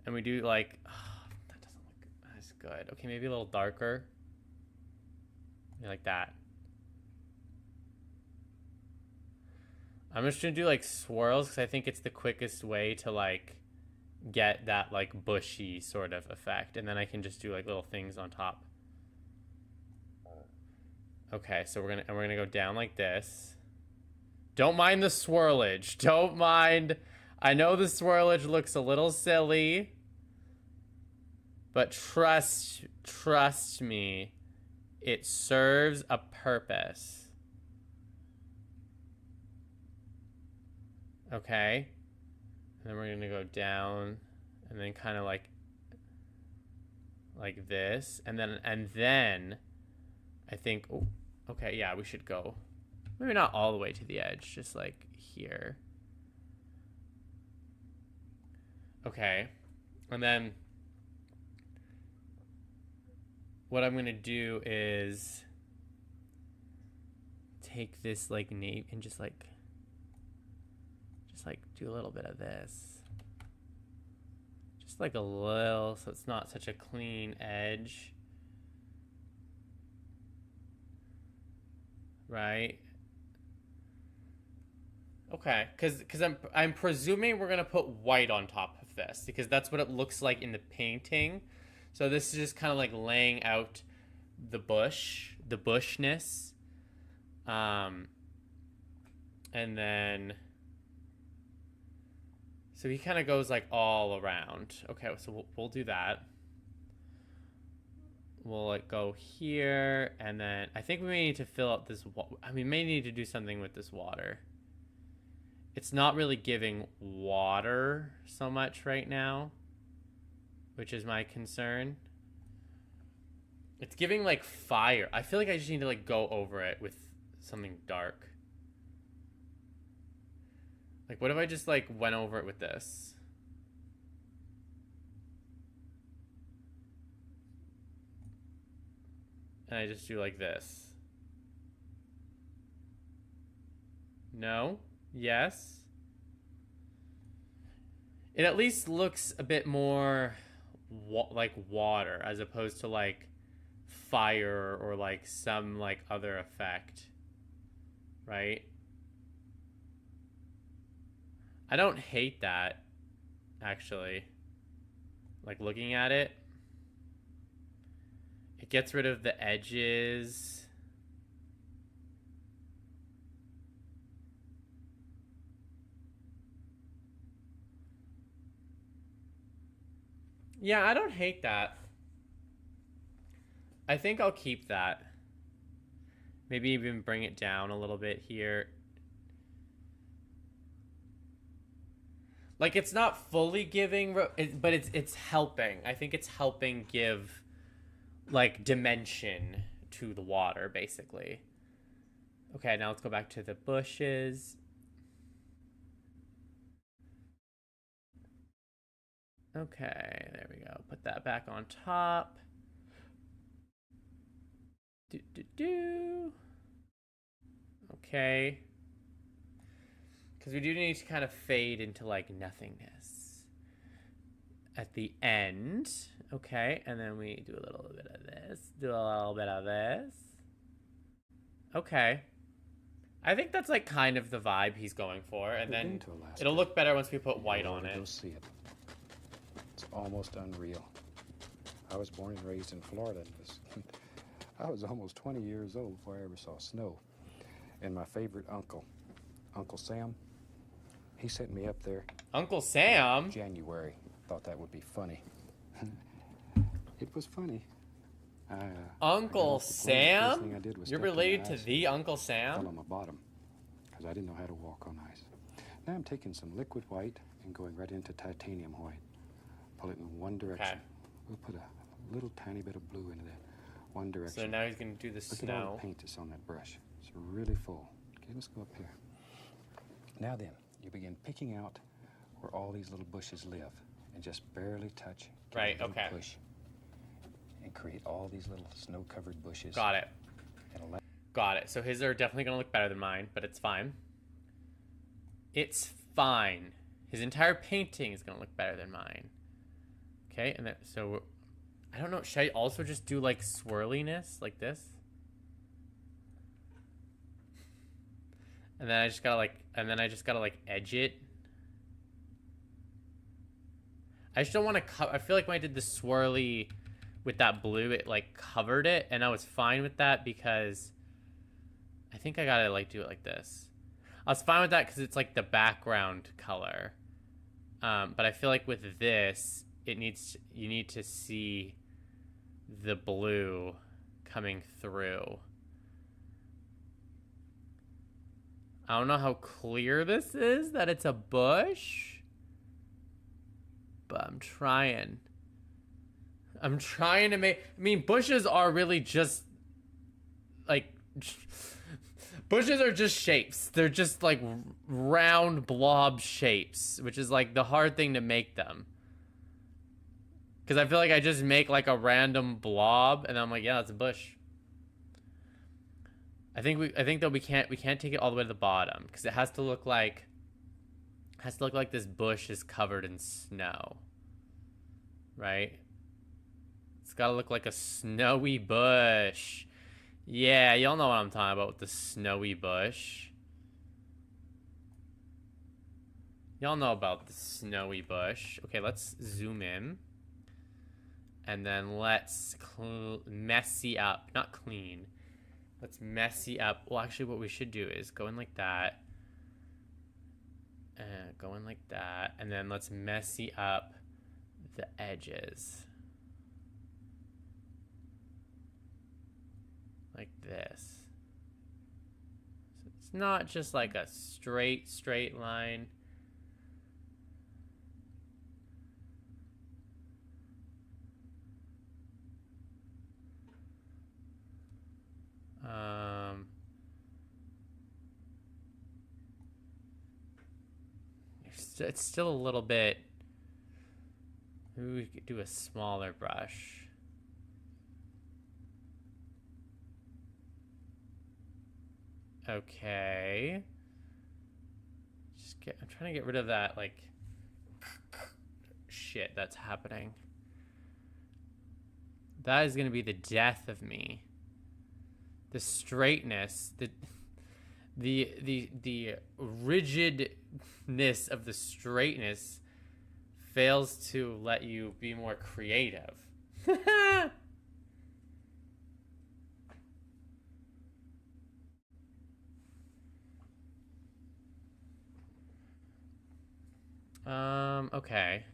Speaker 1: And we do like, that doesn't look as good. Okay, maybe a little darker. Maybe like that. I'm just gonna do like swirls because I think it's the quickest way to like get that like bushy sort of effect, and then I can just do like little things on top. Okay, so we're gonna go down like this. Don't mind the swirlage. Don't mind. I know the swirlage looks a little silly, but trust me, it serves a purpose. Okay, and then we're gonna go down, and then kind of like this, and then I think. Oh, okay, yeah, we should go. Maybe not all the way to the edge, just like here. Okay, and then what I'm gonna do is take this like name and just like do a little bit of this, just like a little, so it's not such a clean edge, right? Okay, because I'm presuming we're gonna put white on top of this because that's what it looks like in the painting. So this is just kind of like laying out the bushness, and then so he kind of goes like all around. Okay, so we'll do that. We'll like go here, and then I think we may need to fill up this. We may need to do something with this water. It's not really giving water so much right now, which is my concern. It's giving like fire. I feel like I just need to like go over it with something dark. Like, what if I just like went over it with this? And I just do like this. No? Yes? It at least looks a bit more like water as opposed to like fire or like some like other effect. Right? I don't hate that, actually. Like, looking at it. It gets rid of the edges. Yeah, I don't hate that. I think I'll keep that. Maybe even bring it down a little bit here. Like, it's not fully giving, but it's helping. I think it's helping give, like, dimension to the water, basically. Okay, now let's go back to the bushes. Okay, there we go. Put that back on top. Do. Okay. Because we do need to kind of fade into, like, nothingness at the end. Okay, and then we do a little bit of this. Do a little bit of this. Okay. I think that's, like, kind of the vibe he's going for. And then it'll look better once we put white on it.
Speaker 2: Go see it. It's almost unreal. I was born and raised in Florida. I was almost 20 years old before I ever saw snow. And my favorite uncle, Uncle Sam, he sent me up there.
Speaker 1: Uncle Sam?
Speaker 2: In January. Thought that would be funny. It was funny.
Speaker 1: Uncle Sam? You're related to the Uncle Sam?
Speaker 2: I fell on my bottom because I didn't know how to walk on ice. Now I'm taking some liquid white and going right into titanium white. Pull it in one direction. Okay. We'll put a little tiny bit of blue into that. One direction.
Speaker 1: So now he's going to do the snow.
Speaker 2: Look at all the paint that's on that brush. It's really full. Okay, let's go up here. Now then, you begin picking out where all these little bushes live and just barely touch.
Speaker 1: Right, okay.
Speaker 2: Push. And create all these little snow-covered bushes.
Speaker 1: Got it. Got it. So his are definitely going to look better than mine, but it's fine. It's fine. His entire painting is going to look better than mine. Okay, and then, so, I don't know, should I also just do, like, swirliness, like this? And then I just gotta, like, edge it. I just don't want to I feel like when I did the swirly with that blue, it, like, covered it, and I was fine with that because I think I gotta, like, do it like this. I was fine with that because it's, like, the background color. But I feel like with this, you need to see the blue coming through. I don't know how clear this is that it's a bush, but I'm trying. I'm trying to make, I mean, bushes are really just, like, bushes are just shapes. They're just, like, round blob shapes, which is, like, the hard thing to make them. Because I feel like I just make, like, a random blob, and I'm like, yeah, that's a bush. I think that we can't take it all the way to the bottom, because it has to look like this bush is covered in snow. Right? It's gotta look like a snowy bush. Yeah, y'all know what I'm talking about with the snowy bush. Y'all know about the snowy bush. Okay, let's zoom in. And then let's messy up. Not clean. Let's messy up. Well, actually, what we should do is go in like that. Go in like that. And then let's messy up the edges. Like this. So it's not just like a straight line. It's still a little bit. Maybe we could do a smaller brush. Okay. I'm trying to get rid of that, like, shit that's happening. That is gonna be the death of me. The straightness, the rigidness of the straightness fails to let you be more creative. Okay.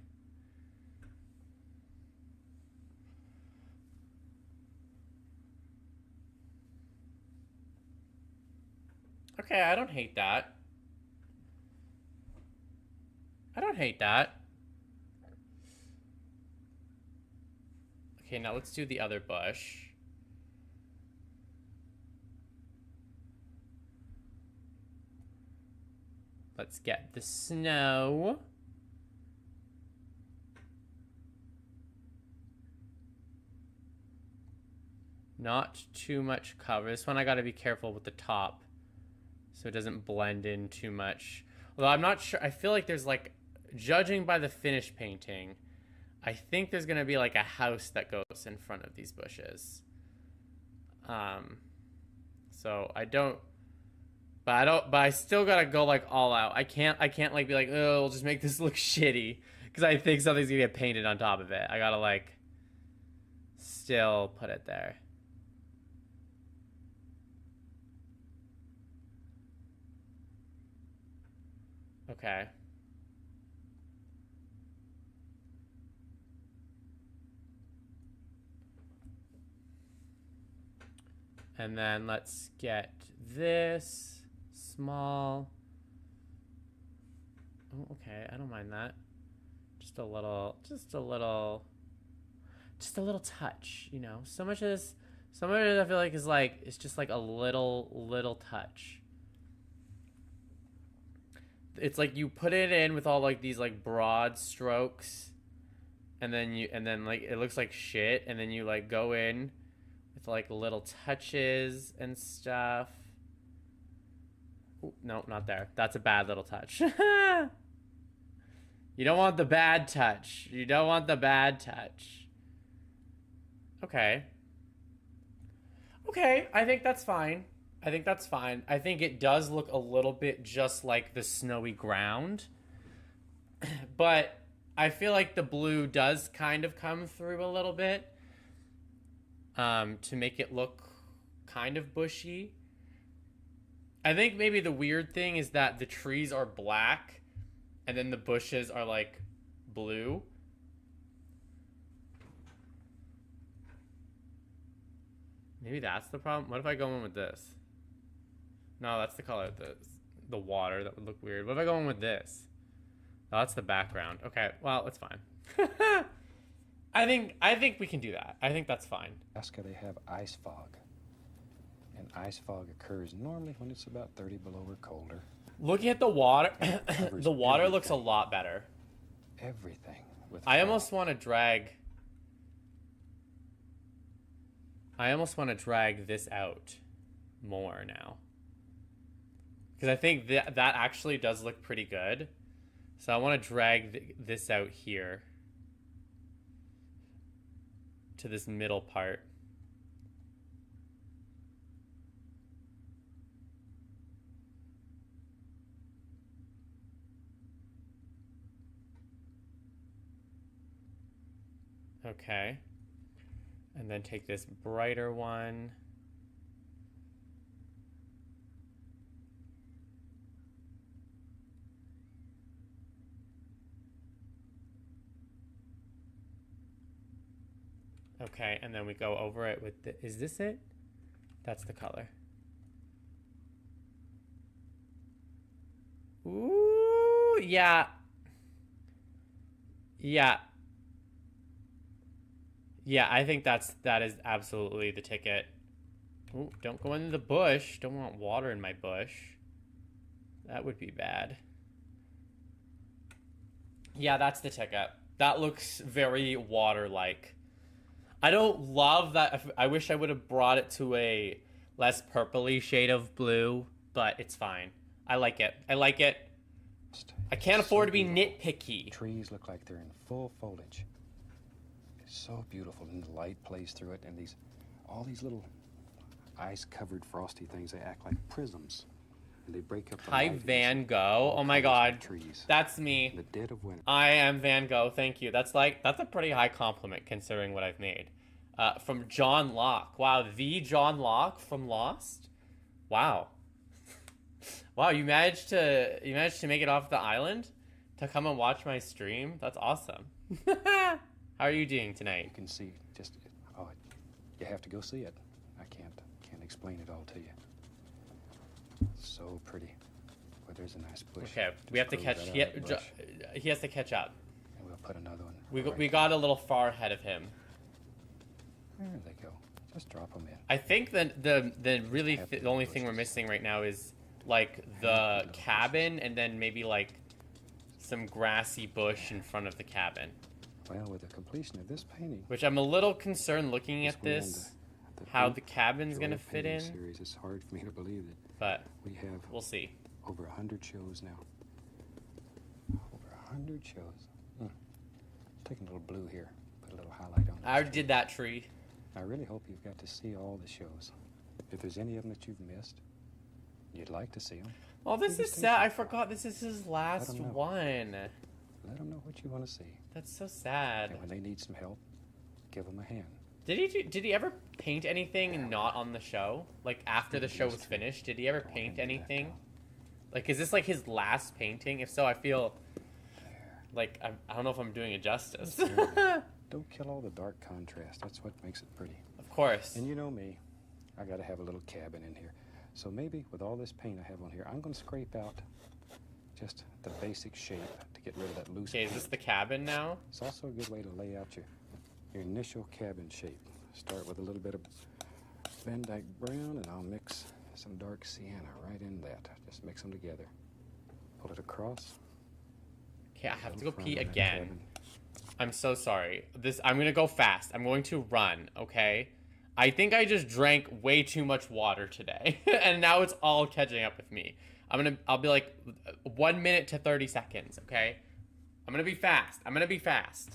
Speaker 1: Okay, I don't hate that. I don't hate that. Okay, now let's do the other bush. Let's get the snow. Not too much cover. This one I gotta be careful with the top so it doesn't blend in too much. Although I'm not sure. I feel like there's like, judging by the finished painting, I think there's gonna be like a house that goes in front of these bushes. So I don't, but I still gotta go like all out. I can't like be like, oh, we'll just make this look shitty because I think something's gonna get painted on top of it. I gotta like still put it there. Okay. And then let's get this small. Oh, okay, I don't mind that. Just a little touch, you know. Some of it I feel like is like, it's just like a little touch. It's like you put it in with all like these like broad strokes, and then like it looks like shit, and then you like go in with like little touches and stuff. Ooh, no, not there. That's a bad little touch. You don't want the bad touch. You don't want the bad touch. Okay. Okay, I think that's fine. I think that's fine. I think it does look a little bit just like the snowy ground. But I feel like the blue does kind of come through a little bit to make it look kind of bushy. I think maybe the weird thing is that the trees are black and then the bushes are like blue. Maybe that's the problem. What if I go in with this? No, that's the color of the water. That would look weird. What if I go in with this? Oh, that's the background. Okay, well, it's fine. I think we can do that. I think that's fine.
Speaker 2: Alaska, they have ice fog. And ice fog occurs normally when it's about 30 below or colder.
Speaker 1: Looking at the water, the water
Speaker 2: everything.
Speaker 1: looks a lot better.
Speaker 2: Everything with
Speaker 1: I
Speaker 2: fog.
Speaker 1: almost want to drag this out more now. Because I think that actually does look pretty good. So I want to drag this out here to this middle part. Okay. And then take this brighter one. Okay, and then we go over it with the, is this it? That's the color. Ooh, yeah. Yeah. Yeah, I think that is absolutely the ticket. Ooh, don't go into the bush. Don't want water in my bush. That would be bad. Yeah, that's the ticket. That looks very water-like. I don't love that. I wish I would have brought it to a less purpley shade of blue, but it's fine. I like it. I like it. I can't afford to be nitpicky.
Speaker 2: Trees look like they're in full foliage. It's so beautiful, and the light plays through it, and all these little ice-covered frosty things, they act like prisms. And they break up the
Speaker 1: Hi,
Speaker 2: light
Speaker 1: Van Gogh. Oh my God.
Speaker 2: Trees.
Speaker 1: That's me.
Speaker 2: In the dead of winter.
Speaker 1: I am Van Gogh. Thank you. That's a pretty high compliment considering what I've made. From John Locke. Wow, the John Locke from Lost. Wow. Wow, you managed to make it off the island to come and watch my stream. That's awesome. How are you doing tonight?
Speaker 2: You can see you have to go see it. I can't explain it all to you. So pretty. Well, there's a nice bush.
Speaker 1: Okay,
Speaker 2: Just
Speaker 1: we have to
Speaker 2: grows
Speaker 1: catch.
Speaker 2: right out of the bush.
Speaker 1: He has to catch up.
Speaker 2: And we'll put another one.
Speaker 1: We got a little far ahead of him.
Speaker 2: There they go. Just drop them in.
Speaker 1: I think that the only thing we're
Speaker 2: bushes.
Speaker 1: missing right now is like the cabin and then maybe like some grassy bush in front of the cabin.
Speaker 2: Well, with the completion of this painting,
Speaker 1: Which I'm a little concerned looking at
Speaker 2: we're on
Speaker 1: this,
Speaker 2: the
Speaker 1: how
Speaker 2: Big
Speaker 1: the cabin's gonna
Speaker 2: Joy
Speaker 1: fit in,
Speaker 2: Painting series. It's hard for me to believe that
Speaker 1: but
Speaker 2: we have
Speaker 1: we'll see.
Speaker 2: over 100 shows now. Over 100 shows. Take a little blue here. Put a little highlight on it.
Speaker 1: I did that tree.
Speaker 2: I really hope you've got to see all the shows. If there's any of them that you've missed, you'd like to see them.
Speaker 1: Oh, this is sad. I forgot this is his last
Speaker 2: Let 'em know.
Speaker 1: one.
Speaker 2: Let them know what you want to see.
Speaker 1: That's so sad.
Speaker 2: And when they need some help, give them a hand.
Speaker 1: Did he ever paint anything not on the show? Like after the show was finished, did he ever paint anything? Like, is this like his last painting? If so, I feel like I don't know if I'm doing it justice.
Speaker 2: Don't kill all the dark contrast. That's what makes it pretty.
Speaker 1: Of course.
Speaker 2: And you know me, I got to have a little cabin in here. So maybe with all this paint I have on here, I'm going to scrape out just the basic shape to get rid of that loose
Speaker 1: Okay, is
Speaker 2: paint.
Speaker 1: this the cabin now?
Speaker 2: It's also a good way to lay out your initial cabin shape. Start with a little bit of Van Dyke brown, and I'll mix some dark sienna right in that. Just mix them together. Pull it across.
Speaker 1: Okay, I have to
Speaker 2: Little
Speaker 1: go
Speaker 2: front
Speaker 1: pee
Speaker 2: of that
Speaker 1: again.
Speaker 2: cabin.
Speaker 1: I'm so sorry. I'm gonna go fast. I'm going to run, okay? I think I just drank way too much water today. And now it's all catching up with me. I'll be like 1 minute to 30 seconds, okay? I'm gonna be fast. I'm gonna be fast.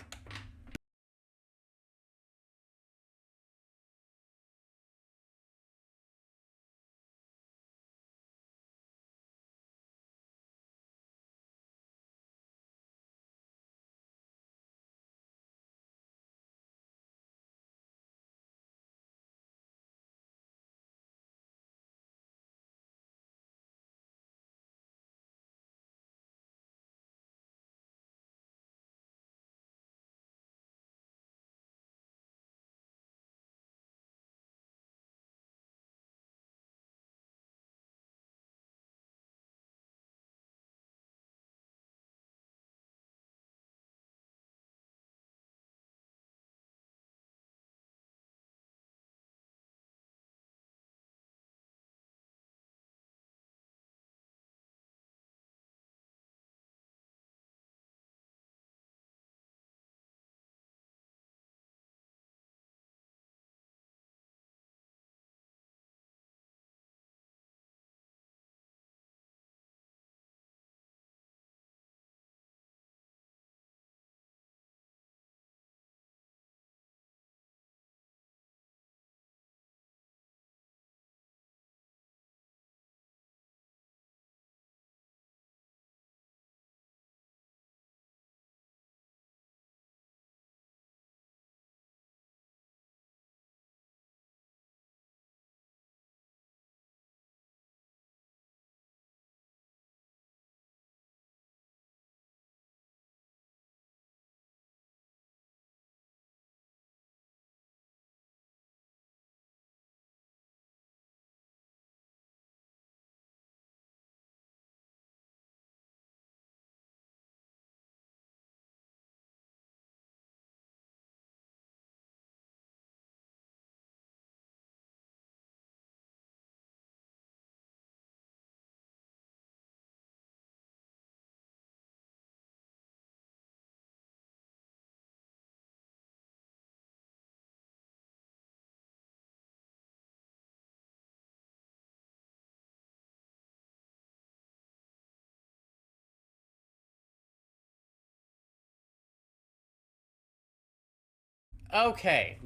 Speaker 1: Okay,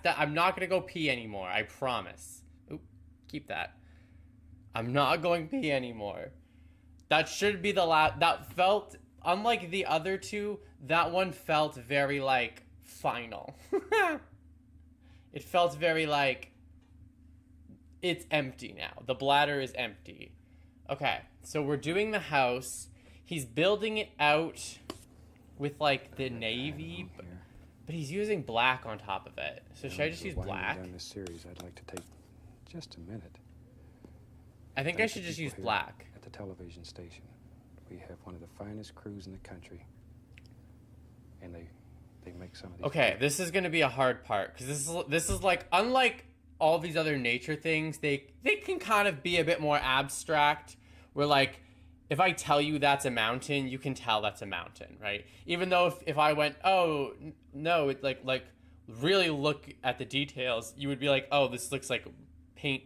Speaker 1: I'm not gonna go pee anymore. I promise. Oop, keep that. I'm not going pee anymore. That should be the last. That felt unlike the other two. That one felt very like final. It felt very like it's empty now. The bladder is empty. Okay, so we're doing the house. He's building it out with like the navy, but he's using black on top of it. So should I just use black?
Speaker 2: Down this series, I'd like to take just a minute
Speaker 1: I think I
Speaker 2: Thank
Speaker 1: should
Speaker 2: the
Speaker 1: just
Speaker 2: people
Speaker 1: use
Speaker 2: here
Speaker 1: black.
Speaker 2: at the television station. We have one of the finest crews in the country, and they make some of these.
Speaker 1: Okay, this is gonna be a hard part because this is like unlike all these other nature things. They can kind of be a bit more abstract. Where like if I tell you that's a mountain, you can tell that's a mountain, right? Even though if I went, oh no, it like really look at the details, you would be like, oh, this looks like paint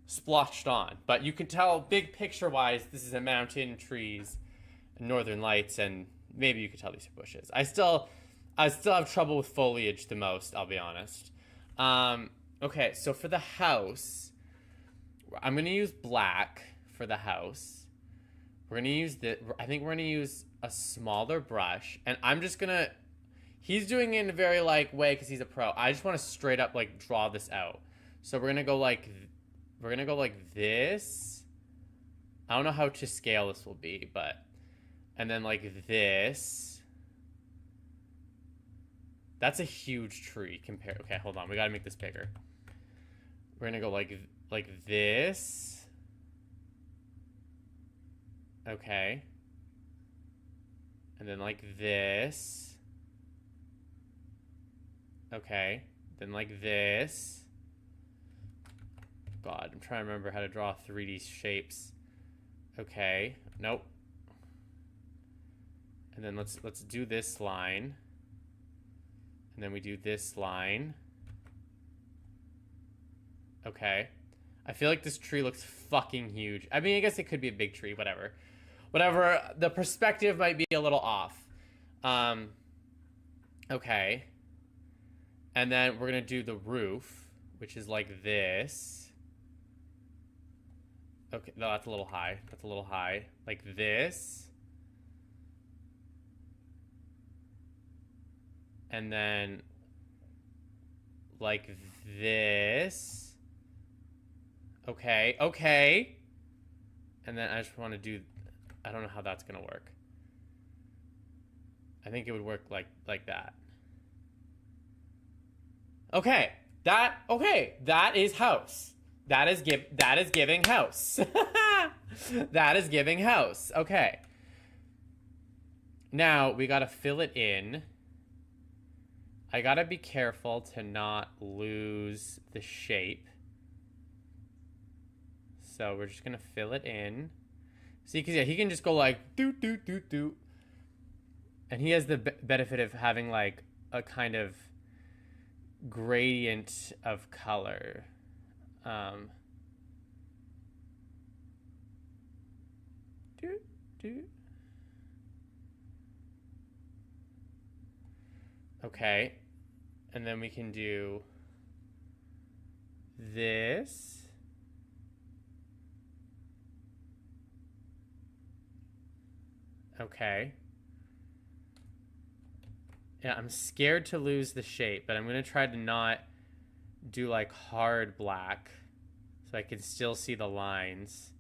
Speaker 1: splotched on. But you can tell big picture wise, this is a mountain, trees, northern lights, and maybe you could tell these are bushes. I still have trouble with foliage the most, I'll be honest. Okay, so for the house, I'm gonna use black for the house. We're gonna use I think we're gonna use a smaller brush, and I'm just gonna. He's doing it in a very like way because he's a pro. I just want to straight up like draw this out. So we're gonna go like this. I don't know how to scale this will be, but and then like this. That's a huge tree compared. Okay, hold on. We gotta make this bigger. We're gonna go like this. Okay. And then like this. Okay. Then like this. God, I'm trying to remember how to draw 3D shapes. Okay. Nope. And then let's do this line. And then we do this line. Okay. I feel like this tree looks fucking huge. I mean, I guess it could be a big tree, whatever. Whatever, the perspective might be a little off. Okay. And then we're gonna do the roof, which is like this. Okay, no, that's a little high. That's a little high. Like this. And then like this. Okay, okay. And then I just want to do, I don't know how that's gonna work. I think it would work like that. Okay, that is house. That is giving house. That is giving house. Okay. Now we gotta fill it in. I gotta be careful to not lose the shape. So we're just gonna fill it in. See, because yeah, he can just go like doot doot doot doot, and he has the benefit of having like a kind of gradient of color. Doot doot. Okay, and then we can do this. Okay. Yeah, I'm scared to lose the shape, but I'm going to try to not do like hard black so I can still see the lines.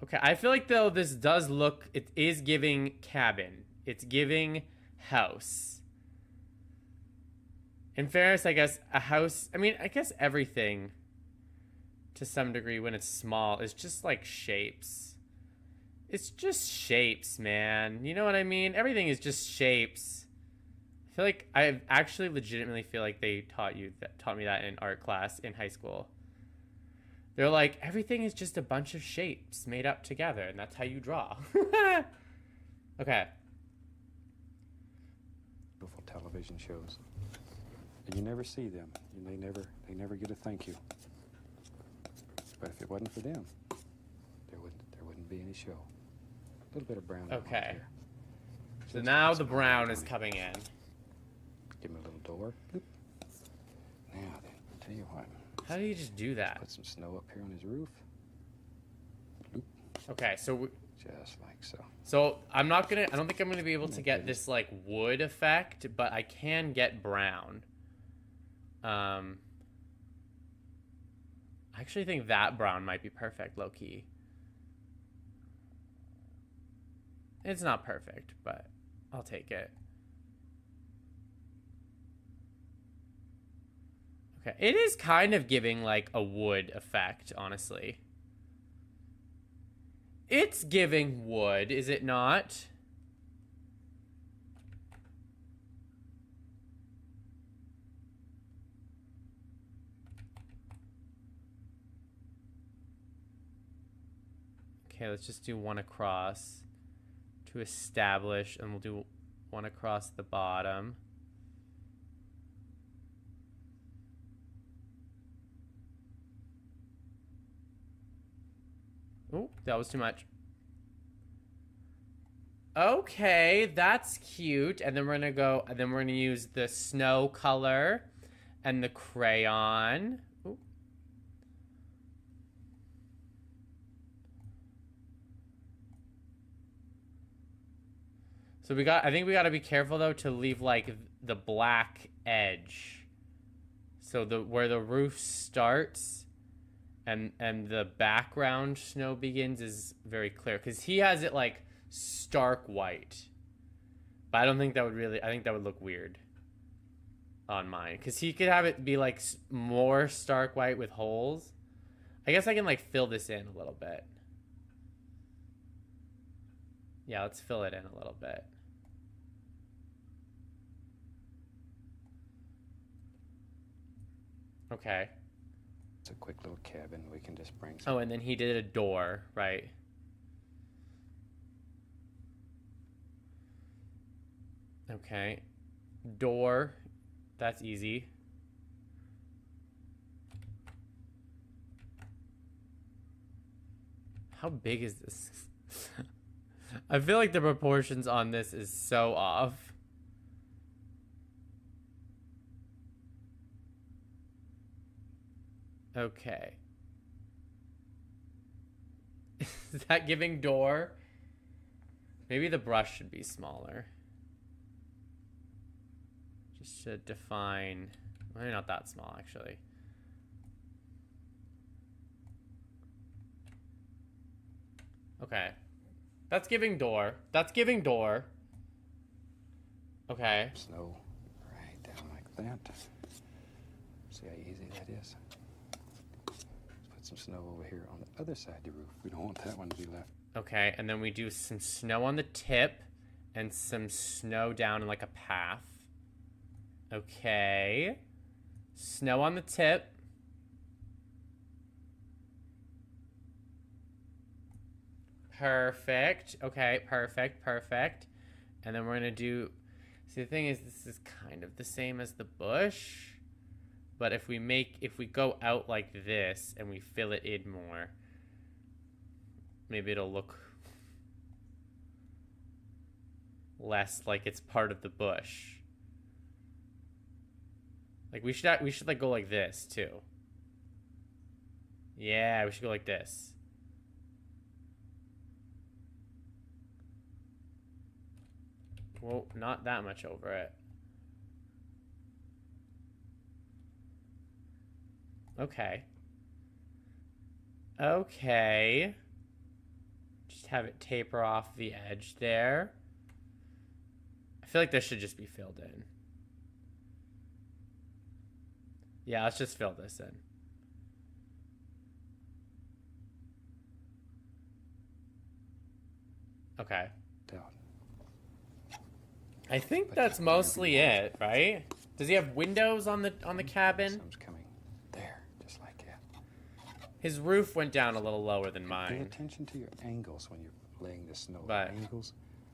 Speaker 1: Okay, I feel like though this does look, it is giving cabin. It's giving house. In fairness, I guess a house, I mean, I guess everything to some degree when it's small is just like shapes. It's just shapes, man. You know what I mean? Everything is just shapes. I feel like I actually legitimately feel like they taught me that in art class in high school. They're like, everything is just a bunch of shapes made up together, and that's how you draw. Okay.
Speaker 2: Beautiful television shows, and you never see them. They never get a thank you. But if it wasn't for them, there wouldn't be any show. A little bit of brown.
Speaker 1: Okay. So now the brown is coming in.
Speaker 2: Give him a little door. Bloop. Now then, I'll tell you what.
Speaker 1: How do you just do that?
Speaker 2: Put some snow up here on his roof. Bloop.
Speaker 1: Okay, so
Speaker 2: just like so.
Speaker 1: So I don't think I'm gonna be able to get this like wood effect, but I can get brown. I actually think that brown might be perfect, low key. It's not perfect, but I'll take it. Okay, it is kind of giving like a wood effect, honestly. It's giving wood, is it not? Okay, let's just do one across to establish, and we'll do one across the bottom. Oh, that was too much. Okay, that's cute. And then we're gonna use the snow color and the crayon. Ooh. So I think we gotta be careful though to leave like the black edge. So where the roof starts and the background snow begins is very clear. Because he has it like stark white. But I don't think that would really, I think that would look weird on mine. Because he could have it be like more stark white with holes. I guess I can like fill this in a little bit. Yeah, let's fill it in a little bit. Okay.
Speaker 2: It's a quick little cabin. We can just bring some.
Speaker 1: Oh, and then he did a door, right? Okay. Door. That's easy. How big is this? I feel like the proportions on this is so off. Okay. Is that giving door? Maybe the brush should be smaller. Just to define... Maybe not that small, actually. Okay. That's giving door. That's giving door. Okay.
Speaker 2: Snow right down like that. See how easy that is? Let's put some snow over here on the other side of the roof. We don't want that one to be left.
Speaker 1: Okay, and then we do some snow on the tip and some snow down in like a path. Okay. Snow on the tip. Perfect. Okay, perfect, perfect. And then we're gonna do... See, the thing is, this is kind of the same as the bush. But if we go out like this and we fill it in more, maybe it'll look less like it's part of the bush. Like we should like go like this too. Yeah, we should go like this. Well, not that much over it. Okay. Okay. Just have it taper off the edge there. I feel like this should just be filled in. Yeah, let's just fill this in. Okay.
Speaker 2: Down.
Speaker 1: I think that's mostly it, right? Does he have windows on the cabin?
Speaker 2: Some's coming. There, just like that.
Speaker 1: His roof went down a little lower than
Speaker 2: Pay
Speaker 1: mine.
Speaker 2: attention to your angles when you're laying the snow.
Speaker 1: But-
Speaker 2: Angles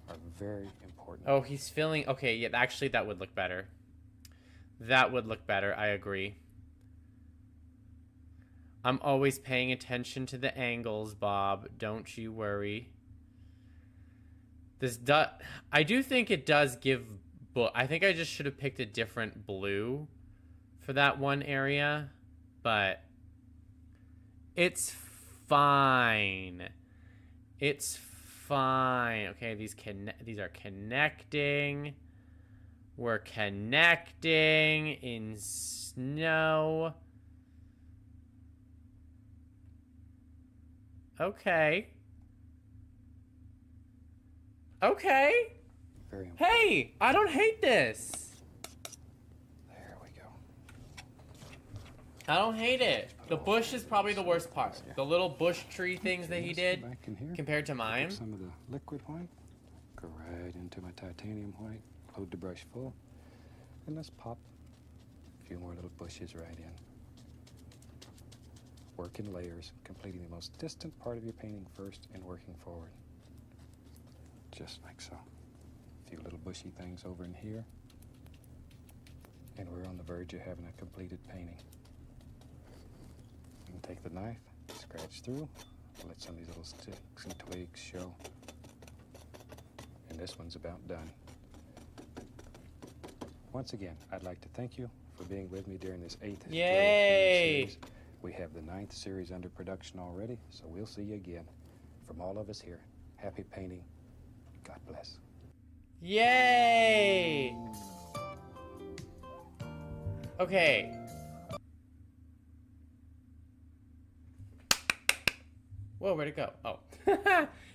Speaker 2: are very important.
Speaker 1: Oh, he's filling... Okay, yeah, actually, that would look better. That would look better, I agree. I'm always paying attention to the angles, Bob. Don't you worry. I do think it does give... I think I just should have picked a different blue for that one area. But it's fine. It's fine. Okay, these are connecting. We're connecting in snow. Okay. Okay.
Speaker 2: Very important.
Speaker 1: Hey, I don't hate this.
Speaker 2: There we go.
Speaker 1: I don't hate it. The bush is probably the worst part. The little bush tree things that he
Speaker 2: Let's
Speaker 1: did
Speaker 2: go back in here.
Speaker 1: compared to
Speaker 2: Pick
Speaker 1: mine.
Speaker 2: up some of the liquid white. Go right into my titanium white. Load the brush full. And let's pop a few more little bushes right in. Work in layers, completing the most distant part of your painting first and working forward. Just like so. A few little bushy things over in here. And we're on the verge of having a completed painting. You can take the knife, scratch through, let some of these little sticks and twigs show. And this one's about done. Once again, I'd like to thank you for being with me during this 8th Historic Painting series. We have the 9th series under production already, so we'll see you again. From all of us here, happy painting. God bless.
Speaker 1: Yay! Okay. Whoa, where'd it go? Oh.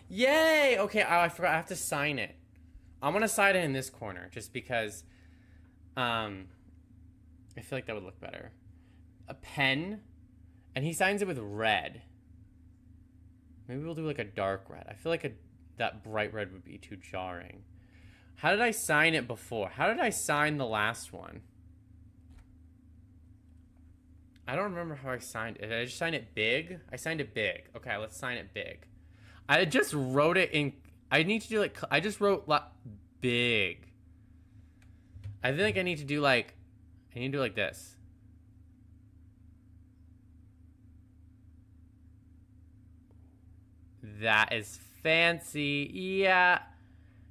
Speaker 1: Yay! Okay, oh, I forgot. I have to sign it. I'm gonna sign it in this corner, just because I feel like that would look better. A pen, and he signs it with red. Maybe we'll do like a dark red. I feel like that bright red would be too jarring. How did I sign it before? How did I sign the last one? I don't remember how I signed it. Did I just sign it big? I signed it big. Okay, let's sign it big. I just wrote it in... I need to do like... I just wrote big. I think I need to do like... I need to do like this. That is fancy. Yeah.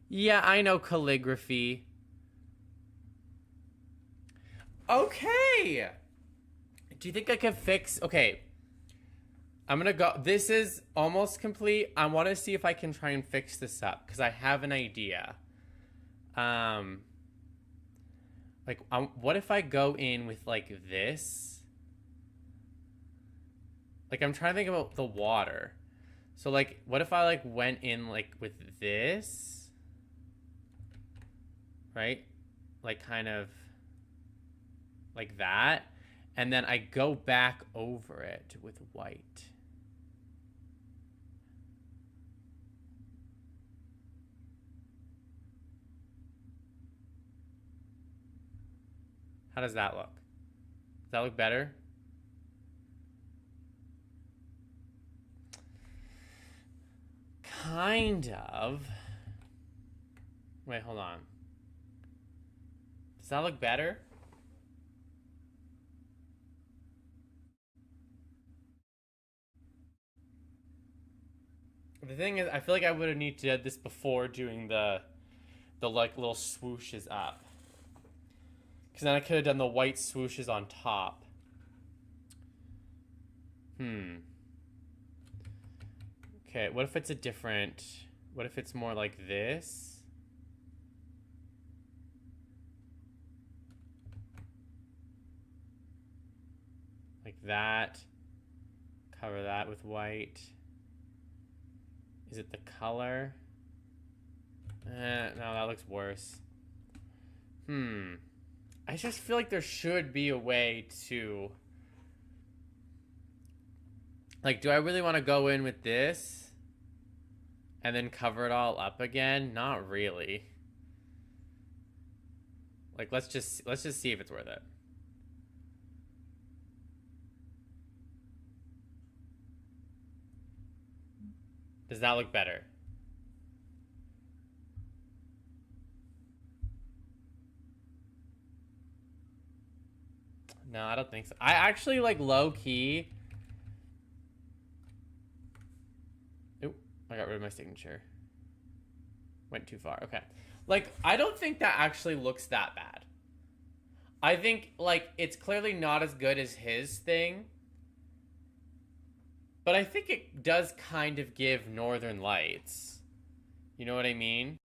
Speaker 1: Yeah, I know calligraphy. Okay. Do you think I could fix... Okay. I'm gonna go... This is almost complete. I want to see if I can try and fix this up, because I have an idea. What if I go in with, like, this? Like, I'm trying to think about the water. So, like, what if I, like, went in, like, with this? Right? Like, kind of... like that. And then I go back over it with white. How does that look? Does that look better? Kind of. Wait, hold on. Does that look better? The thing is, I feel like I would have needed to do this before doing the like little swooshes up. Because then I could have done the white swooshes on top. Okay, what if it's a different... What if it's more like this? Like that. Cover that with white. Is it the color? No, that looks worse. I just feel like there should be a way to... Like, do I really want to go in with this? And then cover it all up again? Not really. Like, let's just see if it's worth it. Does that look better? No, I don't think so. I actually, like, low-key... Oop, I got rid of my signature. Went too far. Okay. Like, I don't think that actually looks that bad. I think, like, it's clearly not as good as his thing. But I think it does kind of give Northern Lights. You know what I mean?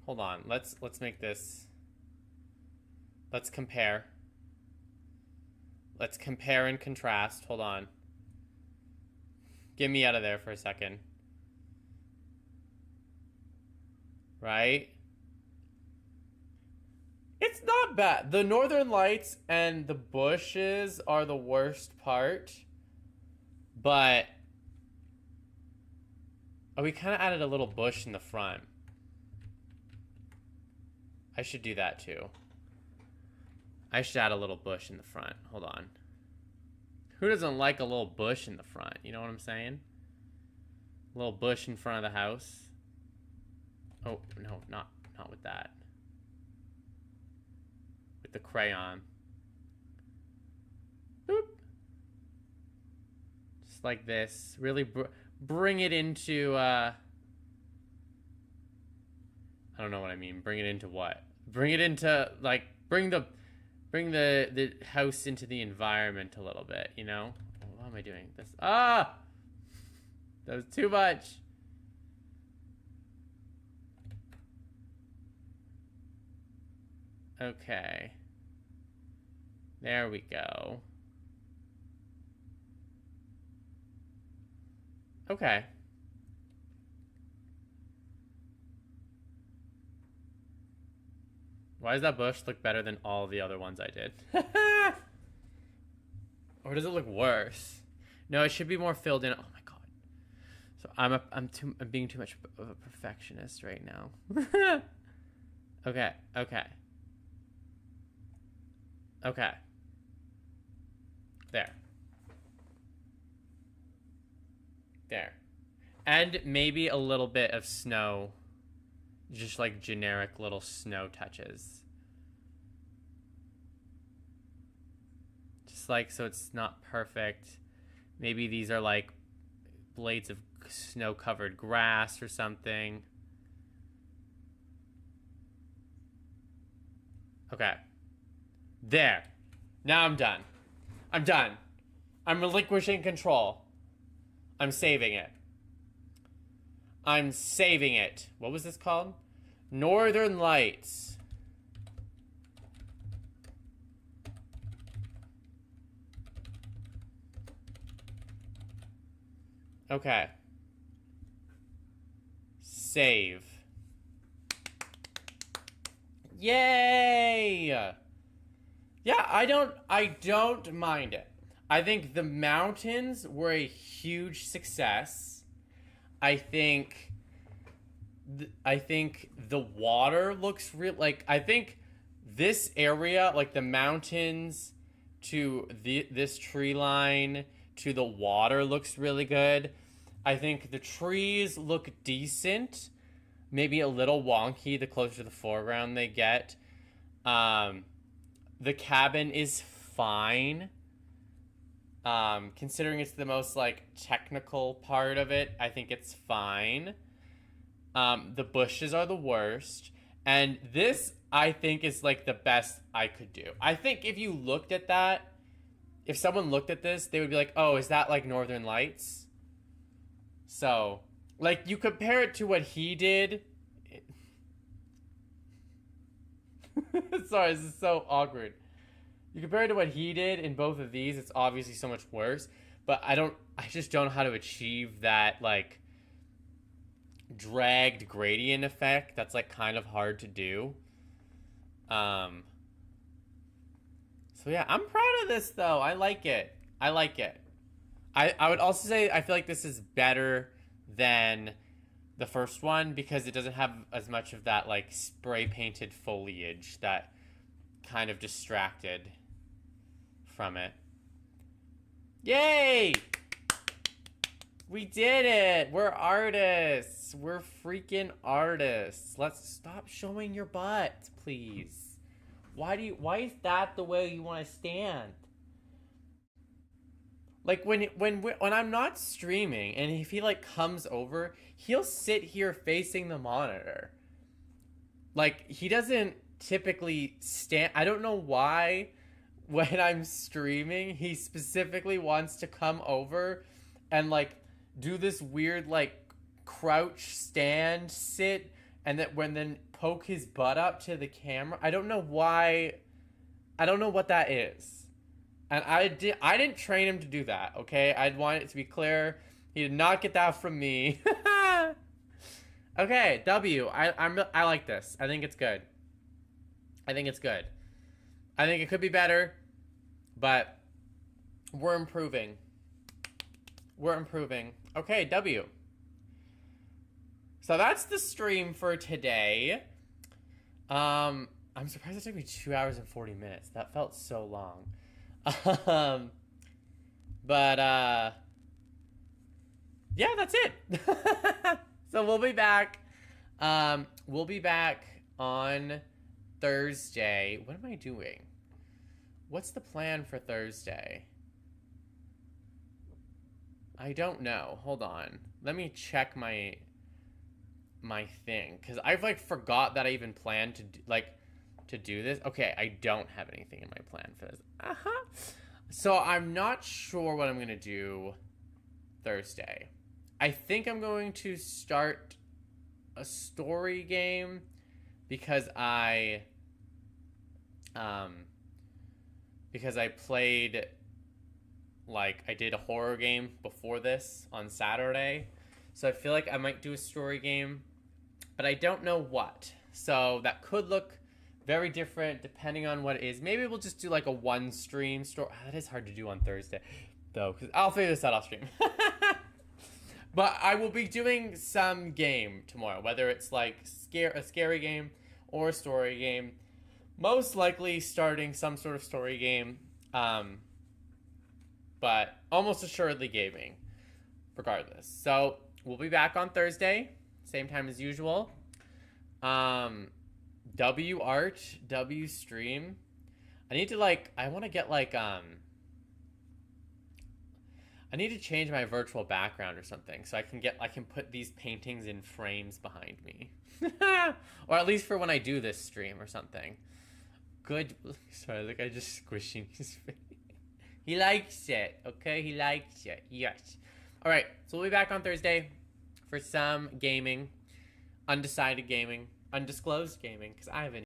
Speaker 1: Hold on. Let's make this... Let's compare. Let's compare and contrast. Hold on. Get me out of there for a second. Right? It's not bad. The northern lights and the bushes are the worst part. But oh, we kind of added a little bush in the front. I should do that too. I should add a little bush in the front. Hold on. Who doesn't like a little bush in the front? You know what I'm saying? A little bush in front of the house. Oh, no, not with that. With the crayon. Boop. Just like this. Really bring it into, I don't know what I mean. Bring it into what? Bring it into, like, bring the house into the environment a little bit, you know? Oh, why am I doing this? Ah! That was too much. Okay. There we go. Okay. Why does that bush look better than all the other ones I did? Or does it look worse? No, it should be more filled in. Oh my god. So I'm being too much of a perfectionist right now. Okay, okay. Okay. There. There. And maybe a little bit of snow. Just like generic little snow touches. Just like so it's not perfect. Maybe these are like blades of snow-covered grass or something. Okay. There. Now I'm done. I'm done. I'm relinquishing control. I'm saving it. I'm saving it. What was this called? Northern Lights. Okay. Save. Yay! Yeah, I don't mind it. I think the mountains were a huge success. I think the water looks real. Like, I think this area, like the mountains to this tree line to the water, looks really good. I think the trees look decent. Maybe a little wonky the closer to the foreground they get. The cabin is fine. Considering it's the most, like, technical part of it, I think it's fine. The bushes are the worst. And this, I think, is, like, the best I could do. I think if you looked at that, if someone looked at this, they would be like, oh, is that, like, Northern Lights? So, like, you compare it to what he did. Sorry, this is so awkward. You compare it to what he did in both of these, it's obviously so much worse. But I just don't know how to achieve that, like, dragged gradient effect. That's, like, kind of hard to do. So yeah, I'm proud of this, though. I like it. I like it. I would also say I feel like this is better than the first one because it doesn't have as much of that, like, spray painted foliage that kind of distracted from it. Yay! We did it! We're artists! We're freaking artists. Let's stop showing your butt, please. Why is that the way you want to stand? Like, when I'm not streaming and if he, like, comes over, he'll sit here facing the monitor. Like, he doesn't typically stand. I don't know why when I'm streaming he specifically wants to come over and, like, do this weird, like, crouch stand sit and then poke his butt up to the camera. I don't know why. I don't know what that is. And I didn't train him to do that, okay? I'd want it to be clear. He did not get that from me. Okay, W. I like this. I think it's good. I think it's good. I think it could be better, but we're improving. We're improving. Okay, W. So that's the stream for today. I'm surprised it took me 2 hours and 40 minutes. That felt so long. But yeah, that's it. So we'll be back. We'll be back on Thursday. What am I doing? What's the plan for Thursday? I don't know. Hold on. Let me check my thing, because I've like forgot that I even planned to do this. Okay, I don't have anything in my plan for this. So I'm not sure what I'm gonna do Thursday. I think I'm going to start a story game because I played, like, I did a horror game before this on Saturday. So I feel like I might do a story game, but I don't know what. So that could look very different depending on what it is. Maybe we'll just do like a one stream story. That is hard to do on Thursday though, because I'll figure this out off stream. But I will be doing some game tomorrow, whether it's like a scary game or a story game. Most likely starting some sort of story game, but almost assuredly gaming, regardless. So we'll be back on Thursday, same time as usual. W art, W stream. I need to I want to get I need to change my virtual background or something so I can put these paintings in frames behind me. Or at least for when I do this stream or something. Good. Sorry, look, I just squishing his face. He likes it, okay? He likes it. Yes. All right, so we'll be back on Thursday for some gaming, undecided gaming, undisclosed gaming, because I haven't